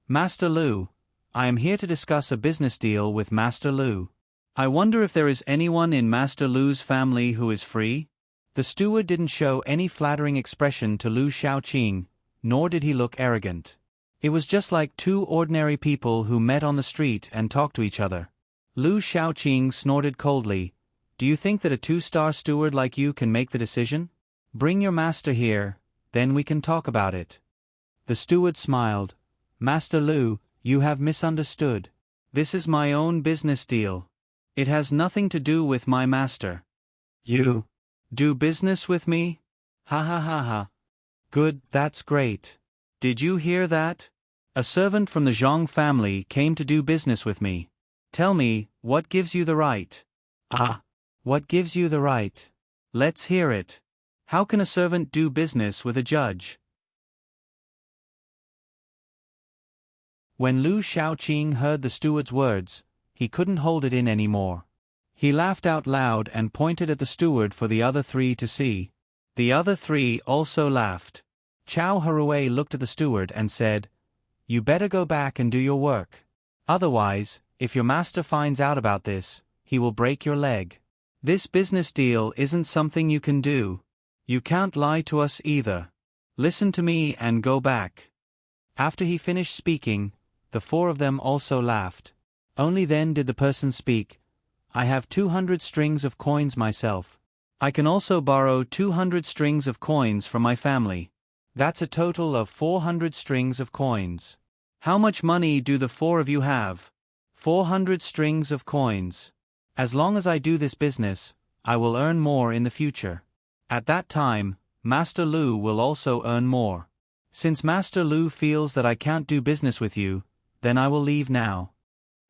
"Master Lu, I am here to discuss a business deal with Master Lu. I wonder if there is anyone in Master Lu's family who is free?" The steward didn't show any flattering expression to Lu Shaoqing, nor did he look arrogant. It was just like 2 ordinary people who met on the street and talked to each other. Lu Shaoqing snorted coldly. "Do you think that a 2-star steward like you can make the decision? Bring your master here, then we can talk about it." The steward smiled. "Master Lu, you have misunderstood. This is my own business deal. It has nothing to do with my master." "You do business with me? Ha ha ha ha. Good, that's great. Did you hear that? A servant from the Zhong family came to do business with me. Tell me, what gives you the right?" "Ah, what gives you the right? Let's hear it. How can a servant do business with a judge?" When Lu Shaoqing heard the steward's words, he couldn't hold it in anymore. He laughed out loud and pointed at the steward for the other 3 to see. The other 3 also laughed. Chao Harue looked at the steward and said, "You better go back and do your work. Otherwise, if your master finds out about this, he will break your leg. This business deal isn't something you can do. You can't lie to us either. Listen to me and go back." After he finished speaking, the 4 of them also laughed. Only then did the person speak. "I have 200 strings of coins myself. I can also borrow 200 strings of coins from my family. That's a total of 400 strings of coins. How much money do the 4 of you have?" 400 strings of coins. As long as I do this business, I will earn more in the future. At that time, Master Lu will also earn more. Since Master Lu feels that I can't do business with you, then I will leave now."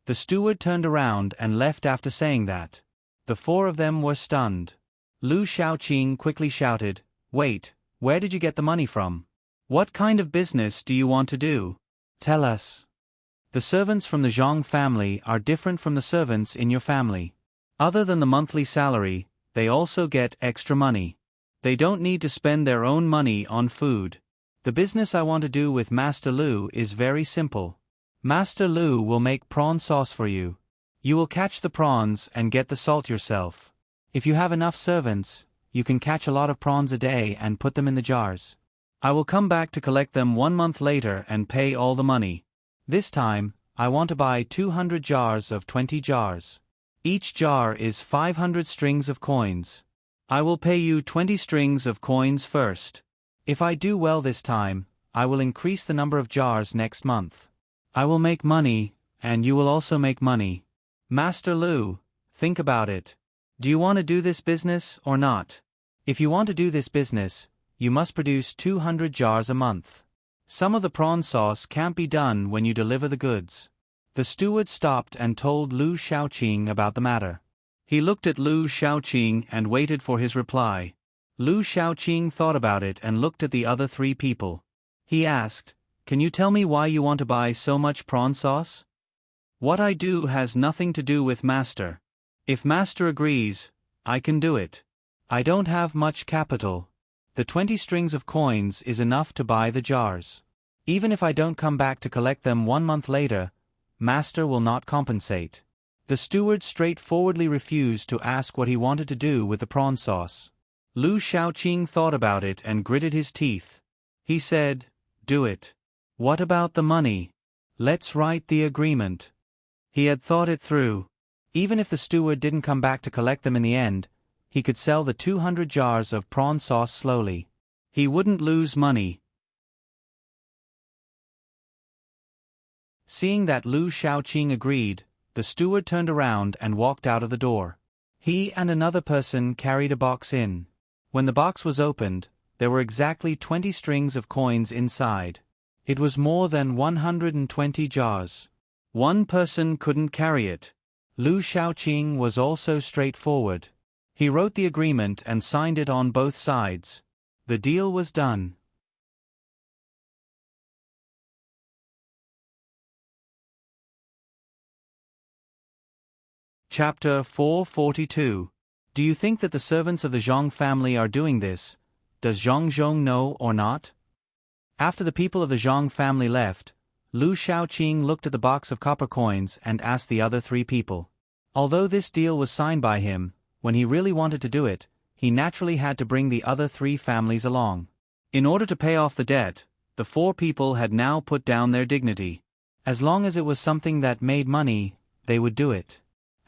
The steward turned around and left after saying that. The four of them were stunned. Lu Shaoqing quickly shouted, "Wait, where did you get the money from? What kind of business do you want to do? Tell us." "The servants from the Zhang family are different from the servants in your family. Other than the monthly salary, they also get extra money. They don't need to spend their own money on food. The business I want to do with Master Lu is very simple. Master Lu will make prawn sauce for you. You will catch the prawns and get the salt yourself. If you have enough servants, you can catch a lot of prawns a day and put them in the jars. I will come back to collect them 1 month later and pay all the money. This time, I want to buy 200 jars of 20 jars. Each jar is 500 strings of coins. I will pay you 20 strings of coins first. If I do well this time, I will increase the number of jars next month. I will make money, and you will also make money. Master Lu, think about it. Do you want to do this business or not? If you want to do this business, you must produce 200 jars a month. Some of the prawn sauce can't be done when you deliver the goods." The steward stopped and told Lu Shaoqing about the matter. He looked at Lu Shaoqing and waited for his reply. Lu Shaoqing thought about it and looked at the other 3 people. He asked, "Can you tell me why you want to buy so much prawn sauce?" "What I do has nothing to do with Master. If Master agrees, I can do it. I don't have much capital. The 20 strings of coins is enough to buy the jars. Even if I don't come back to collect them 1 month later, Master will not compensate." The steward straightforwardly refused to ask what he wanted to do with the prawn sauce. Lu Shaoqing thought about it and gritted his teeth. He said, "Do it. What about the money? Let's write the agreement." He had thought it through. Even if the steward didn't come back to collect them in the end, he could sell the 200 jars of prawn sauce slowly. He wouldn't lose money. Seeing that Lu Shaoqing agreed, the steward turned around and walked out of the door. He and another person carried a box in. When the box was opened, there were exactly 20 strings of coins inside. It was more than 120 jars. One person couldn't carry it. Lu Shaoqing was also straightforward. He wrote the agreement and signed it on both sides. The deal was done. Chapter 442. Do you think that the servants of the Zhang family are doing this? Does Zhang Zhong know or not? After the people of the Zhang family left, Lu Shaoqing looked at the box of copper coins and asked the other 3 people. Although this deal was signed by him, when he really wanted to do it, he naturally had to bring the other 3 families along. In order to pay off the debt, the 4 people had now put down their dignity. As long as it was something that made money, they would do it.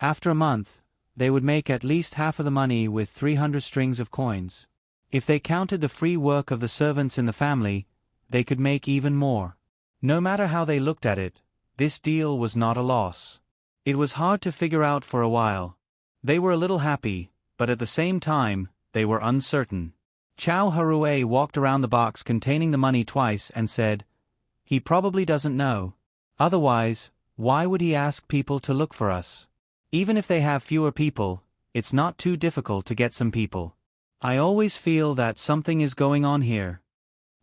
After a month, they would make at least half of the money with 300 strings of coins. If they counted the free work of the servants in the family, they could make even more. No matter how they looked at it, this deal was not a loss. It was hard to figure out for a while. They were a little happy, but at the same time, they were uncertain. Chow Harue walked around the box containing the money twice and said, "He probably doesn't know. Otherwise, why would he ask people to look for us? Even if they have fewer people, it's not too difficult to get some people. I always feel that something is going on here.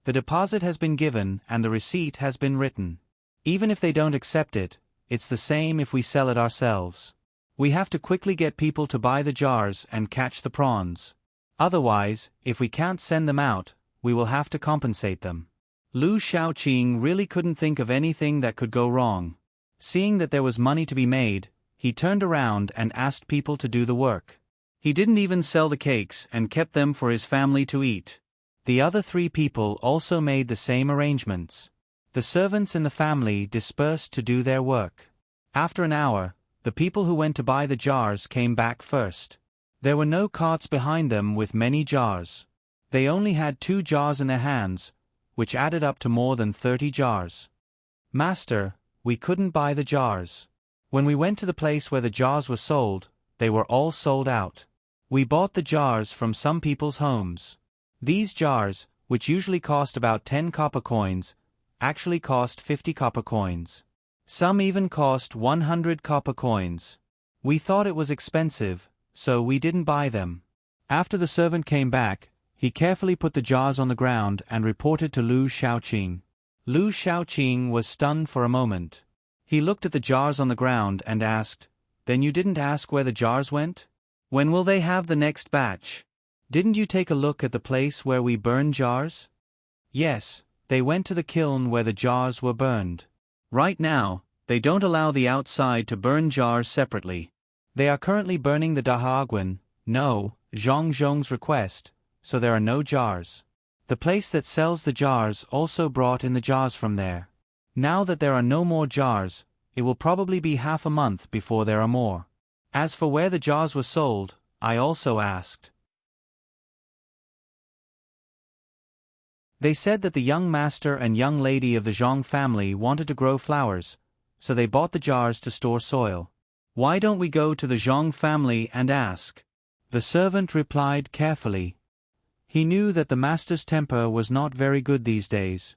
The deposit has been given and the receipt has been written. Even if they don't accept it, it's the same if we sell it ourselves. We have to quickly get people to buy the jars and catch the prawns. Otherwise, if we can't send them out, we will have to compensate them." Lu Shaoqing really couldn't think of anything that could go wrong. Seeing that there was money to be made, he turned around and asked people to do the work. He didn't even sell the cakes and kept them for his family to eat. The other 3 people also made the same arrangements. The servants in the family dispersed to do their work. After an hour, the people who went to buy the jars came back first. There were no carts behind them with many jars. They only had 2 jars in their hands, which added up to more than 30 jars. "Master, we couldn't buy the jars. When we went to the place where the jars were sold, they were all sold out. We bought the jars from some people's homes. These jars, which usually cost about 10 copper coins, actually cost 50 copper coins. Some even cost 100 copper coins. We thought it was expensive, so we didn't buy them. After the servant came back, he carefully put the jars on the ground and reported to Lu Shaoqing. Lu Shaoqing was stunned for a moment. He looked at the jars on the ground and asked, "Then you didn't ask where the jars went? When will they have the next batch? Didn't you take a look at the place where we burned jars?" "Yes, they went to the kiln where the jars were burned. Right now, they don't allow the outside to burn jars separately. They are currently burning the Dahaguan, no, Zhongzhong's request, so there are no jars. The place that sells the jars also brought in the jars from there. Now that there are no more jars, it will probably be half a month before there are more. As for where the jars were sold, I also asked. They said that the young master and young lady of the Zhong family wanted to grow flowers, so they bought the jars to store soil. Why don't we go to the Zhong family and ask?" The servant replied carefully. He knew that the master's temper was not very good these days.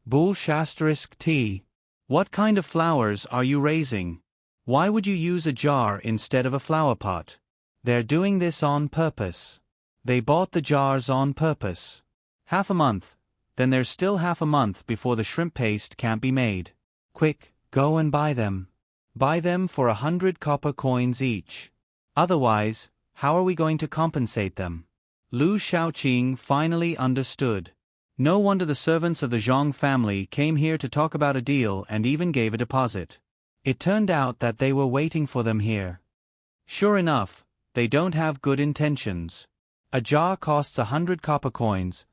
Bull *T. What kind of flowers are you raising? Why would you use a jar instead of a flower pot? They're doing this on purpose. They bought the jars on purpose. Half a month, then there's still half a month before the shrimp paste can't be made. Quick, go and buy them. Buy them for 100 copper coins each. Otherwise, how are we going to compensate them? Lu Shaoqing finally understood. No wonder the servants of the Zhong family came here to talk about a deal and even gave a deposit. It turned out that they were waiting for them here. Sure enough, they don't have good intentions. A jar costs 100 copper coins,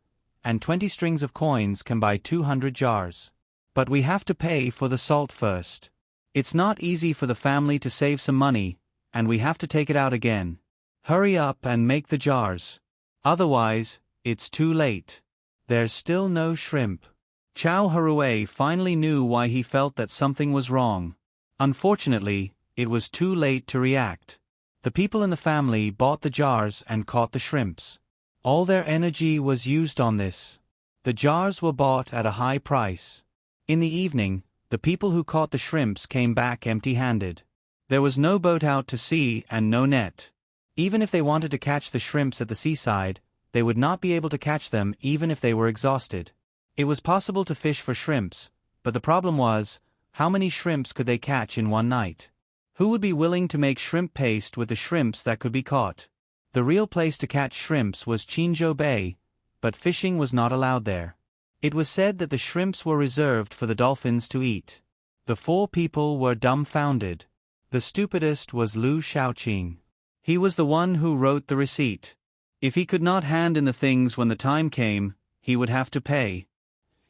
and 20 strings of coins can buy 200 jars. But we have to pay for the salt first. It's not easy for the family to save some money, and we have to take it out again. Hurry up and make the jars. Otherwise, it's too late. There's still no shrimp. Chow Harue finally knew why he felt that something was wrong. Unfortunately, it was too late to react. The people in the family bought the jars and caught the shrimps. All their energy was used on this. The jars were bought at a high price. In the evening, the people who caught the shrimps came back empty-handed. There was no boat out to sea and no net. Even if they wanted to catch the shrimps at the seaside, they would not be able to catch them even if they were exhausted. It was possible to fish for shrimps, but the problem was, how many shrimps could they catch in one night? Who would be willing to make shrimp paste with the shrimps that could be caught? The real place to catch shrimps was Qinzhou Bay, but fishing was not allowed there. It was said that the shrimps were reserved for the dolphins to eat. The four people were dumbfounded. The stupidest was Lu Shaoqing. He was the one who wrote the receipt. If he could not hand in the things when the time came, he would have to pay.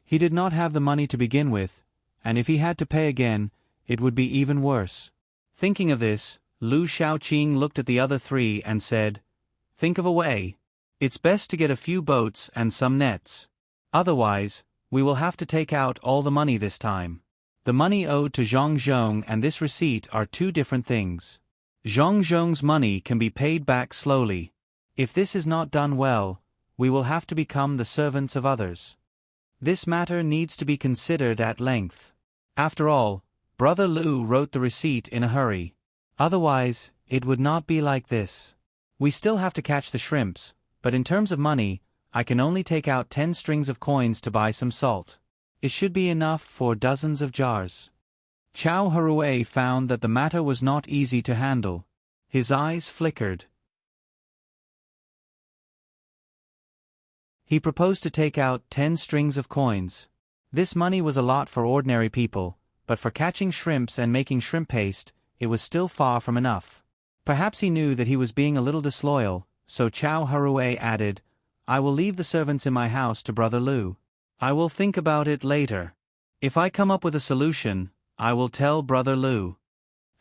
He did not have the money to begin with, and if he had to pay again, it would be even worse. Thinking of this, Lu Shaoqing looked at the other three and said, "Think of a way. It's best to get a few boats and some nets. Otherwise, we will have to take out all the money this time. The money owed to Zhongzhong and this receipt are two different things. Zhongzhong's money can be paid back slowly. If this is not done well, we will have to become the servants of others. This matter needs to be considered at length. After all, Brother Lu wrote the receipt in a hurry. Otherwise, it would not be like this. We still have to catch the shrimps, but in terms of money, I can only take out 10 strings of coins to buy some salt. It should be enough for dozens of jars." Chow Harue found that the matter was not easy to handle. His eyes flickered. He proposed to take out 10 strings of coins. This money was a lot for ordinary people, but for catching shrimps and making shrimp paste, it was still far from enough. Perhaps he knew that he was being a little disloyal, so Chow Harue added, "I will leave the servants in my house to Brother Lu. I will think about it later. If I come up with a solution, I will tell Brother Lu."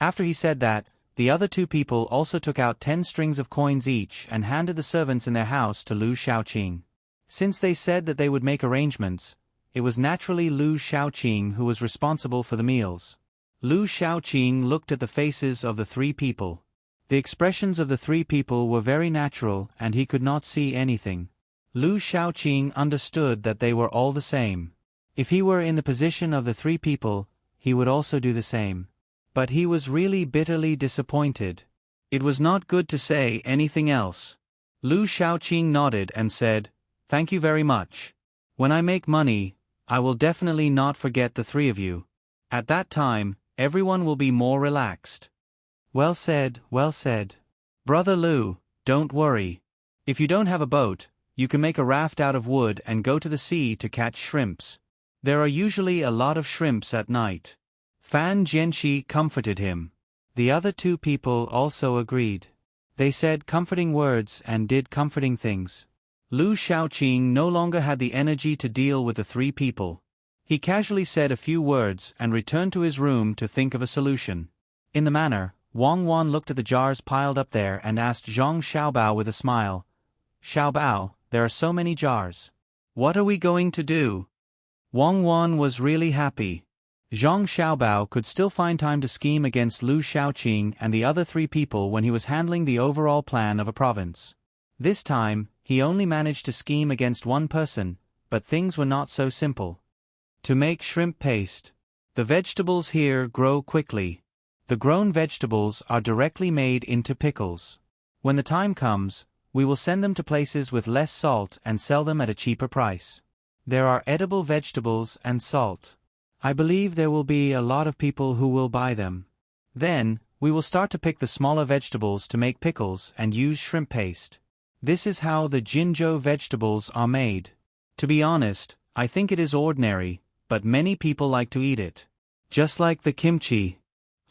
After he said that, the other two people also took out 10 strings of coins each and handed the servants in their house to Lu Shaoqing. Since they said that they would make arrangements, it was naturally Lu Shaoqing who was responsible for the meals. Lu Shaoqing looked at the faces of the three people. The expressions of the three people were very natural and he could not see anything. Lu Shaoqing understood that they were all the same. If he were in the position of the three people, he would also do the same. But he was really bitterly disappointed. It was not good to say anything else. Lu Shaoqing nodded and said, "Thank you very much. When I make money, I will definitely not forget the three of you. At that time, everyone will be more relaxed." Well said, well said. Brother Lu, don't worry. If you don't have a boat, you can make a raft out of wood and go to the sea to catch shrimps. There are usually a lot of shrimps at night. Fan Jianxi comforted him. The other two people also agreed. They said comforting words and did comforting things. Lu Shaoqing no longer had the energy to deal with the three people. He casually said a few words and returned to his room to think of a solution. In the manner, Wang Wan looked at the jars piled up there and asked Zhang Xiaobao with a smile, "Xiaobao, there are so many jars. What are we going to do?" Wang Wan was really happy. Zhang Xiaobao could still find time to scheme against Lu Shaoqing and the other three people when he was handling the overall plan of a province. This time, he only managed to scheme against one person, but things were not so simple. To make shrimp paste. The vegetables here grow quickly. The grown vegetables are directly made into pickles. When the time comes, we will send them to places with less salt and sell them at a cheaper price. There are edible vegetables and salt. I believe there will be a lot of people who will buy them. Then, we will start to pick the smaller vegetables to make pickles and use shrimp paste. This is how the Jinzhou vegetables are made. To be honest, I think it is ordinary, but many people like to eat it. Just like the kimchi.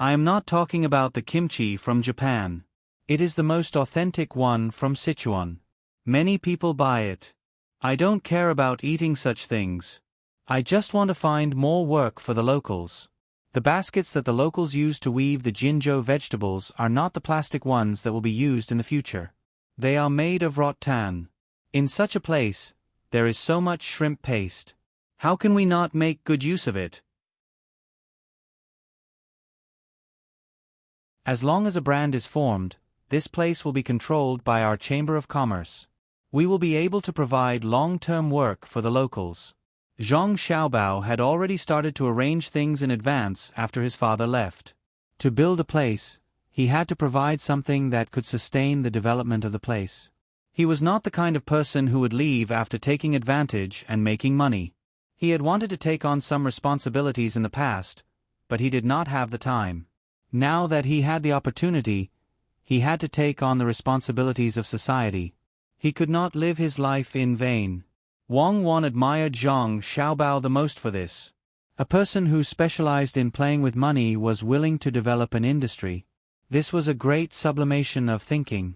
I am not talking about the kimchi from Japan. It is the most authentic one from Sichuan. Many people buy it. I don't care about eating such things. I just want to find more work for the locals. The baskets that the locals use to weave the Jinzhou vegetables are not the plastic ones that will be used in the future. They are made of rattan. In such a place, there is so much shrimp paste. How can we not make good use of it? As long as a brand is formed, this place will be controlled by our Chamber of Commerce. We will be able to provide long-term work for the locals. Zhang Xiaobao had already started to arrange things in advance after his father left. To build a place, he had to provide something that could sustain the development of the place. He was not the kind of person who would leave after taking advantage and making money. He had wanted to take on some responsibilities in the past, but he did not have the time. Now that he had the opportunity, he had to take on the responsibilities of society. He could not live his life in vain. Wang Wan admired Zhang Xiaobao the most for this. A person who specialized in playing with money was willing to develop an industry. This was a great sublimation of thinking.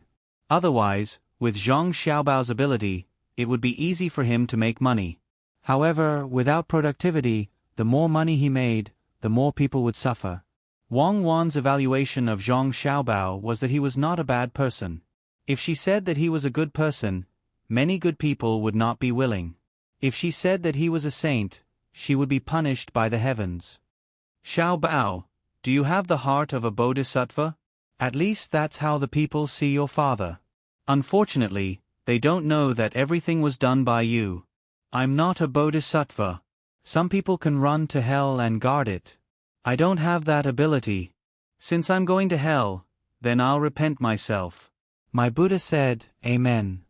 Otherwise, with Zhang Xiaobao's ability, it would be easy for him to make money. However, without productivity, the more money he made, the more people would suffer. Wang Wan's evaluation of Zhang Xiaobao was that he was not a bad person. If she said that he was a good person, many good people would not be willing. If she said that he was a saint, she would be punished by the heavens. Xiaobao, do you have the heart of a bodhisattva? At least that's how the people see your father. Unfortunately, they don't know that everything was done by you. I'm not a bodhisattva. Some people can run to hell and guard it. I don't have that ability. Since I'm going to hell, then I'll repent myself. My Buddha said, Amen.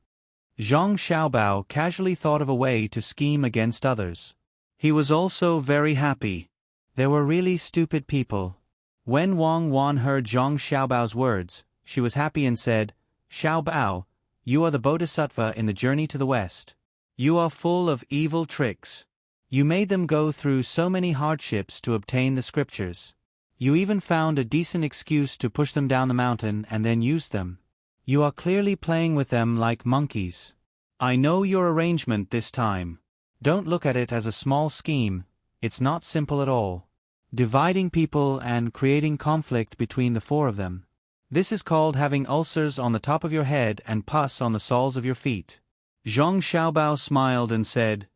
Zhang Xiaobao casually thought of a way to scheme against others. He was also very happy. There were really stupid people. When Wang Wan heard Zhang Xiaobao's words, she was happy and said, Xiaobao, you are the bodhisattva in the journey to the west. You are full of evil tricks. You made them go through so many hardships to obtain the scriptures. You even found a decent excuse to push them down the mountain and then used them. You are clearly playing with them like monkeys. I know your arrangement this time. Don't look at it as a small scheme, it's not simple at all. Dividing people and creating conflict between the four of them. This is called having ulcers on the top of your head and pus on the soles of your feet. Zhang Xiaobao smiled and said,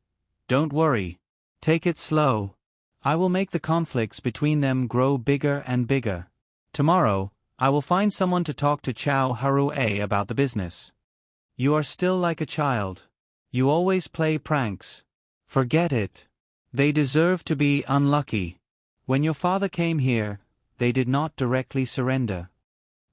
Don't worry. Take it slow. I will make the conflicts between them grow bigger and bigger. Tomorrow, I will find someone to talk to Chow Harue about the business. You are still like a child. You always play pranks. Forget it. They deserve to be unlucky. When your father came here, they did not directly surrender.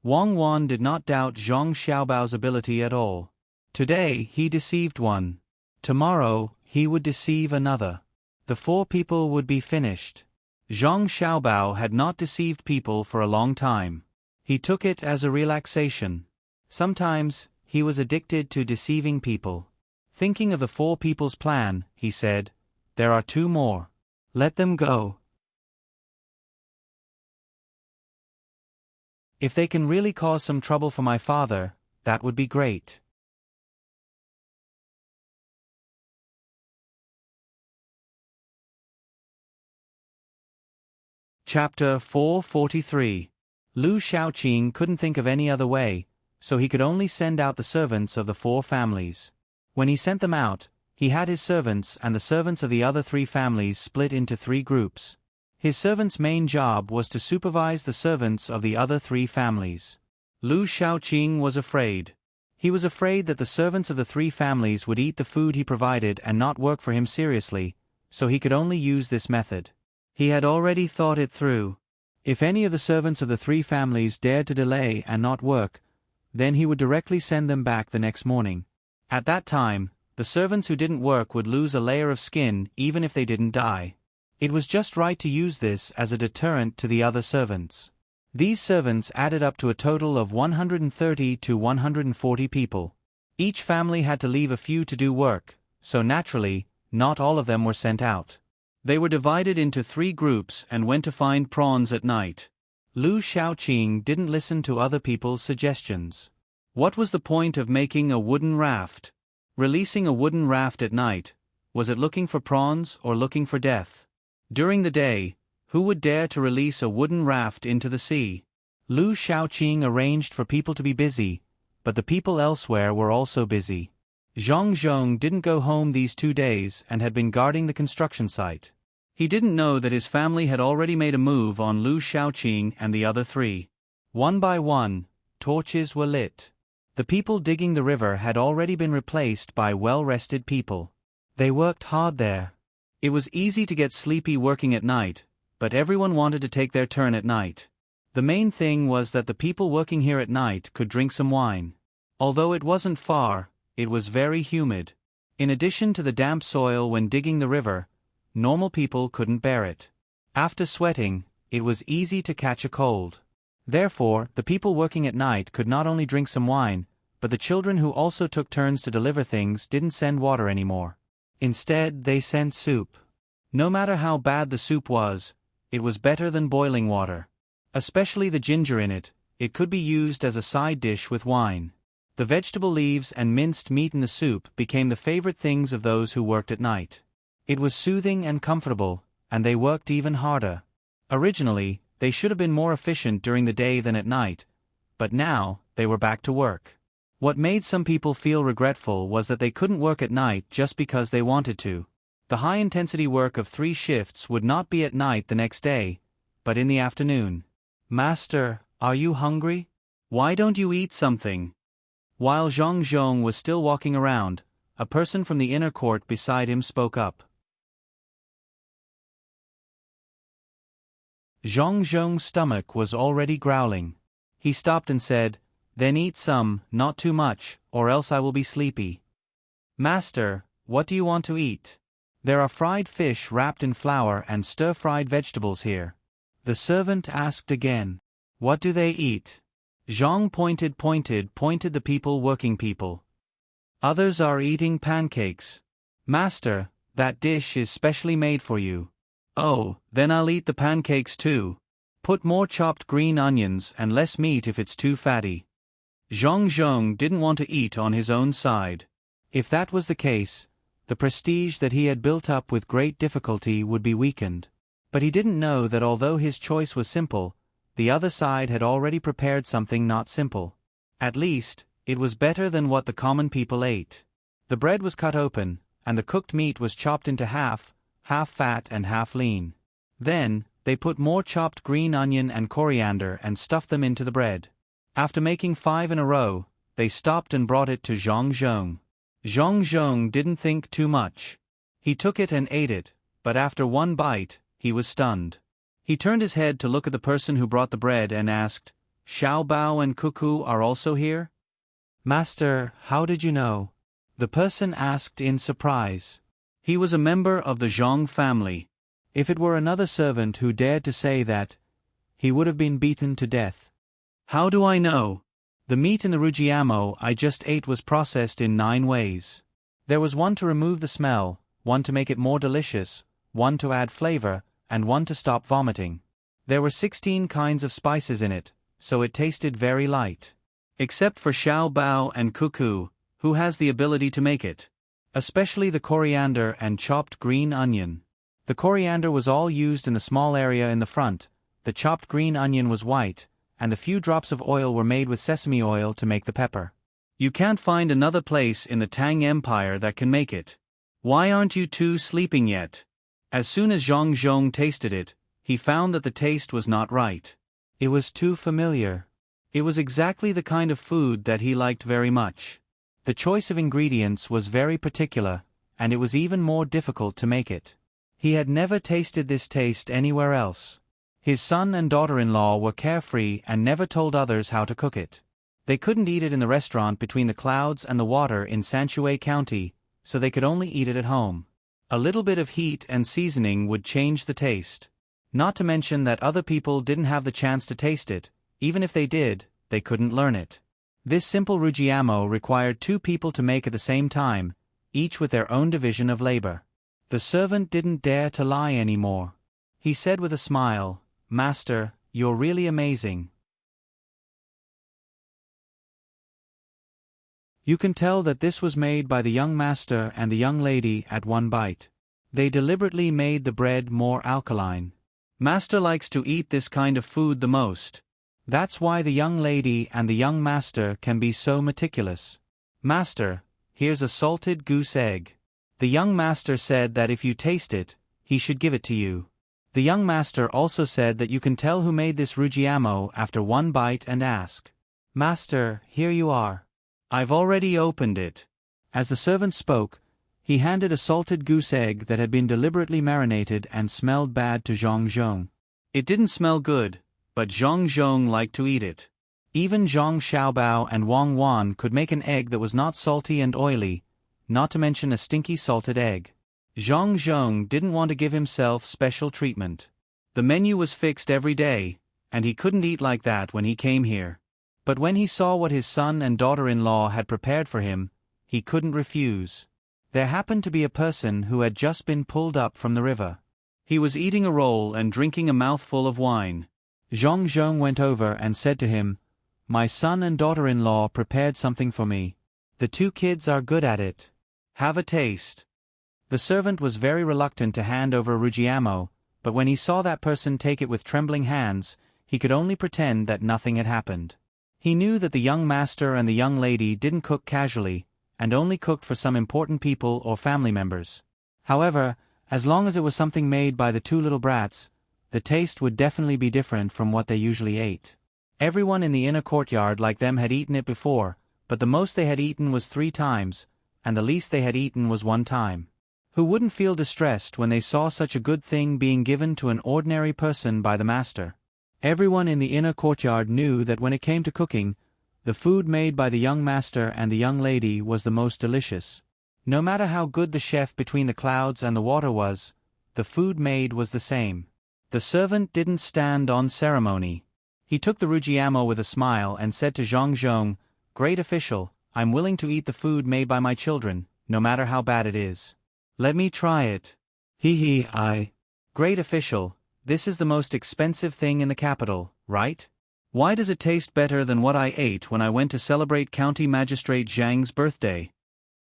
Wang Wan did not doubt Zhang Xiaobao's ability at all. Today he deceived one. Tomorrow he would deceive another. The 4 people would be finished. Zhang Xiaobao had not deceived people for a long time. He took it as a relaxation. Sometimes he was addicted to deceiving people. Thinking of the 4 people's plan, he said, "There are 2 more. Let them go. If they can really cause some trouble for my father, that would be great." Chapter 443. Lu Shaoqing couldn't think of any other way, so he could only send out the servants of the 4 families. When he sent them out, he had his servants and the servants of the other 3 families split into 3 groups. His servants' main job was to supervise the servants of the other 3 families. Lu Shaoqing was afraid. He was afraid that the servants of the 3 families would eat the food he provided and not work for him seriously, so he could only use this method. He had already thought it through. If any of the servants of the 3 families dared to delay and not work, then he would directly send them back the next morning. At that time, the servants who didn't work would lose a layer of skin even if they didn't die. It was just right to use this as a deterrent to the other servants. These servants added up to a total of 130 to 140 people. Each family had to leave a few to do work, so naturally, not all of them were sent out. They were divided into 3 groups and went to find prawns at night. Lu Shaoqing didn't listen to other people's suggestions. What was the point of making a wooden raft? Releasing a wooden raft at night, was it looking for prawns or looking for death? During the day, who would dare to release a wooden raft into the sea? Lu Shaoqing arranged for people to be busy, but the people elsewhere were also busy. Zhang Zhong didn't go home these 2 days and had been guarding the construction site. He didn't know that his family had already made a move on Lu Shaoqing and the other 3. One by one, torches were lit. The people digging the river had already been replaced by well-rested people. They worked hard there. It was easy to get sleepy working at night, but everyone wanted to take their turn at night. The main thing was that the people working here at night could drink some wine. Although it wasn't far, it was very humid. In addition to the damp soil when digging the river, normal people couldn't bear it. After sweating, it was easy to catch a cold. Therefore, the people working at night could not only drink some wine, but the children who also took turns to deliver things didn't send water anymore. Instead, they sent soup. No matter how bad the soup was, it was better than boiling water. Especially the ginger in it, it could be used as a side dish with wine. The vegetable leaves and minced meat in the soup became the favorite things of those who worked at night. It was soothing and comfortable, and they worked even harder. Originally, they should have been more efficient during the day than at night, but now, they were back to work. What made some people feel regretful was that they couldn't work at night just because they wanted to. The high-intensity work of 3 shifts would not be at night the next day, but in the afternoon. "Master, are you hungry? Why don't you eat something?" While Zhang Zhong was still walking around, a person from the inner court beside him spoke up. Zhang Zhong's stomach was already growling. He stopped and said, "Then eat some, not too much, or else I will be sleepy." "Master, what do you want to eat?" "There are fried fish wrapped in flour and stir-fried vegetables here." The servant asked again. "What do they eat?" Zhang pointed the people working people. "Others are eating pancakes." "Master, that dish is specially made for you." "Oh, then I'll eat the pancakes too. Put more chopped green onions and less meat if it's too fatty." Zhang Zhong didn't want to eat on his own side. If that was the case, the prestige that he had built up with great difficulty would be weakened. But he didn't know that although his choice was simple, the other side had already prepared something not simple. At least, it was better than what the common people ate. The bread was cut open, and the cooked meat was chopped into half fat and half lean. Then, They put more chopped green onion and coriander and stuffed them into the bread. After making 5 in a row, they stopped and brought it to Zhang Zhong. Zhang Zhong didn't think too much. He took it and ate it, but after one bite, he was stunned. He turned his head to look at the person who brought the bread and asked, "Xiao Bao and Cuckoo are also here?" "Master, how did you know?" the person asked in surprise. He was a member of the Zhong family. If it were another servant who dared to say that, he would have been beaten to death. "How do I know? The meat in the rujiamo I just ate was processed in 9 ways. There was one to remove the smell, one to make it more delicious, one to add flavor, and one to stop vomiting. There were 16 kinds of spices in it, so it tasted very light. Except for Xiao Bao and Cuckoo, who has the ability to make it. Especially the coriander and chopped green onion. The coriander was all used in the small area in the front, the chopped green onion was white, and the few drops of oil were made with sesame oil to make the pepper. You can't find another place in the Tang Empire that can make it. Why aren't you two sleeping yet?" As soon as Zhang Zhong tasted it, he found that the taste was not right. It was too familiar. It was exactly the kind of food that he liked very much. The choice of ingredients was very particular, and it was even more difficult to make it. He had never tasted this taste anywhere else. His son and daughter-in-law were carefree and never told others how to cook it. They couldn't eat it in the restaurant between the clouds and the water in Sanshui County, so they could only eat it at home. A little bit of heat and seasoning would change the taste. Not to mention that other people didn't have the chance to taste it. Even if they did, they couldn't learn it. This simple rujiamo required 2 people to make at the same time, each with their own division of labor. The servant didn't dare to lie anymore. He said with a smile, "Master, you're really amazing. You can tell that this was made by the young master and the young lady at one bite. They deliberately made the bread more alkaline. Master likes to eat this kind of food the most. That's why the young lady and the young master can be so meticulous. Master, here's a salted goose egg." The young master said that if you taste it, he should give it to you. The young master also said that you can tell who made this rujiamo after one bite and ask, "Master, here you are. I've already opened it." As the servant spoke, he handed a salted goose egg that had been deliberately marinated and smelled bad to Zhang Zhong. It didn't smell good, but Zhang Zhong liked to eat it. Even Zhang Xiaobao and Wang Wan could make an egg that was not salty and oily, not to mention a stinky salted egg. Zhang Zhong didn't want to give himself special treatment. The menu was fixed every day, and he couldn't eat like that when he came here. But when he saw what his son and daughter-in-law had prepared for him, he couldn't refuse. There happened to be a person who had just been pulled up from the river. He was eating a roll and drinking a mouthful of wine. Zhang Zhong went over and said to him, "My son and daughter-in-law prepared something for me. The 2 kids are good at it. Have a taste." The servant was very reluctant to hand over a rujiamo, but when he saw that person take it with trembling hands, he could only pretend that nothing had happened. He knew that the young master and the young lady didn't cook casually, and only cooked for some important people or family members. However, as long as it was something made by the 2 little brats, the taste would definitely be different from what they usually ate. Everyone in the inner courtyard like them had eaten it before, but the most they had eaten was 3 times, and the least they had eaten was 1 time. Who wouldn't feel distressed when they saw such a good thing being given to an ordinary person by the master? Everyone in the inner courtyard knew that when it came to cooking, the food made by the young master and the young lady was the most delicious. No matter how good the chef between the clouds and the water was, the food made was the same. The servant didn't stand on ceremony. He took the rujiamo with a smile and said to Zhang Zhong, "Great official, I'm willing to eat the food made by my children, no matter how bad it is. Let me try it." Great official, this is the most expensive thing in the capital, right? Why does it taste better than what I ate when I went to celebrate County Magistrate Zhang's birthday?"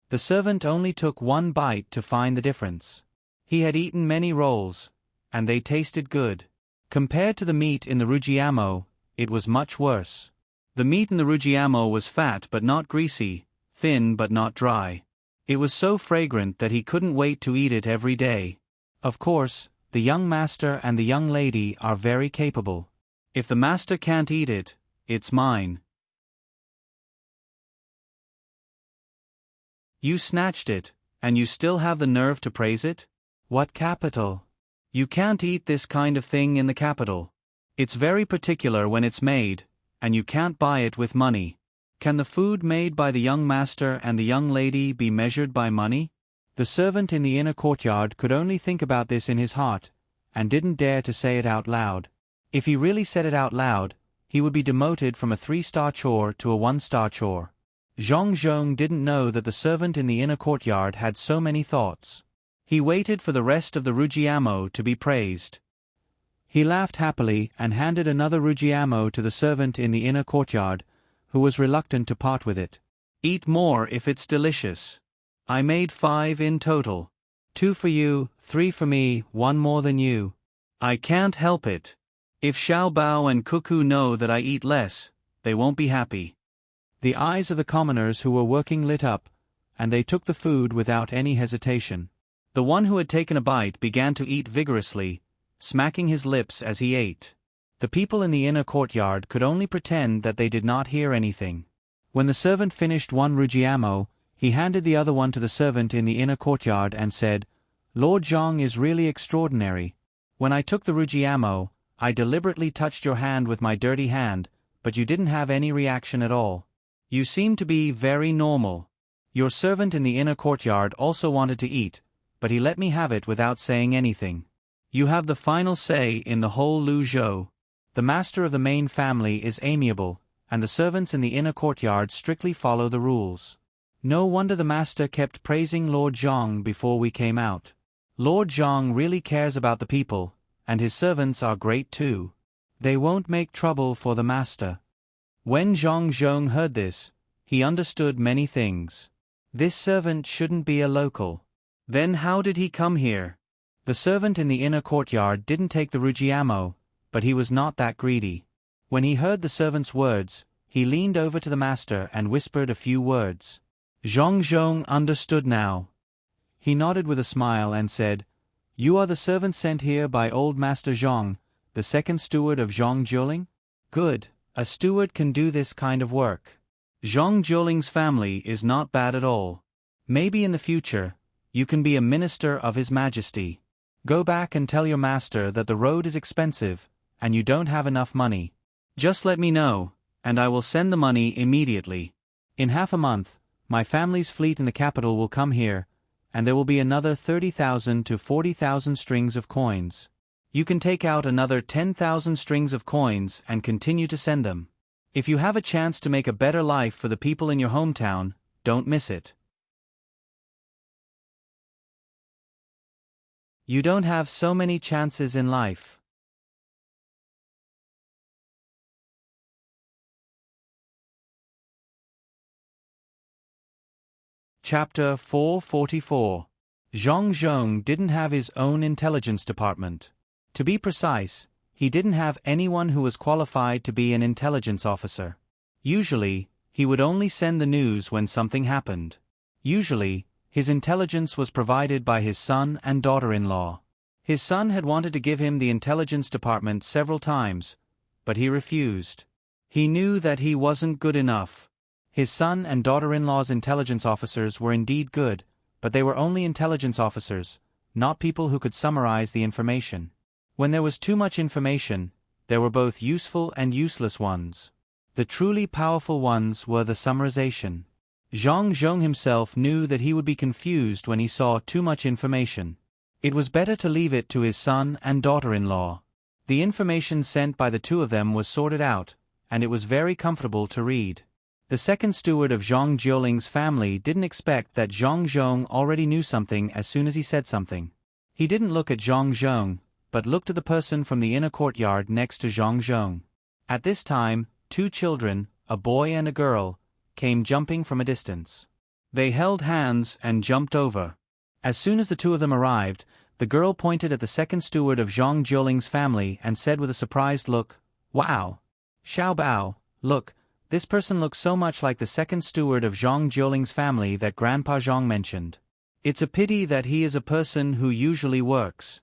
The servant only took 1 bite to find the difference. He had eaten many rolls, and they tasted good. Compared to the meat in the rujiamo, it was much worse. The meat in the rujiamo was fat but not greasy, thin but not dry. It was so fragrant that he couldn't wait to eat it every day. Of course, The young master and the young lady are very capable. If the master can't eat it, it's mine. You snatched it, and you still have the nerve to praise it? What capital? You can't eat this kind of thing in the capital. It's very particular when it's made, and you can't buy it with money. Can the food made by the young master and the young lady be measured by money? The servant in the inner courtyard could only think about this in his heart, and didn't dare to say it out loud. If he really said it out loud, he would be demoted from a 3-star chore to a 1-star chore. Zhang Zhong didn't know that the servant in the inner courtyard had so many thoughts. He waited for the rest of the rujiamo to be praised. He laughed happily and handed another rujiamo to the servant in the inner courtyard, who was reluctant to part with it. Eat more if it's delicious. I made 5 in total. 2 for you, 3 for me, 1 more than you. I can't help it. If Xiao Bao and Cuckoo know that I eat less, they won't be happy. The eyes of the commoners who were working lit up, and they took the food without any hesitation. The one who had taken a bite began to eat vigorously, smacking his lips as he ate. The people in the inner courtyard could only pretend that they did not hear anything. When the servant finished 1 rujiamo, he handed the other one to the servant in the inner courtyard and said, "Lord Zhang is really extraordinary. When I took the rujiamo, I deliberately touched your hand with my dirty hand, but you didn't have any reaction at all. You seem to be very normal. Your servant in the inner courtyard also wanted to eat, but he let me have it without saying anything. You have the final say in the whole Lu Zhou. The master of the main family is amiable, and the servants in the inner courtyard strictly follow the rules. No wonder the master kept praising Lord Zhang before we came out. Lord Zhang really cares about the people, and his servants are great too. They won't make trouble for the master." When Zhang Zhong heard this, he understood many things. This servant shouldn't be a local. Then how did he come here? The servant in the inner courtyard didn't take the rujiamo, but he was not that greedy. When he heard the servant's words, he leaned over to the master and whispered a few words. Zhang Zhong understood now. He nodded with a smile and said, "You are the servant sent here by old Master Zhang, the second steward of Zhang Jiuling? Good, a steward can do this kind of work. Zhang Jiuling's family is not bad at all. Maybe in the future, you can be a minister of His Majesty. Go back and tell your master that the road is expensive, and you don't have enough money. Just let me know, and I will send the money immediately. In half a month, my family's fleet in the capital will come here, and there will be another 30,000 to 40,000 strings of coins. You can take out another 10,000 strings of coins and continue to send them. If you have a chance to make a better life for the people in your hometown, don't miss it. You don't have so many chances in life." Chapter 444. Zhang Zhong didn't have his own intelligence department. To be precise, he didn't have anyone who was qualified to be an intelligence officer. Usually, he would only send the news when something happened. Usually, his intelligence was provided by his son and daughter-in-law. His son had wanted to give him the intelligence department several times, but he refused. He knew that he wasn't good enough. His son and daughter-in-law's intelligence officers were indeed good, but they were only intelligence officers, not people who could summarize the information. When there was too much information, there were both useful and useless ones. The truly powerful ones were the summarization. Zhang Zhong himself knew that he would be confused when he saw too much information. It was better to leave it to his son and daughter-in-law. The information sent by the two of them was sorted out, and it was very comfortable to read. The second steward of Zhang Jiuling's family didn't expect that Zhang Zhong already knew something as soon as he said something. He didn't look at Zhang Zhong, but looked at the person from the inner courtyard next to Zhang Zhong. At this time, 2 children, a boy and a girl, came jumping from a distance. They held hands and jumped over. As soon as the 2 of them arrived, the girl pointed at the second steward of Zhang Jiuling's family and said with a surprised look, "Wow! Xiao Bao, look, this person looks so much like the second steward of Zhang Jiuling's family that Grandpa Zhang mentioned. It's a pity that he is a person who usually works."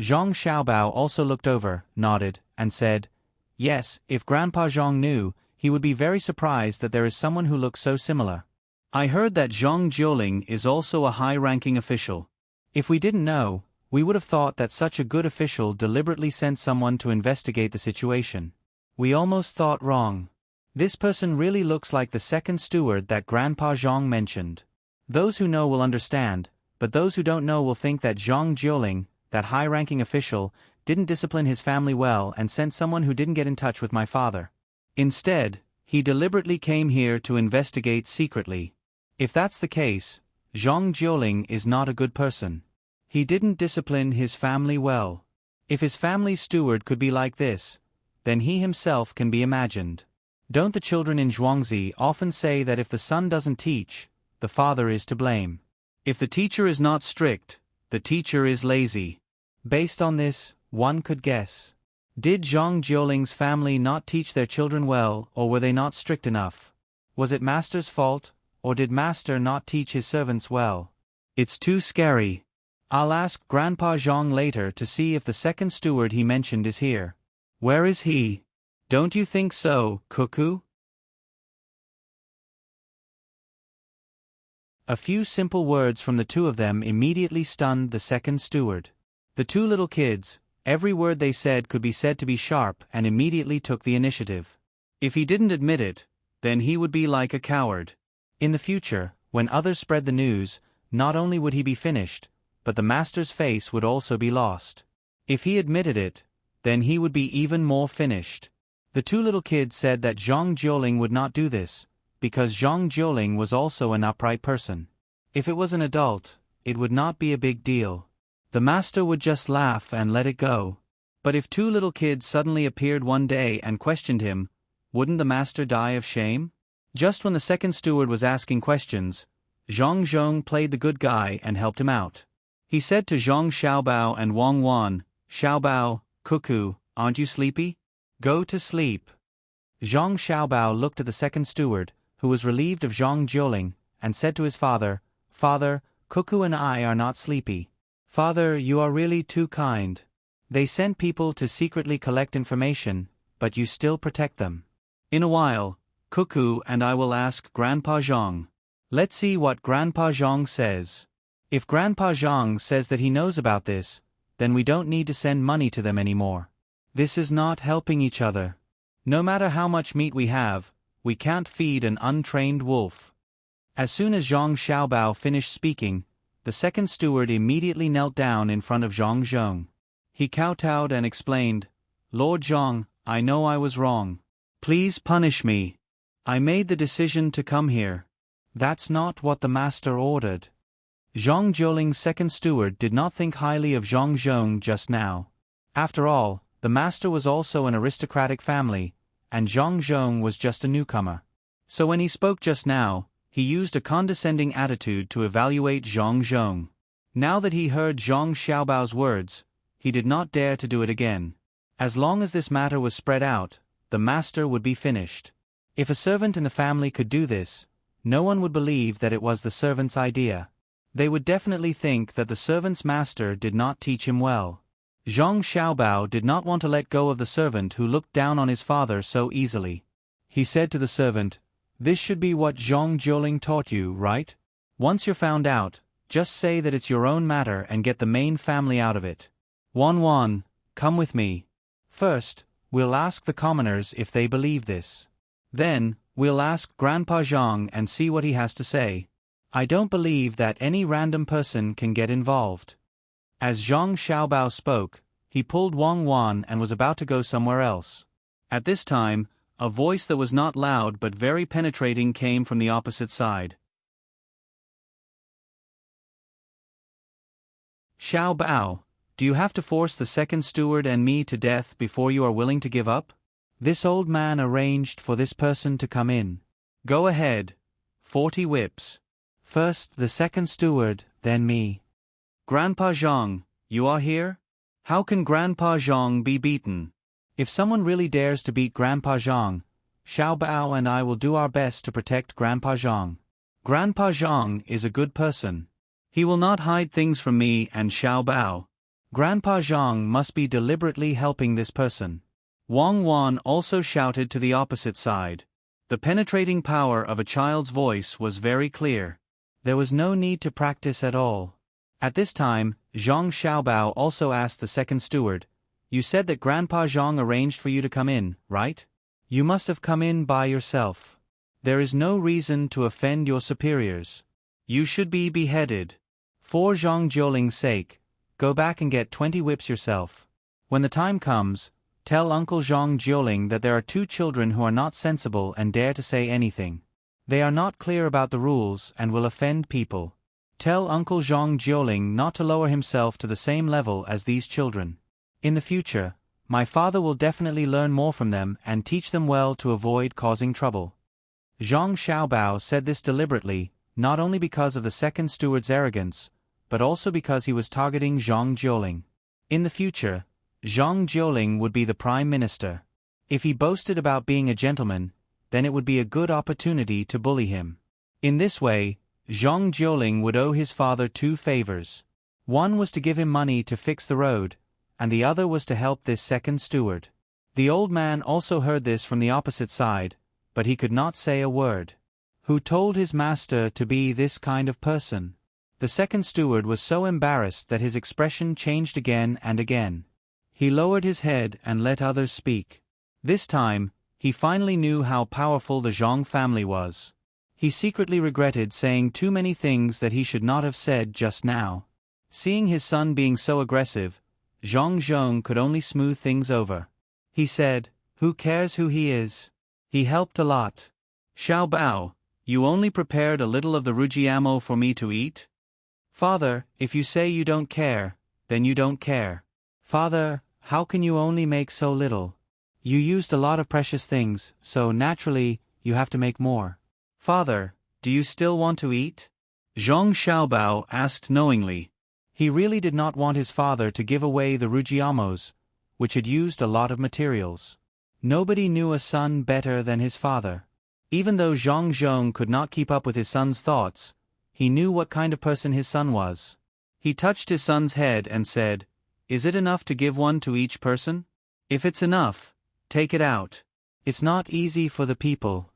Zhang Xiaobao also looked over, nodded, and said, "Yes, if Grandpa Zhang knew, he would be very surprised that there is someone who looks so similar. I heard that Zhang Jiuling is also a high-ranking official. If we didn't know, we would have thought that such a good official deliberately sent someone to investigate the situation. We almost thought wrong. This person really looks like the second steward that Grandpa Zhang mentioned. Those who know will understand, but those who don't know will think that Zhang Jiuling, that high-ranking official, didn't discipline his family well and sent someone who didn't get in touch with my father. Instead, he deliberately came here to investigate secretly. If that's the case, Zhang Jiuling is not a good person. He didn't discipline his family well. If his family's steward could be like this, then he himself can be imagined. Don't the children in Zhuangzi often say that if the son doesn't teach, the father is to blame? If the teacher is not strict, the teacher is lazy. Based on this, one could guess. Did Zhang Jiuling's family not teach their children well, or were they not strict enough? Was it master's fault, or did master not teach his servants well? It's too scary. I'll ask Grandpa Zhang later to see if the second steward he mentioned is here. Where is he? Don't you think so, Cuckoo? A few simple words from the two of them immediately stunned the second steward. The two little kids, every word they said could be said to be sharp, and immediately took the initiative. If he didn't admit it, then he would be like a coward. In the future, when others spread the news, not only would he be finished, but the master's face would also be lost. If he admitted it, then he would be even more finished. The two little kids said that Zhang Jiuling would not do this, because Zhang Jiuling was also an upright person. If it was an adult, it would not be a big deal. The master would just laugh and let it go. But if two little kids suddenly appeared one day and questioned him, wouldn't the master die of shame? Just when the second steward was asking questions, Zhang Zhong played the good guy and helped him out. He said to Zhang Xiaobao and Wang Wan, "Xiaobao, Cuckoo, aren't you sleepy? Go to sleep." Zhang Xiaobao looked at the second steward, who was relieved of Zhang Jiuling, and said to his father, "Father, Cuckoo and I are not sleepy. Father, you are really too kind. They sent people to secretly collect information, but you still protect them. In a while, Cuckoo and I will ask Grandpa Zhang. Let's see what Grandpa Zhang says. If Grandpa Zhang says that he knows about this, then we don't need to send money to them anymore. This is not helping each other. No matter how much meat we have, we can't feed an untrained wolf." As soon as Zhang Xiaobao finished speaking, the second steward immediately knelt down in front of Zhang Zhong. He kowtowed and explained, "Lord Zhang, I know I was wrong. Please punish me. I made the decision to come here. That's not what the master ordered." Zhang Jiuling's second steward did not think highly of Zhang Zhong just now. After all, the master was also an aristocratic family, and Zhang Zhong was just a newcomer. So when he spoke just now, he used a condescending attitude to evaluate Zhang Zhong. Now that he heard Zhang Xiaobao's words, he did not dare to do it again. As long as this matter was spread out, the master would be finished. If a servant in the family could do this, no one would believe that it was the servant's idea. They would definitely think that the servant's master did not teach him well. Zhang Xiaobao did not want to let go of the servant who looked down on his father so easily. He said to the servant, "This should be what Zhang Jiuling taught you, right? Once you're found out, just say that it's your own matter and get the main family out of it. Wan Wan, come with me. First, we'll ask the commoners if they believe this. Then, we'll ask Grandpa Zhang and see what he has to say. I don't believe that any random person can get involved." As Zhang Xiaobao spoke, he pulled Wang Wan and was about to go somewhere else. At this time, a voice that was not loud but very penetrating came from the opposite side. "Xiaobao, do you have to force the second steward and me to death before you are willing to give up? This old man arranged for this person to come in. Go ahead. 40 whips. First the second steward, then me." "Grandpa Zhang, you are here? How can Grandpa Zhang be beaten?" If someone really dares to beat Grandpa Zhang, Xiaobao and I will do our best to protect Grandpa Zhang. Grandpa Zhang is a good person. He will not hide things from me and Xiaobao. Grandpa Zhang must be deliberately helping this person. Wang Wan also shouted to the opposite side. The penetrating power of a child's voice was very clear. There was no need to practice at all. At this time, Zhang Xiaobao also asked the second steward, "You said that Grandpa Zhang arranged for you to come in, right? You must have come in by yourself. There is no reason to offend your superiors. You should be beheaded. For Zhang Jiuling's sake, go back and get 20 whips yourself. When the time comes, tell Uncle Zhang Jiuling that there are 2 children who are not sensible and dare to say anything. They are not clear about the rules and will offend people. Tell Uncle Zhang Jiuling not to lower himself to the same level as these children. In the future, my father will definitely learn more from them and teach them well to avoid causing trouble." Zhang Xiaobao said this deliberately, not only because of the second steward's arrogance, but also because he was targeting Zhang Jiuling. In the future, Zhang Jiuling would be the prime minister. If he boasted about being a gentleman, then it would be a good opportunity to bully him. In this way, Zhang Jiuling would owe his father 2 favors. One was to give him money to fix the road, and the other was to help this second steward. The old man also heard this from the opposite side, but he could not say a word. Who told his master to be this kind of person? The second steward was so embarrassed that his expression changed again and again. He lowered his head and let others speak. This time, he finally knew how powerful the Zhang family was. He secretly regretted saying too many things that he should not have said just now. Seeing his son being so aggressive, Zhang Zhong could only smooth things over. He said, "Who cares who he is? He helped a lot. Xiao Bao, you only prepared a little of the rujiamo for me to eat?" "Father, if you say you don't care, then you don't care." "Father, how can you only make so little? You used a lot of precious things, so naturally, you have to make more." "Father, do you still want to eat?" Zhang Xiaobao asked knowingly. He really did not want his father to give away the rujiamos, which had used a lot of materials. Nobody knew a son better than his father. Even though Zhang Zhong could not keep up with his son's thoughts, he knew what kind of person his son was. He touched his son's head and said, "Is it enough to give one to each person? If it's enough, take it out. It's not easy for the people.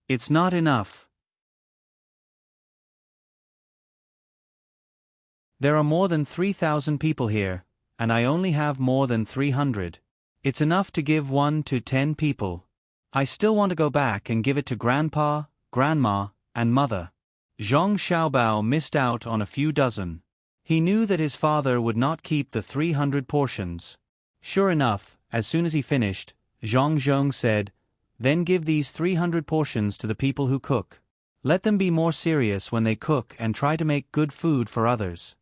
It's not enough. There are more than 3,000 people here, and I only have more than 300. It's enough to give one to 10 people. I still want to go back and give it to Grandpa, Grandma, and Mother." Zhang Xiaobao missed out on a few dozen. He knew that his father would not keep the 300 portions. Sure enough, as soon as he finished, Zhang Zhong said, "Then give these 300 portions to the people who cook. Let them be more serious when they cook and try to make good food for others."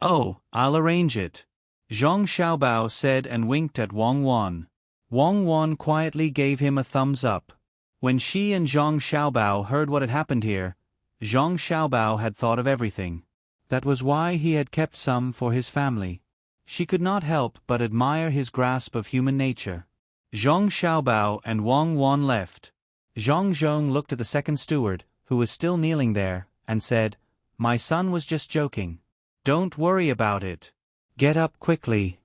"Oh, I'll arrange it," Zhang Xiaobao said and winked at Wang Wan. Wang Wan quietly gave him a thumbs up. When she and Zhang Xiaobao heard what had happened here, Zhang Xiaobao had thought of everything. That was why he had kept some for his family. She could not help but admire his grasp of human nature. Zhang Xiaobao and Wang Wan left. Zhang Zhong looked at the second steward, who was still kneeling there, and said, "My son was just joking. Don't worry about it. Get up quickly.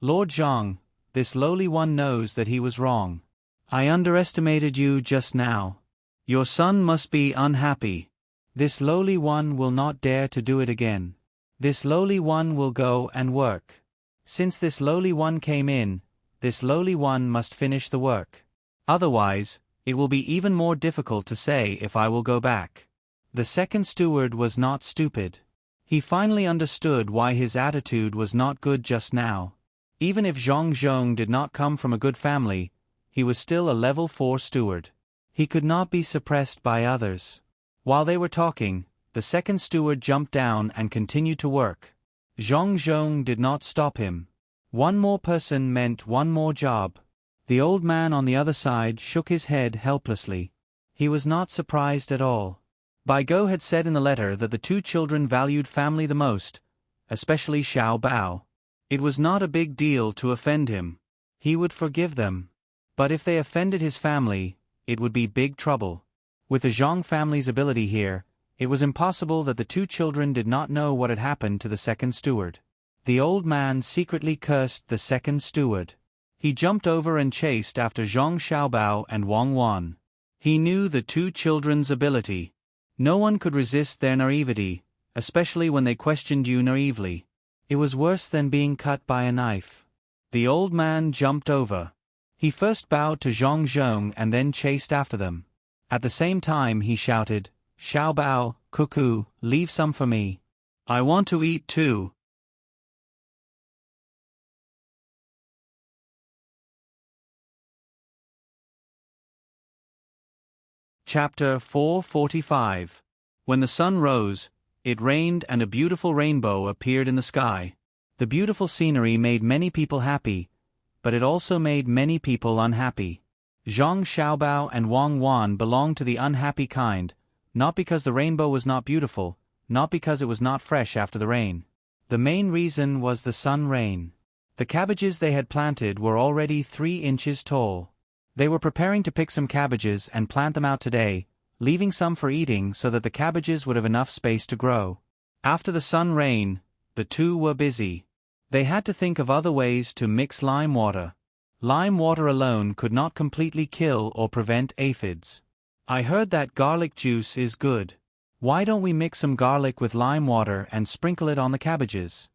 Lord Zhang, this lowly one knows that he was wrong. I underestimated you just now. Your son must be unhappy. This lowly one will not dare to do it again. This lowly one will go and work. Since this lowly one came in, this lowly one must finish the work. Otherwise, it will be even more difficult to say if I will go back." The second steward was not stupid. He finally understood why his attitude was not good just now. Even if Zhang Zhong did not come from a good family, he was still a level 4 steward. He could not be suppressed by others. While they were talking, the second steward jumped down and continued to work. Zhang Zhong did not stop him. One more person meant one more job. The old man on the other side shook his head helplessly. He was not surprised at all. Bai Go had said in the letter that the 2 children valued family the most, especially Xiao Bao. It was not a big deal to offend him. He would forgive them. But if they offended his family, it would be big trouble. With the Zhang family's ability here, it was impossible that the 2 children did not know what had happened to the second steward. The old man secretly cursed the second steward. He jumped over and chased after Zhang Xiaobao and Wang Wan. He knew the two children's ability. No one could resist their naivety, especially when they questioned you naively. It was worse than being cut by a knife. The old man jumped over. He first bowed to Zhang Zhong and then chased after them. At the same time he shouted, "Xiaobao, cuckoo, leave some for me. I want to eat too." Chapter 445. When the sun rose, it rained and a beautiful rainbow appeared in the sky. The beautiful scenery made many people happy, but it also made many people unhappy. Zhang Xiaobao and Wang Wan belonged to the unhappy kind, not because the rainbow was not beautiful, not because it was not fresh after the rain. The main reason was the sun rain. The cabbages they had planted were already 3 inches tall. They were preparing to pick some cabbages and plant them out today, leaving some for eating so that the cabbages would have enough space to grow. After the sun rain, the two were busy. They had to think of other ways to mix lime water. Lime water alone could not completely kill or prevent aphids. "I heard that garlic juice is good. Why don't we mix some garlic with lime water and sprinkle it on the cabbages?"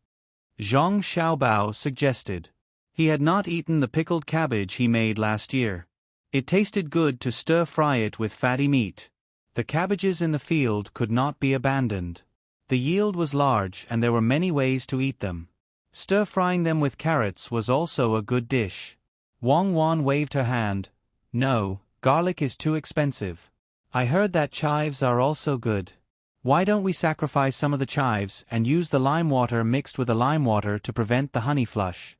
Zhang Xiaobao suggested. He had not eaten the pickled cabbage he made last year. It tasted good to stir-fry it with fatty meat. The cabbages in the field could not be abandoned. The yield was large and there were many ways to eat them. Stir-frying them with carrots was also a good dish. Wang Wan waved her hand. "No, garlic is too expensive. I heard that chives are also good. Why don't we sacrifice some of the chives and use the lime water mixed with the lime water to prevent the honey flush?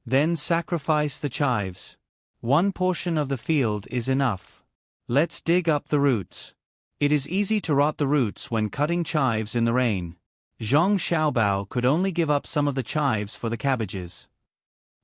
Then sacrifice the chives. 1 portion of the field is enough. Let's dig up the roots. It is easy to rot the roots when cutting chives in the rain." Zhang Xiaobao could only give up some of the chives for the cabbages.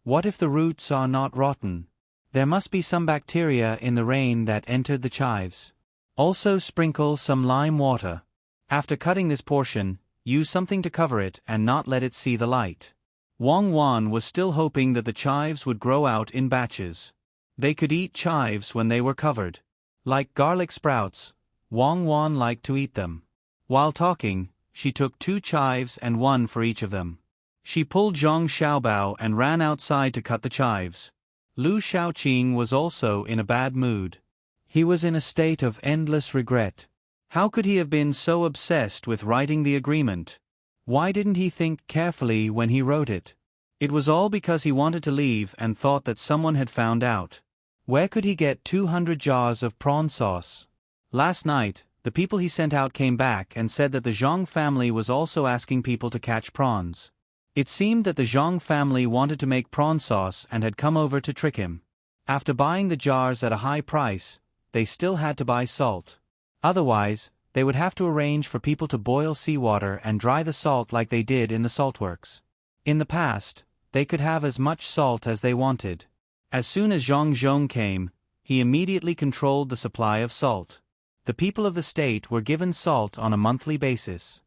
What if the roots are not rotten? There must be some bacteria in the rain that entered the chives. Also sprinkle some lime water. After cutting this portion, use something to cover it and not let it see the light. Wang Wan was still hoping that the chives would grow out in batches. They could eat chives when they were covered. Like garlic sprouts, Wang Wan liked to eat them. While talking, she took 2 chives and 1 for each of them. She pulled Zhang Xiaobao and ran outside to cut the chives. Lu Shaoqing was also in a bad mood. He was in a state of endless regret. How could he have been so obsessed with writing the agreement? Why didn't he think carefully when he wrote it? It was all because he wanted to leave and thought that someone had found out. Where could he get 200 jars of prawn sauce? Last night, the people he sent out came back and said that the Zhang family was also asking people to catch prawns. It seemed that the Zhang family wanted to make prawn sauce and had come over to trick him. After buying the jars at a high price, they still had to buy salt. Otherwise, they would have to arrange for people to boil seawater and dry the salt like they did in the saltworks. In the past, they could have as much salt as they wanted. As soon as Zhang Zhong came, he immediately controlled the supply of salt. The people of the state were given salt on a monthly basis.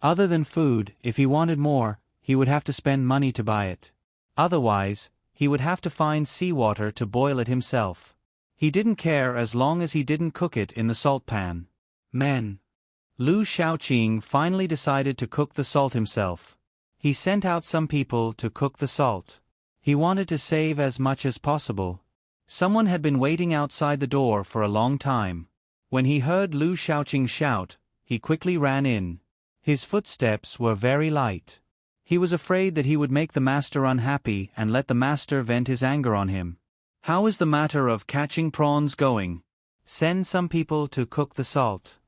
Other than food, if he wanted more, he would have to spend money to buy it. Otherwise, he would have to find seawater to boil it himself. He didn't care as long as he didn't cook it in the salt pan. Men. Lu Shaoqing finally decided to cook the salt himself. He sent out some people to cook the salt. He wanted to save as much as possible. Someone had been waiting outside the door for a long time. When he heard Lu Shaoqing shout, he quickly ran in. His footsteps were very light. He was afraid that he would make the master unhappy and let the master vent his anger on him. "How is the matter of catching prawns going? Send some people to cook the salt."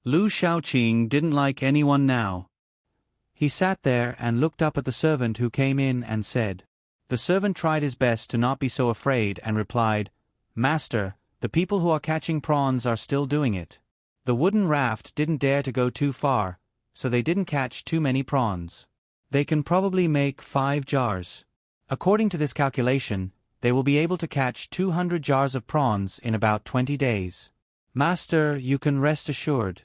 Lu Shaoqing didn't like anyone now. He sat there and looked up at the servant who came in and said. The servant tried his best to not be so afraid and replied, "Master, the people who are catching prawns are still doing it. The wooden raft didn't dare to go too far, so they didn't catch too many prawns. They can probably make 5 jars. According to this calculation, they will be able to catch 200 jars of prawns in about 20 days. Master, you can rest assured.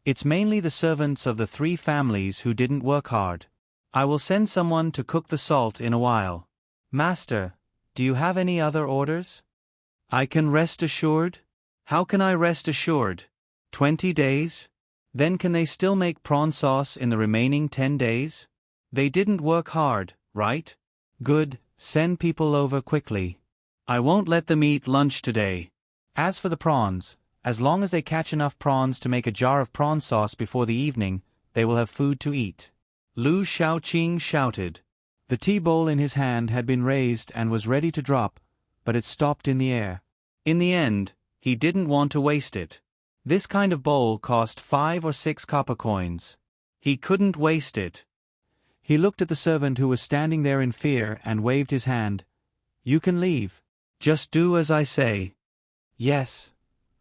It's mainly the servants of the 3 families who didn't work hard. I will send someone to cook the salt in a while. Master, do you have any other orders? I can rest assured? How can I rest assured? 20 days? Then can they still make prawn sauce in the remaining 10 days? They didn't work hard, right? Good, send people over quickly. I won't let them eat lunch today. As for the prawns, as long as they catch enough prawns to make a jar of prawn sauce before the evening, they will have food to eat. Lu Shaoqing shouted. The tea bowl in his hand had been raised and was ready to drop, but it stopped in the air. In the end, he didn't want to waste it. This kind of bowl cost 5 or 6 copper coins. He couldn't waste it. He looked at the servant who was standing there in fear and waved his hand. You can leave. Just do as I say. Yes,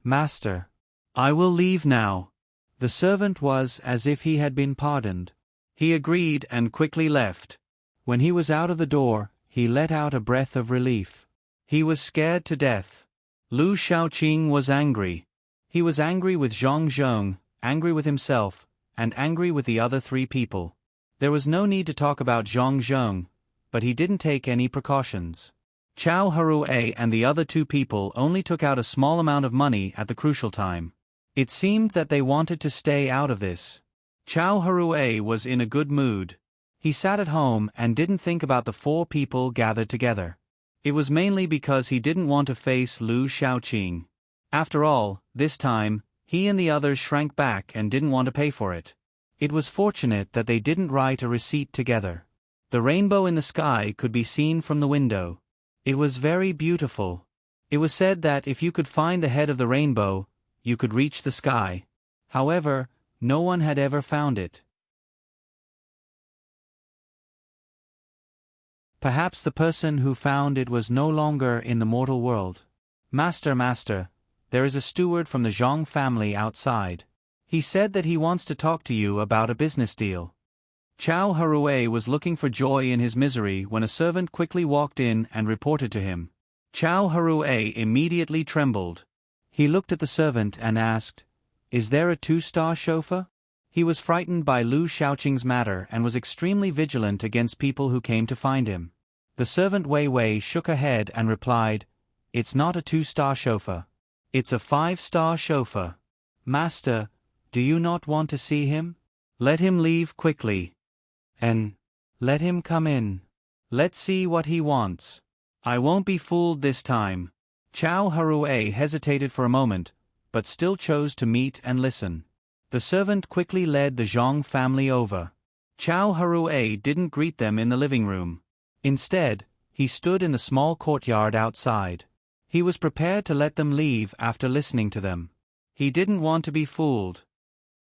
master. I will leave now. The servant was as if he had been pardoned. He agreed and quickly left. When he was out of the door, he let out a breath of relief. He was scared to death. Lu Shaoqing was angry. He was angry with Zhang Zhong, angry with himself, and angry with the other 3 people. There was no need to talk about Zhang Zhong, but he didn't take any precautions. Chao Harue and the other 2 people only took out a small amount of money at the crucial time. It seemed that they wanted to stay out of this. Chao Harue was in a good mood. He sat at home and didn't think about the 4 people gathered together. It was mainly because he didn't want to face Lu Shaoqing. After all, this time, he and the others shrank back and didn't want to pay for it. It was fortunate that they didn't write a receipt together. The rainbow in the sky could be seen from the window. It was very beautiful. It was said that if you could find the head of the rainbow, you could reach the sky. However, no one had ever found it. Perhaps the person who found it was no longer in the mortal world. Master, there is a steward from the Zhang family outside. He said that he wants to talk to you about a business deal. Chao Harue was looking for joy in his misery when a servant quickly walked in and reported to him. Chao Harue immediately trembled. He looked at the servant and asked, Is there a 2-star chauffeur? He was frightened by Lu Shaoqing's matter and was extremely vigilant against people who came to find him. The servant Wei Wei shook her head and replied, It's not a 2-star chauffeur. It's a 5-star chauffeur. Master, do you not want to see him? Let him leave quickly. And let him come in. Let's see what he wants. I won't be fooled this time. Chao Harue hesitated for a moment, but still chose to meet and listen. The servant quickly led the Zhang family over. Chao Harue didn't greet them in the living room. Instead, he stood in the small courtyard outside. He was prepared to let them leave after listening to them. He didn't want to be fooled.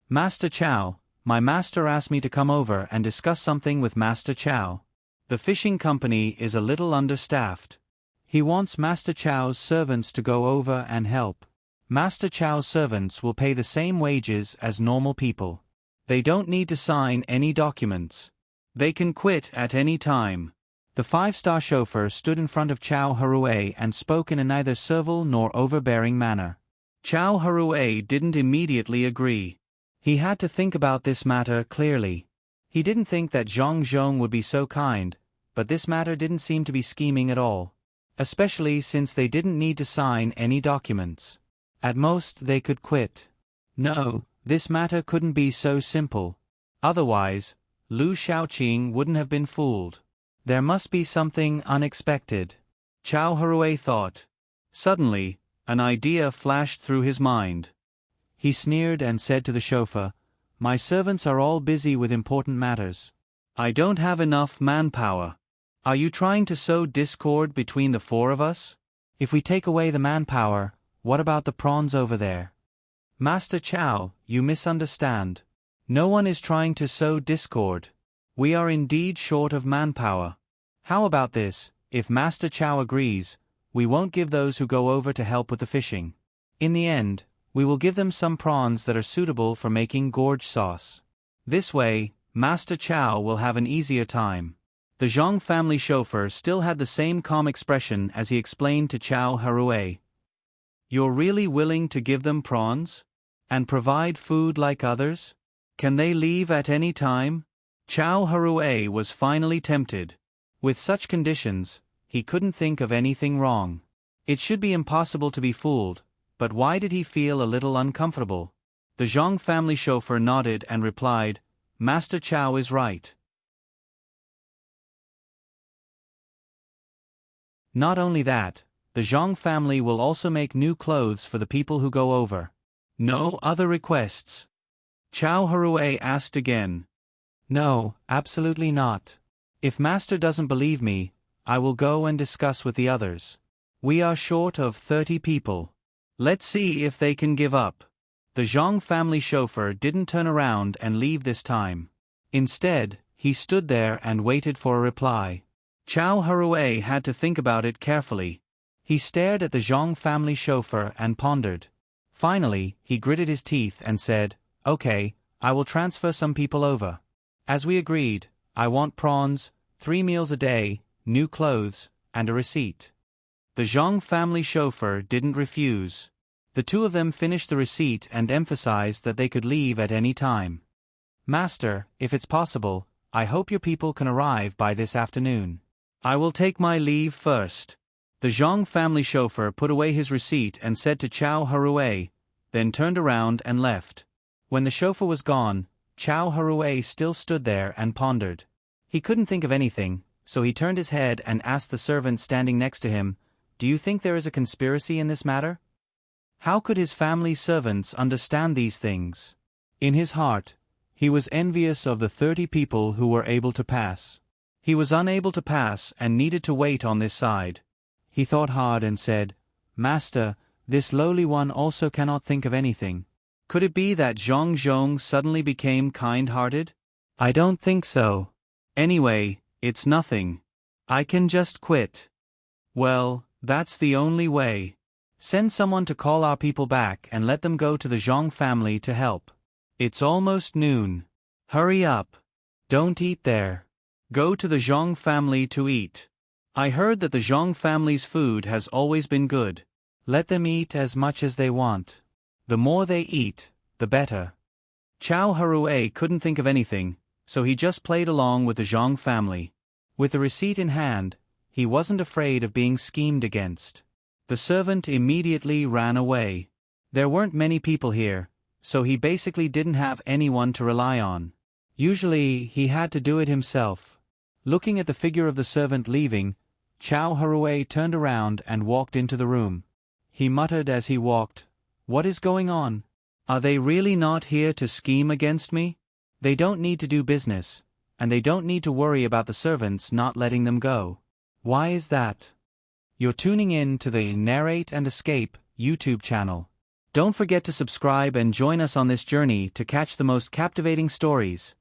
Master Chao, my master asked me to come over and discuss something with Master Chao. The fishing company is a little understaffed. He wants Master Chao's servants to go over and help. Master Chao's servants will pay the same wages as normal people. They don't need to sign any documents. They can quit at any time. The 5-star chauffeur stood in front of Chao Harue and spoke in a neither servile nor overbearing manner. Chao Harue didn't immediately agree. He had to think about this matter clearly. He didn't think that Zhang Zhong would be so kind, but this matter didn't seem to be scheming at all. Especially since they didn't need to sign any documents. At most they could quit. No, this matter couldn't be so simple. Otherwise, Lu Shaoqing wouldn't have been fooled. There must be something unexpected. Chao Harue thought. Suddenly, an idea flashed through his mind. He sneered and said to the chauffeur, My servants are all busy with important matters. I don't have enough manpower. Are you trying to sow discord between the 4 of us? If we take away the manpower, what about the prawns over there? Master Chao, you misunderstand. No one is trying to sow discord. We are indeed short of manpower. How about this, if Master Chao agrees, we won't give those who go over to help with the fishing. In the end, we will give them some prawns that are suitable for making gorge sauce. This way, Master Chao will have an easier time. The Zhang family chauffeur still had the same calm expression as he explained to Chao Harue. You're really willing to give them prawns? And provide food like others? Can they leave at any time? Chow Harue was finally tempted. With such conditions, he couldn't think of anything wrong. It should be impossible to be fooled, but why did he feel a little uncomfortable? The Zhang family chauffeur nodded and replied, Master Chow is right. Not only that, the Zhang family will also make new clothes for the people who go over. No other requests? Chow Harue asked again. No, absolutely not. If Master doesn't believe me, I will go and discuss with the others. We are short of 30 people. Let's see if they can give up. The Zhang family chauffeur didn't turn around and leave this time. Instead, he stood there and waited for a reply. Chow Harue had to think about it carefully. He stared at the Zhang family chauffeur and pondered. Finally, he gritted his teeth and said, Okay, I will transfer some people over. As we agreed, I want prawns, 3 meals a day, new clothes, and a receipt. The Zhang family chauffeur didn't refuse. The two of them finished the receipt and emphasized that they could leave at any time. Master, if it's possible, I hope your people can arrive by this afternoon. I will take my leave first. The Zhang family chauffeur put away his receipt and said to Chow Harue, then turned around and left. When the chauffeur was gone, Chow Harue still stood there and pondered. He couldn't think of anything, so he turned his head and asked the servant standing next to him, Do you think there is a conspiracy in this matter? How could his family's servants understand these things? In his heart, he was envious of the 30 people who were able to pass. He was unable to pass and needed to wait on this side. He thought hard and said, Master, this lowly one also cannot think of anything. Could it be that Zhang Zhong suddenly became kind-hearted? I don't think so. Anyway, it's nothing. I can just quit. Well, that's the only way. Send someone to call our people back and let them go to the Zhang family to help. It's almost noon. Hurry up. Don't eat there. Go to the Zhang family to eat. I heard that the Zhang family's food has always been good. Let them eat as much as they want. The more they eat, the better. Chow Harue couldn't think of anything, so he just played along with the Zhang family. With the receipt in hand, he wasn't afraid of being schemed against. The servant immediately ran away. There weren't many people here, so he basically didn't have anyone to rely on. Usually, he had to do it himself. Looking at the figure of the servant leaving, Chow Harue turned around and walked into the room. He muttered as he walked, What is going on? Are they really not here to scheme against me? They don't need to do business, and they don't need to worry about the servants not letting them go. Why is that? You're tuning in to the Narrate and Escape YouTube channel. Don't forget to subscribe and join us on this journey to catch the most captivating stories.